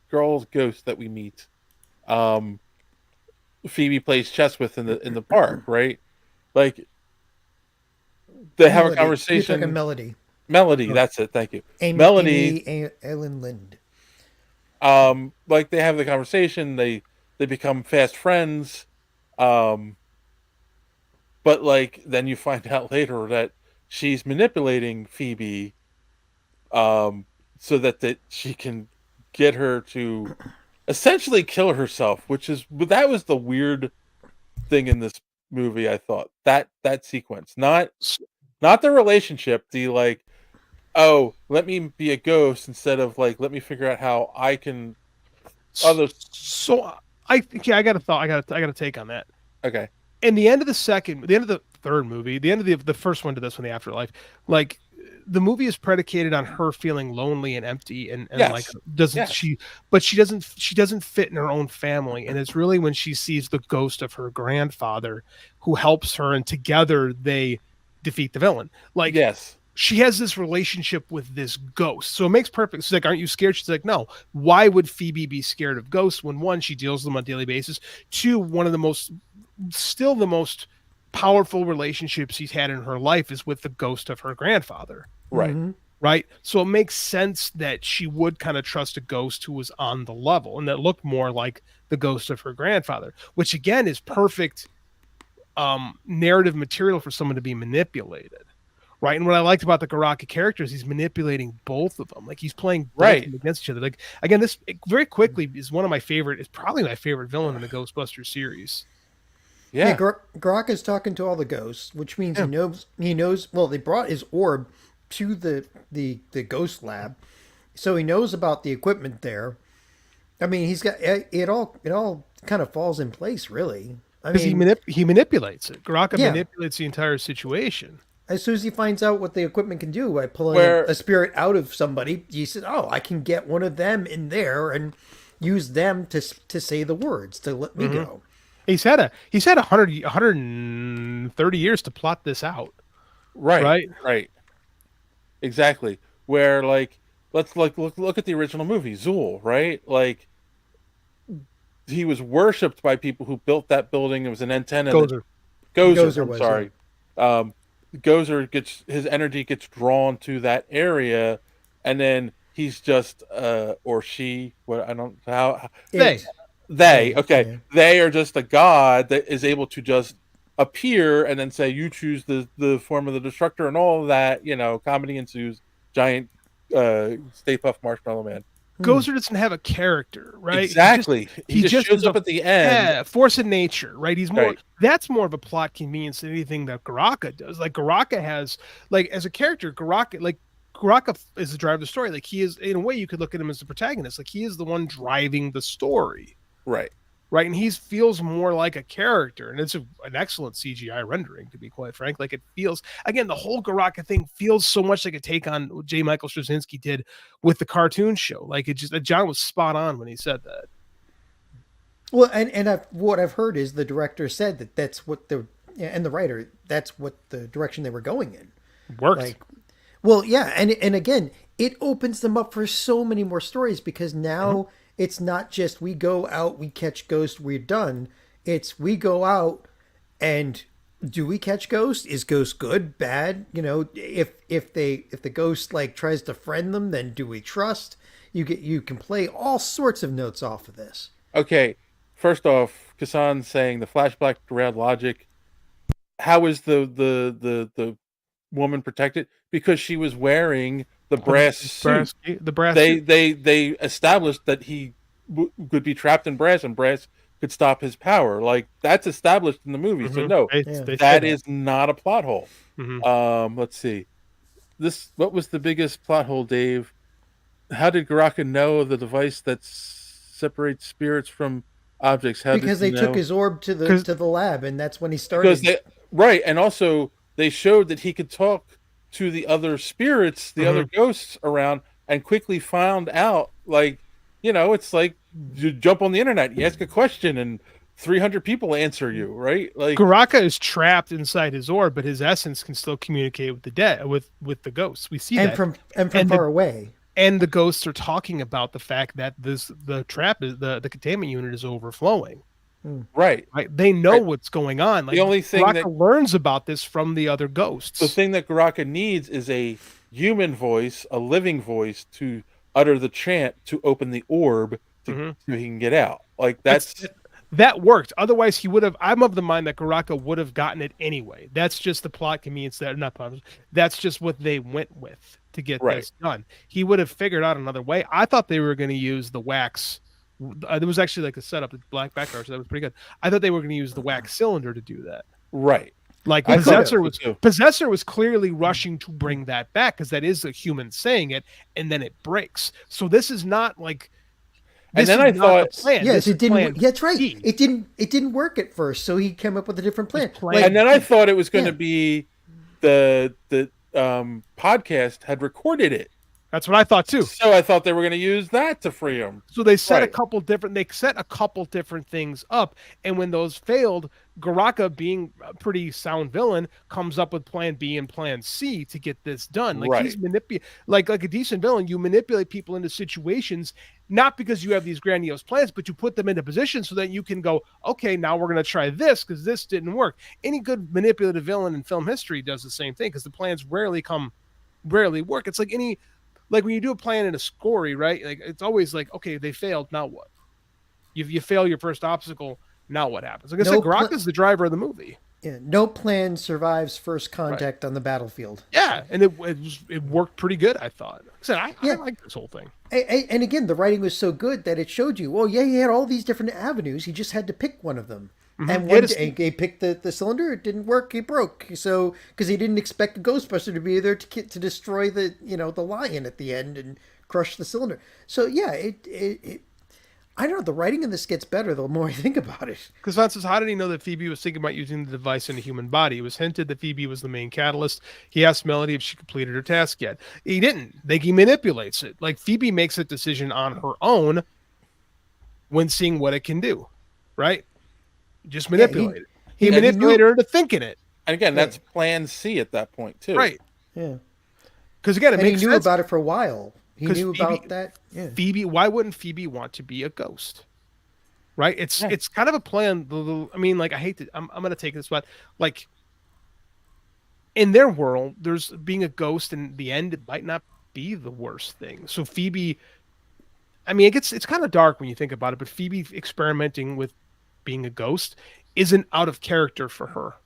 A: girl's ghost that we meet, Phoebe plays chess with in the park, right? Like they have a conversation.
B: You're talking Melody.
A: Melody, that's it. Thank you.
B: Melody, Ellen Lind.
A: Like they have the conversation. They become fast friends. But like then you find out later that she's manipulating Phoebe, so that she can get her to essentially kill herself, that was the weird thing in this movie. I thought that sequence, not the relationship, the like, oh, let me be a ghost instead of like, let me figure out how I can.
C: So I got a take on that.
A: Okay.
C: In the end of the third movie, the end of the first one to this one, The Afterlife, like the movie is predicated on her feeling lonely and empty and like she doesn't fit in her own family. And it's really when she sees the ghost of her grandfather who helps her, and together they defeat the villain. Like, she has this relationship with this ghost. So it makes perfect. She's like, aren't you scared? She's like, no. Why would Phoebe be scared of ghosts when, one, she deals with them on a daily basis, two, one of the most powerful relationships she's had in her life is with the ghost of her grandfather.
A: Right.
B: Mm-hmm.
C: Right. So it makes sense that she would kind of trust a ghost who was on the level and that looked more like the ghost of her grandfather, which again is perfect narrative material for someone to be manipulated. Right. And what I liked about the Garaka character is he's manipulating both of them. Like he's playing both of them against each other. Like, again, this very quickly is probably my favorite villain in the Ghostbusters series.
B: Yeah. Garaka's talking to all the ghosts, which means he knows, well, they brought his orb to the ghost lab. So he knows about the equipment there. I mean, he's got it all kind of falls in place, really.
C: Because he manipulates it. Garaka manipulates the entire situation.
B: As soon as he finds out what the equipment can do by pulling a spirit out of somebody, he says, "Oh, I can get one of them in there and use them to say the words to let me go."
C: He's had 130 years to plot this out.
A: Right. Exactly. Where like let's look at the original movie, Zool, right? Like he was worshipped by people who built that building. It was an antenna. Gozer. I'm sorry. Gozer his energy gets drawn to that area, and then he's just or she. What I don't how they okay. They are just a god that is able to just appear and then say, "You choose the form of the destructor," and all of that. Comedy ensues. Giant Stay Puft Marshmallow Man.
C: Gozer doesn't have a character, right?
A: Exactly. He just shows up at the end.
C: Yeah, force of nature, right? He's more. That's more of a plot convenience than anything that Garaka does. Like Garaka has, like as a character, Garaka is the driver of the story. Like he is, in a way, you could look at him as the protagonist. Like he is the one driving the story.
A: Right.
C: Right, and he feels more like a character, and it's an excellent CGI rendering, to be quite frank. Like it feels, again, the whole Garaka thing feels so much like a take on what J. Michael Straczynski did with the cartoon show. Like it just, John was spot on when he said that.
B: Well, and what I've heard is the director said that that's what and the writer, that's what the direction they were going in.
C: Worked.
B: Like, well, yeah, and again, it opens them up for so many more stories because now it's not just we go out, we catch ghosts, we're done. It's we go out and do we catch ghosts? Is ghost good, bad? You know, if the ghost like tries to friend them, then do we trust? You can play all sorts of notes off of this.
A: Okay, first off, Kassan saying the flashback around logic. How is the woman protected? Because she was wearing the brass suit.
C: The brass.
A: They established that he could be trapped in brass, and brass could stop his power. Like that's established in the movie. So no, that is not a plot hole. Let's see. What was the biggest plot hole, Dave? How did Garaka know the device that separates spirits from objects?
B: Because they took his orb to the lab, and that's when he started.
A: Right, and also they showed that he could talk to the other spirits, the other ghosts around, and quickly found out. Like, you know, it's like you jump on the internet, you ask a question, and 300 people answer you, right? Like
C: Garaka is trapped inside his orb, but his essence can still communicate with the dead, with the ghosts. We see that
B: from far away.
C: And the ghosts are talking about the fact that the containment unit is overflowing.
A: Right.
C: They know what's going on. Like,
A: the only thing
C: Garaka learns about this from the other ghosts.
A: The thing that Garaka needs is a human voice, a living voice to utter the chant to open the orb so he can get out. Like
C: that worked. Otherwise, he would have. I'm of the mind that Garaka would have gotten it anyway. That's just the plot convenience. That's just what they went with to get this done. He would have figured out another way. I thought they were going to use the wax. There was actually like a setup with black background, so that was pretty good. I thought they were going to use the wax cylinder to do that.
A: Right.
C: Like Possessor was clearly rushing to bring that back because that is a human saying it, and then it breaks. So this is not like.
A: And then I thought,
B: yes, it didn't. That's right. It didn't work at first, so he came up with a different plan.
A: And then I thought it was going to be the podcast had recorded it.
C: That's what I thought too.
A: So I thought they were going to use that to free him.
C: So they set a couple different things up, and when those failed, Garaka, being a pretty sound villain, comes up with Plan B and Plan C to get this done. Like he's like a decent villain. You manipulate people into situations not because you have these grandiose plans, but you put them into positions so that you can go, okay, now we're going to try this because this didn't work. Any good manipulative villain in film history does the same thing because the plans rarely work. It's like when you do a plan in a story, right? Like it's always like, okay, they failed. Now what? You fail your first obstacle. Now what happens? Like I said, Garaka's the driver of the movie.
B: Yeah, no plan survives first contact on the battlefield.
C: Yeah, and it worked pretty good, I thought. I like this whole thing.
B: And again, the writing was so good that it showed you, well, yeah, he had all these different avenues. He just had to pick one of them. And one day he picked the cylinder. It didn't work. It broke. So because he didn't expect a Ghostbuster to be there to destroy the lion at the end and crush the cylinder. So yeah, it I don't know. The writing in this gets better the more I think about it.
C: Because Von says, how did he know that Phoebe was thinking about using the device in a human body? It was hinted that Phoebe was the main catalyst. He asked Melody if she completed her task yet. He didn't. He manipulates it. Like Phoebe makes a decision on her own when seeing what it can do, right? Just manipulate it. He manipulated her into thinking it.
A: And again, that's Plan C at that point too.
C: Right.
B: Yeah.
C: Because again,
B: he knew about it for a while. He knew about that. Yeah.
C: Phoebe, why wouldn't Phoebe want to be a ghost? Right? It's kind of a plan. I mean, like I hate to. I'm going to take this, but like in their world, there's being a ghost, and the end it might not be the worst thing. So Phoebe, I mean, it's kind of dark when you think about it, but Phoebe experimenting with being a ghost isn't out of character for her,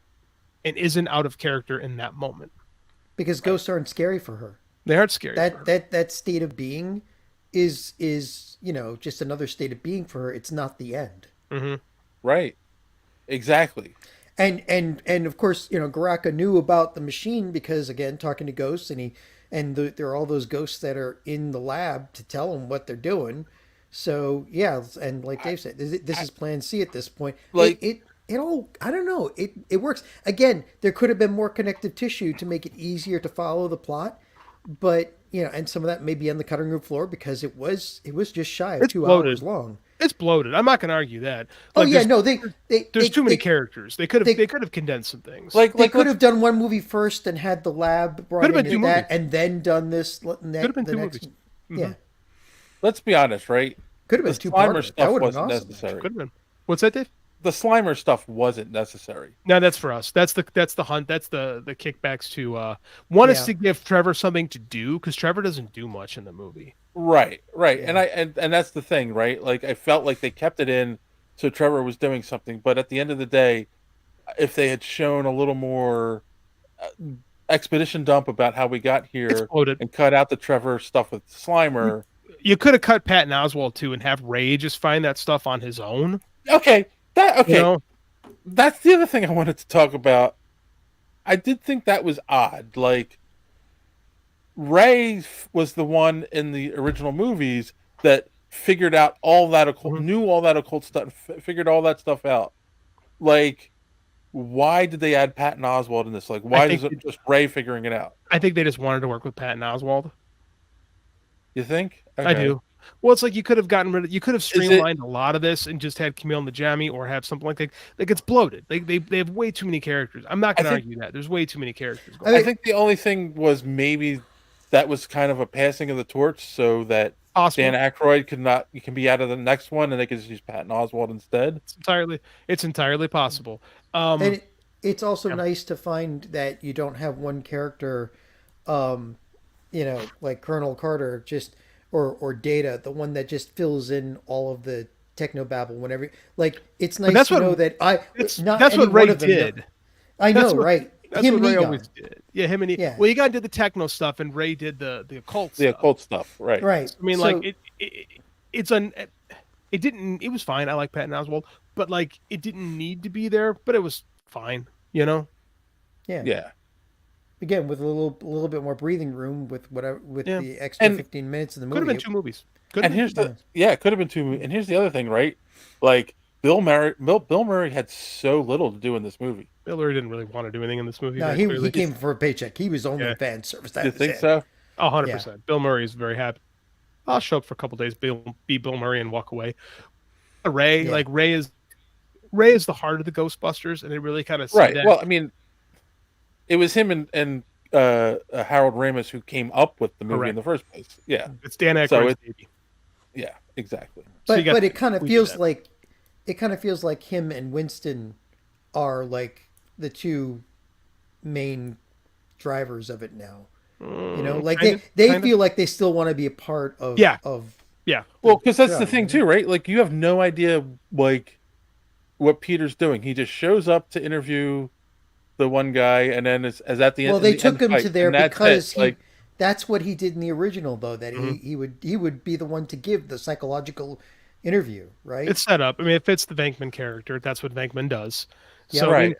C: and isn't out of character in that moment.
B: Because ghosts aren't scary for her.
C: They aren't scary.
B: That state of being is just another state of being for her. It's not the end.
C: Mm-hmm.
A: Right. Exactly.
B: And of course, Garaka knew about the machine because again, talking to ghosts, there are all those ghosts that are in the lab to tell him what they're doing. So yeah, and like Dave said, this is Plan C at this point.
A: Like
B: it all, I don't know. It works. Again, there could have been more connective tissue to make it easier to follow the plot, but and some of that may be on the cutting room floor because it was just shy of 2 hours long.
C: It's bloated. I'm not going to argue that.
B: Oh
C: Like,
B: yeah,
C: there's-
B: no,
C: there's too many characters. They could have condensed some things.
B: They could have done one movie first and had the lab brought
C: Could've been
B: into
C: two
B: that,
C: movies.
B: and then done this.
C: Could have been two movies.
B: Yeah,
A: Let's be honest, right?
B: could have been
A: The
B: two
A: Slimer
B: That
A: stuff
B: would have
A: wasn't
B: been awesome.
A: necessary.
C: Could have been. What's that, Dave?
A: The Slimer stuff wasn't necessary.
C: No, that's for us. That's the hunt. That's the kickbacks to one is
B: Yeah.
C: to give Trevor something to do, because Trevor doesn't do much in the movie.
A: Right. And that's the thing, right? Like I felt like they kept it in so Trevor was doing something, but at the end of the day, if they had shown a little more expedition dump about how we got here
C: Exploded.
A: and cut out the Trevor stuff with Slimer.
C: You could have cut Patton Oswalt too and have Ray just find that stuff on his own.
A: Okay.
C: You know?
A: That's the other thing I wanted to talk about. I did think that was odd. Like Ray was the one in the original movies that figured out all that occult, knew all that occult stuff, figured all that stuff out. Like, why did they add Patton Oswalt in this? Like, why is it just Ray figuring it out?
C: I think they just wanted to work with Patton Oswalt.
A: You think?
C: I
A: Okay.
C: do. Well, it's like you could have gotten rid of, you could have streamlined a lot of this and just had Camille Najami or have something like that. Like, it's bloated. They have way too many characters. I'm not going to argue that. There's way too many characters.
A: I think the only thing was maybe that was kind of a passing of the torch, so that Dan Aykroyd can be out of the next one, and they could just use Patton Oswalt instead.
C: It's entirely possible.
B: And it's also nice to find that you don't have one character, like Colonel Carter, just or Data, the one that just fills in all of the technobabble whenever. Like, it's nice to know that
C: that's what Ray did.
B: I know, right?
C: That's
B: Him
C: what
B: and
C: Ray
B: Egon.
C: always did. Yeah, him and
B: Yeah.
C: Well, Egon did the techno stuff, and Ray did the occult.
A: The occult stuff, right?
B: Right.
C: I mean,
B: So-
C: like it was fine. I like Patton Oswalt, but like it didn't need to be there, but it was fine. You know.
B: Yeah.
A: Yeah.
B: Again, with a little bit more breathing room, with
C: Yeah.
B: the extra
A: And
B: 15 minutes in the movie.
C: Could have been two movies.
A: And here's the it could have been two. And here's the other thing, right? Like Bill Murray had so little to do in this movie.
C: Bill Murray didn't really want to do anything in this movie.
B: No,
C: very
B: he
C: clearly.
B: came for a paycheck. He was only fan service. That
A: You
B: was
A: think
B: it.
A: so?
C: 100%. Bill Murray is very happy. I'll show up for a couple days, be Bill Murray, and walk away. Ray,
B: Yeah.
C: like Ray is the heart of the Ghostbusters, and they really kind of
A: Right.
C: that.
A: Well, I mean, it was him and Harold Ramis who came up with the movie in the first place. Yeah,
C: it's Dan Aykroyd's
A: So
C: baby.
A: Yeah, exactly.
B: But it kind of feels like him and Winston are like the two main drivers of it now. Like they feel like they still want to be a part of
A: Well, because that's
B: Yeah,
A: the thing too, right? Like you have no idea like what Peter's doing. He just shows up to interview the one guy, and then as at the end.
B: Well, they
A: the
B: took
A: end
B: him
A: fight,
B: to there
A: and that's
B: because
A: it.
B: that's what he did in the original, though. That he would be the one to give the psychological interview, right?
C: It's set up. I mean, it fits the Venkman character. That's what Venkman does.
B: Yeah,
C: So,
B: right.
C: I mean,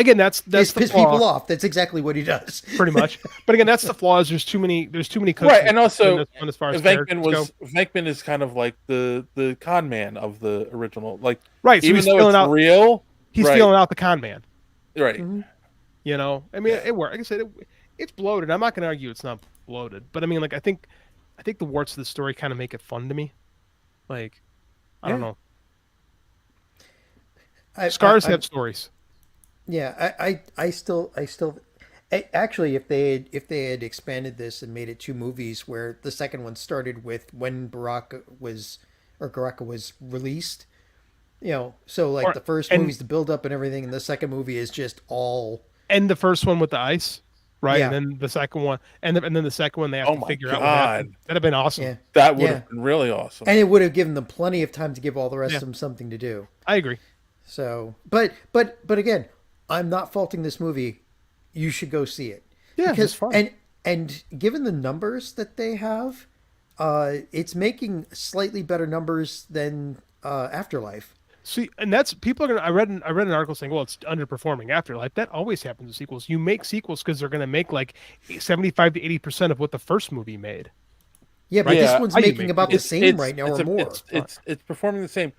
C: and that's
B: piss
C: the flaw,
B: people off. That's exactly what he does.
C: pretty much. But again, that's the flaws. There's too many cooks
A: Right,
C: in
A: and
C: this
A: also
C: one as far as
A: Venkman is kind of like the con man of the original, like
C: right. So
A: even
C: he's
A: though
C: feeling
A: it's
C: out
A: real,
C: He's
A: right.
C: feeling out the con man.
A: Right.
C: You know, I mean, it worked. Like I said, it's bloated. I'm not going to argue it's not bloated, but I mean, like I think the warts of the story kind of make it fun to me. Like, I don't know. Scars have stories.
B: Yeah, I still actually, if they had expanded this and made it two movies, where the second one started with when Baraka was released, so like the first movie's the build up and everything, and the second movie is just all.
C: And the first one with the ice, right?
B: Yeah.
C: And then the second one, and then the second one they have to figure out. What
A: God.
C: happened. That'd have been awesome.
B: Yeah.
A: That would have been really awesome.
B: And it would have given them plenty of time to give all the rest of them something to do.
C: I agree.
B: So, but again, I'm not faulting this movie. You should go see it.
C: Yeah,
B: because
C: it's fun.
B: and given the numbers that they have, it's making slightly better numbers than Afterlife.
C: See, and that's people are gonna. I read an article saying, well, it's underperforming Afterlife. That always happens with sequels. You make sequels because they're gonna make like 75 to 80% of what the first movie made.
B: Yeah, but this one's making about the same right now, or more.
A: It's performing the same,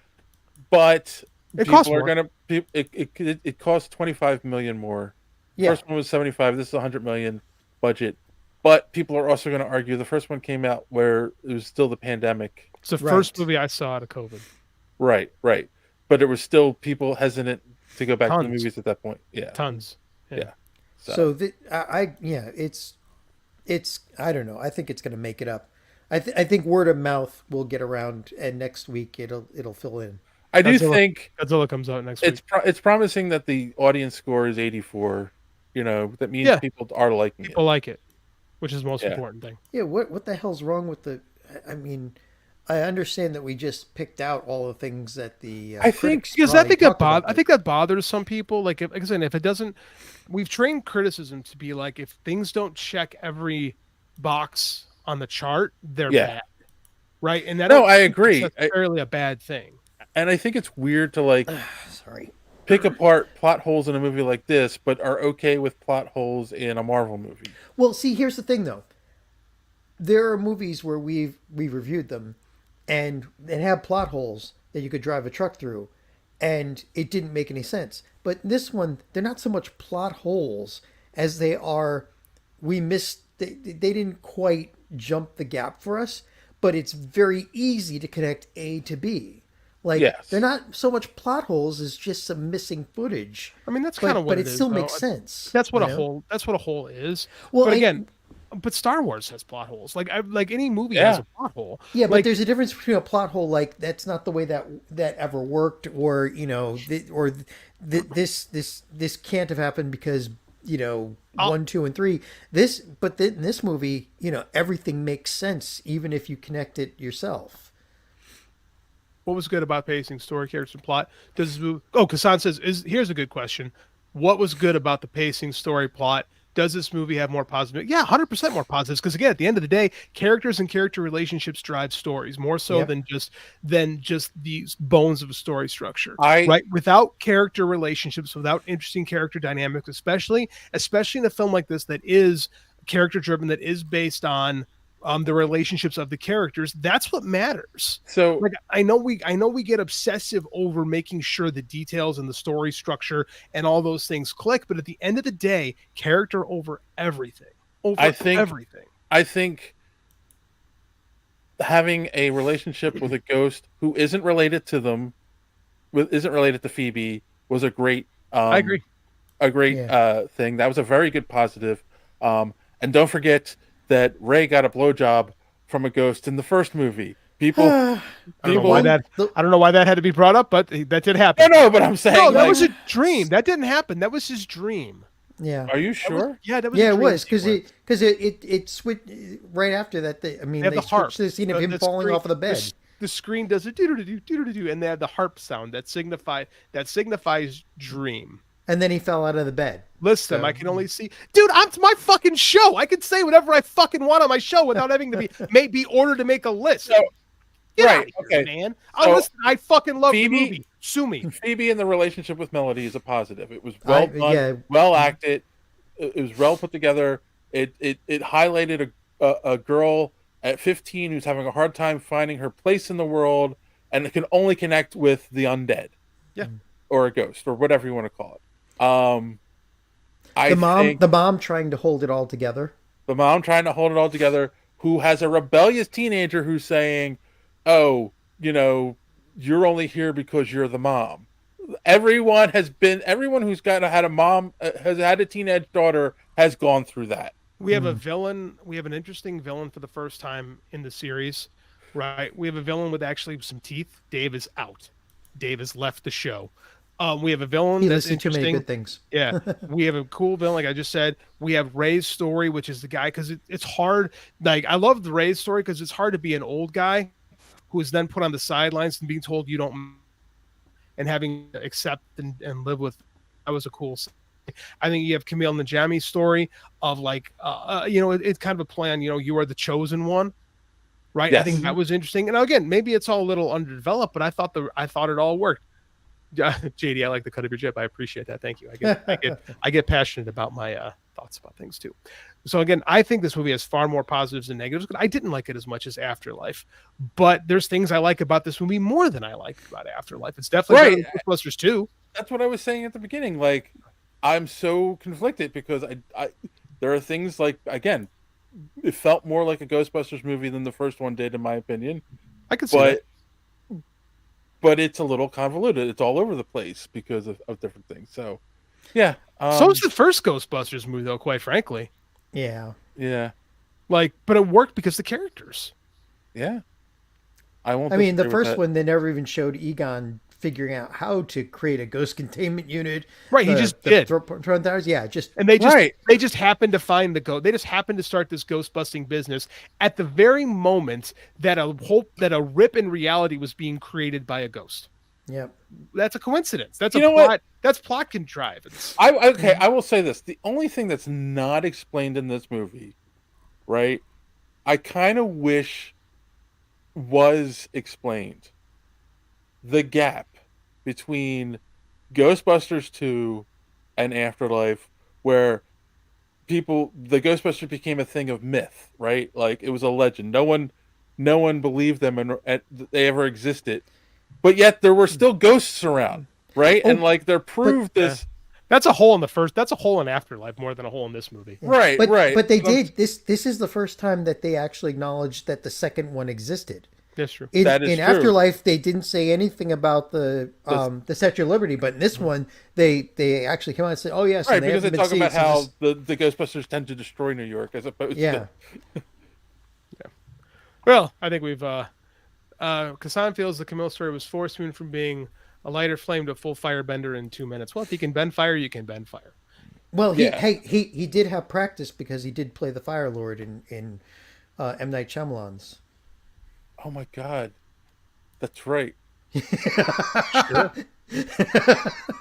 A: but
C: it costs more.
A: It costs $25 million more.
B: Yeah.
A: First one was 75. This is $100 million budget, but people are also going to argue the first one came out where it was still the pandemic.
C: It's the first movie I saw out of COVID.
A: Right. But it was still people hesitant to go back to the
C: Tons.
A: movies at that point. Yeah.
C: Tons.
A: Yeah.
B: So it's I don't know. I think it's going to make it up. I think word of mouth will get around, and next week it'll fill in.
A: I do think
C: Godzilla comes out next week.
A: It's promising that the audience score is 84. That means people are liking
C: People like it, which is the most important thing.
B: Yeah. What the hell's wrong with the? I mean, I understand that we just picked out all the things that the
C: I think because I think that bothers some people. Like if it doesn't, we've trained criticism to be like if things don't check every box on the chart, they're bad, right? And that
A: I agree.
C: That's necessarily a bad thing.
A: And I think it's weird to pick apart plot holes in a movie like this, but are okay with plot holes in a Marvel movie.
B: Well, see, here's the thing though. There are movies where we've reviewed them, and they have plot holes that you could drive a truck through, and it didn't make any sense. But this one, they're not so much plot holes as they are. We missed. They didn't quite jump the gap for us, but it's very easy to connect A to B. They're not so much plot holes as just some missing footage.
C: I mean, that's kind of what
B: it is. But it still makes sense.
C: That's what a hole. That's what a hole is.
B: Well,
C: but again, but Star Wars has plot holes. Like any movie has a plot hole.
B: Yeah, but there's a difference between a plot hole that's not the way that ever worked, or this can't have happened because 1, 2, and 3. But in this movie, everything makes sense even if you connect it yourself.
C: What was good about pacing, story, characters, and plot? Kassan says, here's a good question. What was good about the pacing, story, plot? Does this movie have more positive? Yeah, 100% more positives. Because again, at the end of the day, characters and character relationships drive stories more so than just these bones of a story structure. Right? Without character relationships, without interesting character dynamics, especially in a film like this that is character driven, that is based on the relationships of the characters, that's what matters.
A: So
C: I know we get obsessive over making sure the details and the story structure and all those things click, but at the end of the day, character over everything. I
A: think having a relationship with a ghost who isn't related to them, isn't related to Phoebe, was a great
C: I agree.
A: A great thing. That was a very good positive. And don't forget that Ray got a blowjob from a ghost in the first movie. I
C: don't know why that had to be brought up, but that did happen.
A: No, but I'm saying
C: that was a dream. That didn't happen. That was his dream.
B: Yeah.
A: Are you sure?
C: That was
B: it was because it switched right after that. They switched the scene of him falling off of the bed.
C: The screen does a do, and they have the harp sound that signifies dream.
B: And then he fell out of the bed.
C: Listen, I can only see, dude. It's my fucking show. I can say whatever I fucking want on my show without having to be ordered to make a list.
A: Okay,
C: man. Listen, I fucking love Phoebe, the movie. Sue me.
A: Phoebe and the relationship with Melody is a positive. It was well done, well acted. It was well put together. It highlighted a girl at 15 who's having a hard time finding her place in the world and can only connect with the undead, or a ghost, or whatever you want to call it.
B: The mom trying to hold it all together.
A: The mom trying to hold it all together, who has a rebellious teenager who's saying, "Oh, you're only here because you're the mom." Everyone who's had a mom, has had a teenage daughter, has gone through that.
C: We have a villain. We have an interesting villain for the first time in the series, right? We have a villain with actually some teeth. Dave is out. Dave has left the show. We have a villain that's interesting.
B: Too many good things.
C: Yeah, we have a cool villain, like I just said. We have Ray's story, which is the guy, because it's hard. Like, I love the Ray's story because it's hard to be an old guy who is then put on the sidelines and being told you don't, and having to accept and live with. That was a cool. I think you have Camille Najami's story of it's kind of a play on, you are the chosen one, right? Yes. I think that was interesting. And again, maybe it's all a little underdeveloped, but I thought it all worked. JD, I like the cut of your jib. I appreciate that. Thank you. I get passionate about my thoughts about things too. So again, I think this movie has far more positives than negatives. I didn't like it as much as Afterlife, but there's things I like about this movie more than I like about Afterlife. It's definitely Ghostbusters 2.
A: That's what I was saying at the beginning. Like, I'm so conflicted because I there are things like, again, it felt more like a Ghostbusters movie than the first one did, in my opinion.
C: I could see that.
A: but it's a little convoluted. It's all over the place because of different things. So, yeah.
C: So was the first Ghostbusters movie, though. Quite frankly.
B: Yeah.
A: Yeah.
C: Like, but it worked because the characters.
A: Yeah. I won't.
B: I mean, the
A: disagree with
B: first
A: that.
B: one, they never even showed Egon figuring out how to create a ghost containment unit.
C: Right, he just did.
B: Throne Towers, yeah, just
C: and they just happened to find the ghost. They just happened to start this ghost busting business at the very moment that a rip in reality was being created by a ghost.
B: Yep.
C: That's a coincidence. That's
A: You
C: a
A: know
C: plot.
A: what?
C: That's plot contrivance.
A: I will say this. The only thing that's not explained in this movie, right? I kind of wish was explained. The gap between Ghostbusters 2 and Afterlife, where the Ghostbusters became a thing of myth, right? Like, it was a legend. No one believed them and they ever existed. But yet there were still ghosts around, right? And like they're proved this.
C: That's a hole in that's a hole in Afterlife more than a hole in this movie.
A: Right, right.
B: But they did this is the first time that they actually acknowledged that the second one existed.
C: That's true.
B: In
A: That is true.
B: Afterlife, they didn't say anything about the Statue of Liberty, but in this one, they actually came out and said, "Oh yes,"
A: Right,
B: and
A: because they talk about
B: so
A: how the Ghostbusters tend to destroy New York as opposed to.
C: Well, I think we've Kassan feels the Camille story was forced to move from being a lighter flame to a full firebender in 2 minutes. Well, if you can bend fire, you can bend fire.
B: Well, he did have practice because he did play the Fire Lord in M. Night Shyamalan's.
A: Oh my God, that's right.
C: I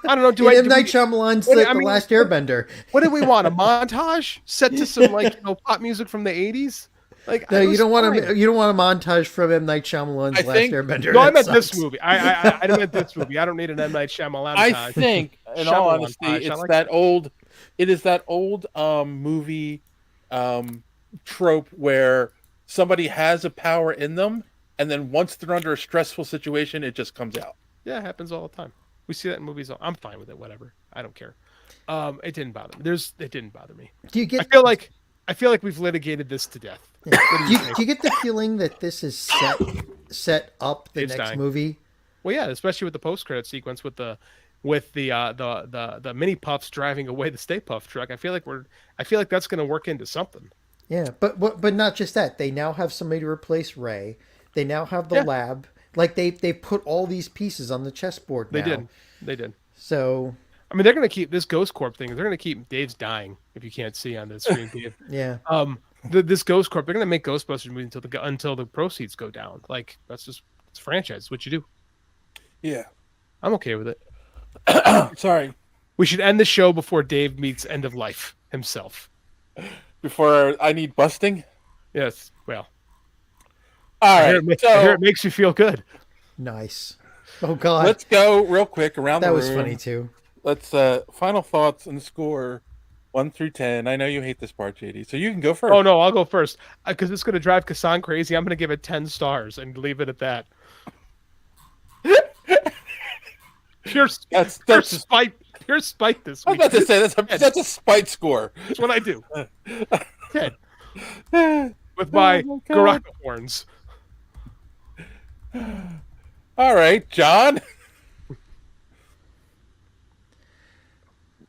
C: don't know.
B: M. Night Shyamalan's the Last Airbender.
C: What did we want? A montage set to some pop music from the 80s? Like,
B: no, you don't want a montage from M. Night Shyamalan's Last Airbender.
C: No, I meant this movie. I meant this movie. I don't need an M. Night Shyamalan.
A: I think, in all honesty, it's that old. It is that old movie trope where somebody has a power in them, and then once they're under a stressful situation, it just comes out.
C: Yeah, it happens all the time. We see that in movies. I'm fine with it. Whatever. I don't care. It didn't bother me. It didn't bother me.
B: Do you get?
C: I feel like we've litigated this to death.
B: Yeah. Do you get the feeling that this is set up the next movie?
C: Well, yeah, especially with the post-credit sequence with the mini puffs driving away the Stay Puft truck. I feel like that's going to work into something.
B: Yeah, but not just that. They now have somebody to replace Ray. They now have the lab. Like they put all these pieces on the chessboard now.
C: They did.
B: So
C: I mean, they're going to keep this Ghost Corp thing. They're going to keep Dave's dying. If you can't see on the screen, Dave.
B: Yeah.
C: This Ghost Corp, they're going to make Ghostbusters movies until the proceeds go down. Like it's franchise. It's what you do.
A: Yeah,
C: I'm okay with it.
A: Sorry.
C: We should end the show before Dave meets end of life himself.
A: Before I need busting.
C: Yes. Well.
A: All right.
C: I hear it makes you feel good.
B: Nice. Oh God.
A: Let's go real quick around the room.
B: That was funny too.
A: Let's final thoughts and score 1 through 10. I know you hate this part, JD, so you can go first.
C: Oh no, I'll go first because it's going to drive Kassan crazy. I'm going to give it 10 stars and leave it at that. Pure spite this week.
A: I was about to say that's a spite score.
C: That's what I do. 10. With my Garaka horns.
A: All right, John.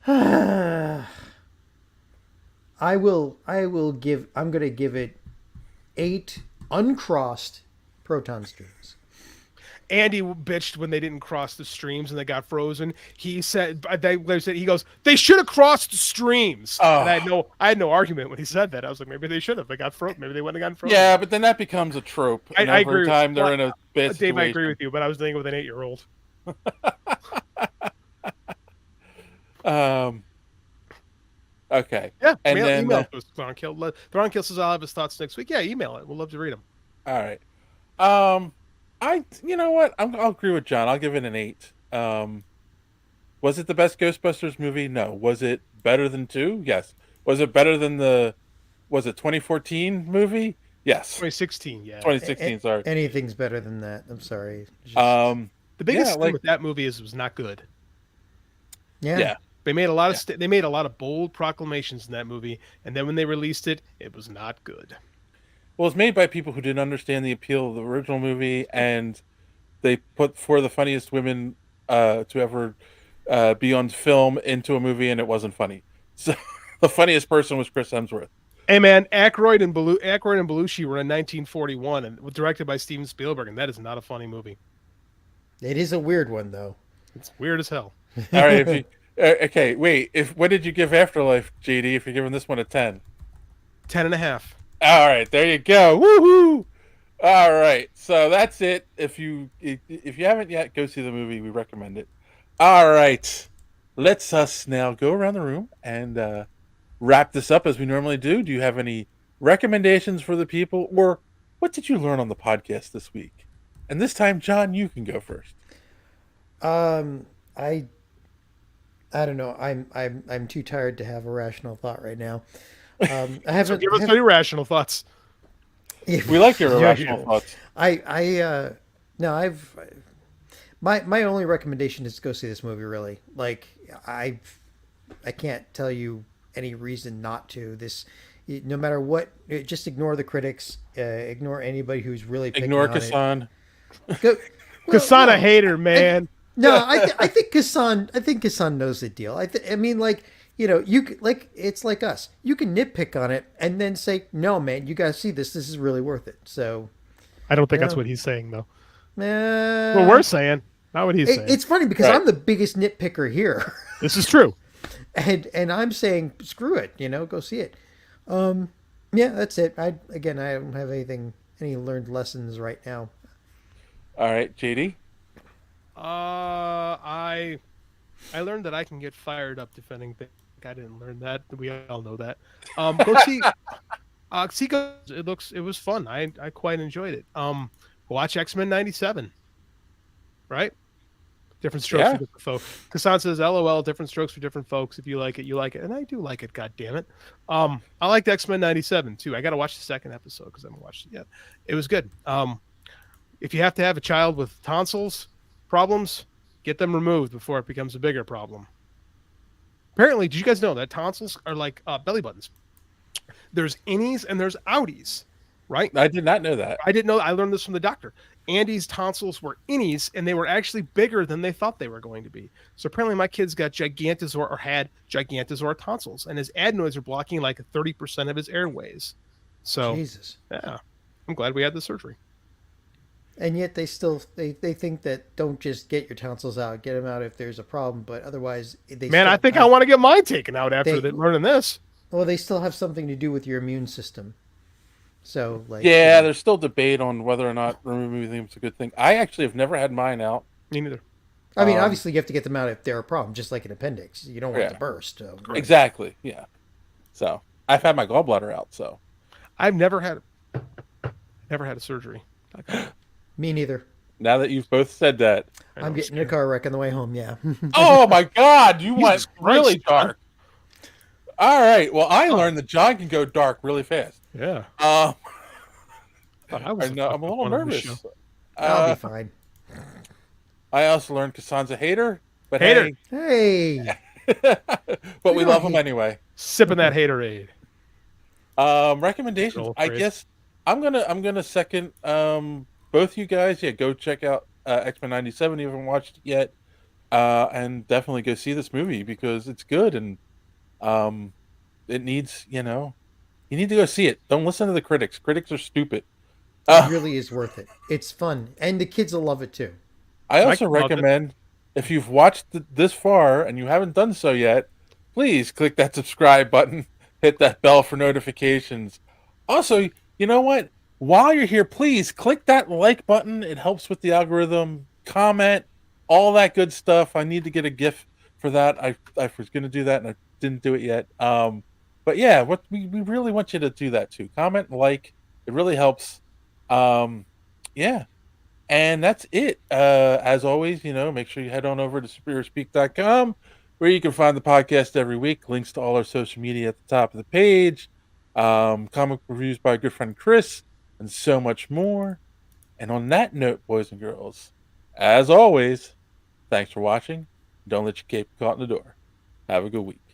B: I'm going to give it 8 uncrossed proton streams.
C: Andy bitched when they didn't cross the streams and they got frozen. He said, he goes, they should have crossed the streams.
A: Oh.
C: And I had no argument when he said that. I was like, maybe they should have. They got frozen. Maybe they wouldn't have gotten frozen.
A: Yeah, but then that becomes a trope.
C: I agree.
A: Every time they're in a bad situation.
C: Dave, I agree with you, but I was thinking with an 8-year-old.
A: Okay.
C: Yeah.
A: And then
C: email to Thronkill. Thronkill says I'll have his thoughts next week. Yeah, email it. We'll love to read them.
A: All right. You know what? I'll agree with John. I'll give it an 8. Was it the best Ghostbusters movie? No. Was it better than 2? Yes. Was it better than the 2014 movie? Yes.
C: 2016, yeah.
A: 2016, sorry.
B: Anything's better than that. I'm sorry.
C: The biggest thing with that movie is it was not good.
B: Yeah.
C: They made a lot of they made a lot of bold proclamations in that movie, and then when they released it, it was not good.
A: Well, it's made by people who didn't understand the appeal of the original movie, and they put four of the funniest women to ever be on film into a movie, and it wasn't funny. So the funniest person was Chris Hemsworth.
C: Hey man, Aykroyd and Belushi were in 1941 and was directed by Steven Spielberg, and that is not a funny movie.
B: It is a weird one though.
C: It's weird as hell.
A: All right, if you, okay, wait. What did you give Afterlife, JD? If you're giving this one a 10,
C: 10.5.
A: All right, there you go. Woohoo! All right, so that's it. If you haven't yet, go see the movie. We recommend it. All right, let's us now go around the room and wrap this up as we normally do. Do you have any recommendations for the people, or what did you learn on the podcast this week? And this time, John, you can go first.
B: I don't know. I'm too tired to have a rational thought right now. I haven't.
C: So give us any rational thoughts.
A: We like your irrational thoughts.
B: My only recommendation is to go see this movie. Really, like I can't tell you any reason not to. No matter what, just ignore the critics. Ignore anybody who's really picking
A: ignore
B: on
A: Kassan.
C: Kassan a hater, man.
B: I think Kassan knows the deal. I mean, like, you know, it's like us. You can nitpick on it and then say, no, man, you gotta see this. This is really worth it. So,
C: I don't think that's what he's saying, though.
B: Well,
C: we're saying, not what he's saying.
B: It's funny because I'm the biggest nitpicker here.
C: This is true.
B: and I'm saying, screw it, you know, go see it. Yeah, that's it. I don't have any learned lessons right now.
A: All right, JD.
C: I learned that I can get fired up defending things. I didn't learn that. We all know that. Go see. It was fun. I quite enjoyed it. Watch XMen 97. Right. Different strokes for different folks. Kassan says, "LOL, different strokes for different folks. If you like it, you like it." And I do like it, God damn it. I liked X-Men 97 too. I got to watch the second episode because I haven't watched it yet. It was good. If you have to have a child with tonsils problems, get them removed before it becomes a bigger problem. Apparently, did you guys know that tonsils are like belly buttons? There's innies and there's outies, right?
A: I did not know that.
C: I didn't know. I learned this from the doctor. Andy's tonsils were innies, and they were actually bigger than they thought they were going to be. So apparently my kid's got gigantosaur or had gigantosaur tonsils, and his adenoids are blocking like 30% of his airways. So,
B: Jesus.
C: Yeah, I'm glad we had the surgery.
B: And yet they still they think that don't just get your tonsils out, get them out if there's a problem, but otherwise
C: I think I want to get mine taken out after learning this.
B: Well, they still have something to do with your immune system. So, like,
A: yeah, there's still debate on whether or not removing them is a good thing. I actually have never had mine out.
C: Me neither.
B: I mean, obviously, you have to get them out if they're a problem, just like an appendix. You don't want it to burst. So.
A: Exactly. Yeah. So I've had my gallbladder out. So
C: I've never had a surgery.
B: Me neither.
A: Now that you've both said that,
B: I'm getting in a car wreck on the way home. Yeah.
A: Oh my God, you went really dark. All right. Well, I learned that John can go dark really fast.
C: Yeah.
A: I'm a little nervous.
B: I'll be fine.
A: I also learned Kassan's a hater, but
B: hey,
A: but we love him anyway.
C: Sipping that haterade.
A: Recommendations. I guess I'm gonna second both you guys. Yeah, go check out X-Men 97 if you haven't watched it yet, and definitely go see this movie because it's good and it needs you need to go see it. Don't listen to the critics. Critics are stupid.
B: It really is worth it. It's fun, and the kids will love it too.
A: I also recommend if you've watched this far and you haven't done so yet, please click that subscribe button, hit that bell for notifications. Also, you know what? While you're here, please click that like button. It helps with the algorithm. Comment, all that good stuff. I need to get a GIF for that. I was going to do that and I didn't do it yet. But yeah, we really want you to do that too. Comment and like. It really helps. Yeah. And that's it. As always, make sure you head on over to superheroespeak.com where you can find the podcast every week. Links to all our social media at the top of the page. Comic reviews by our good friend Chris, and so much more. And on that note, boys and girls, as always, thanks for watching. Don't let your cape be caught in the door. Have a good week.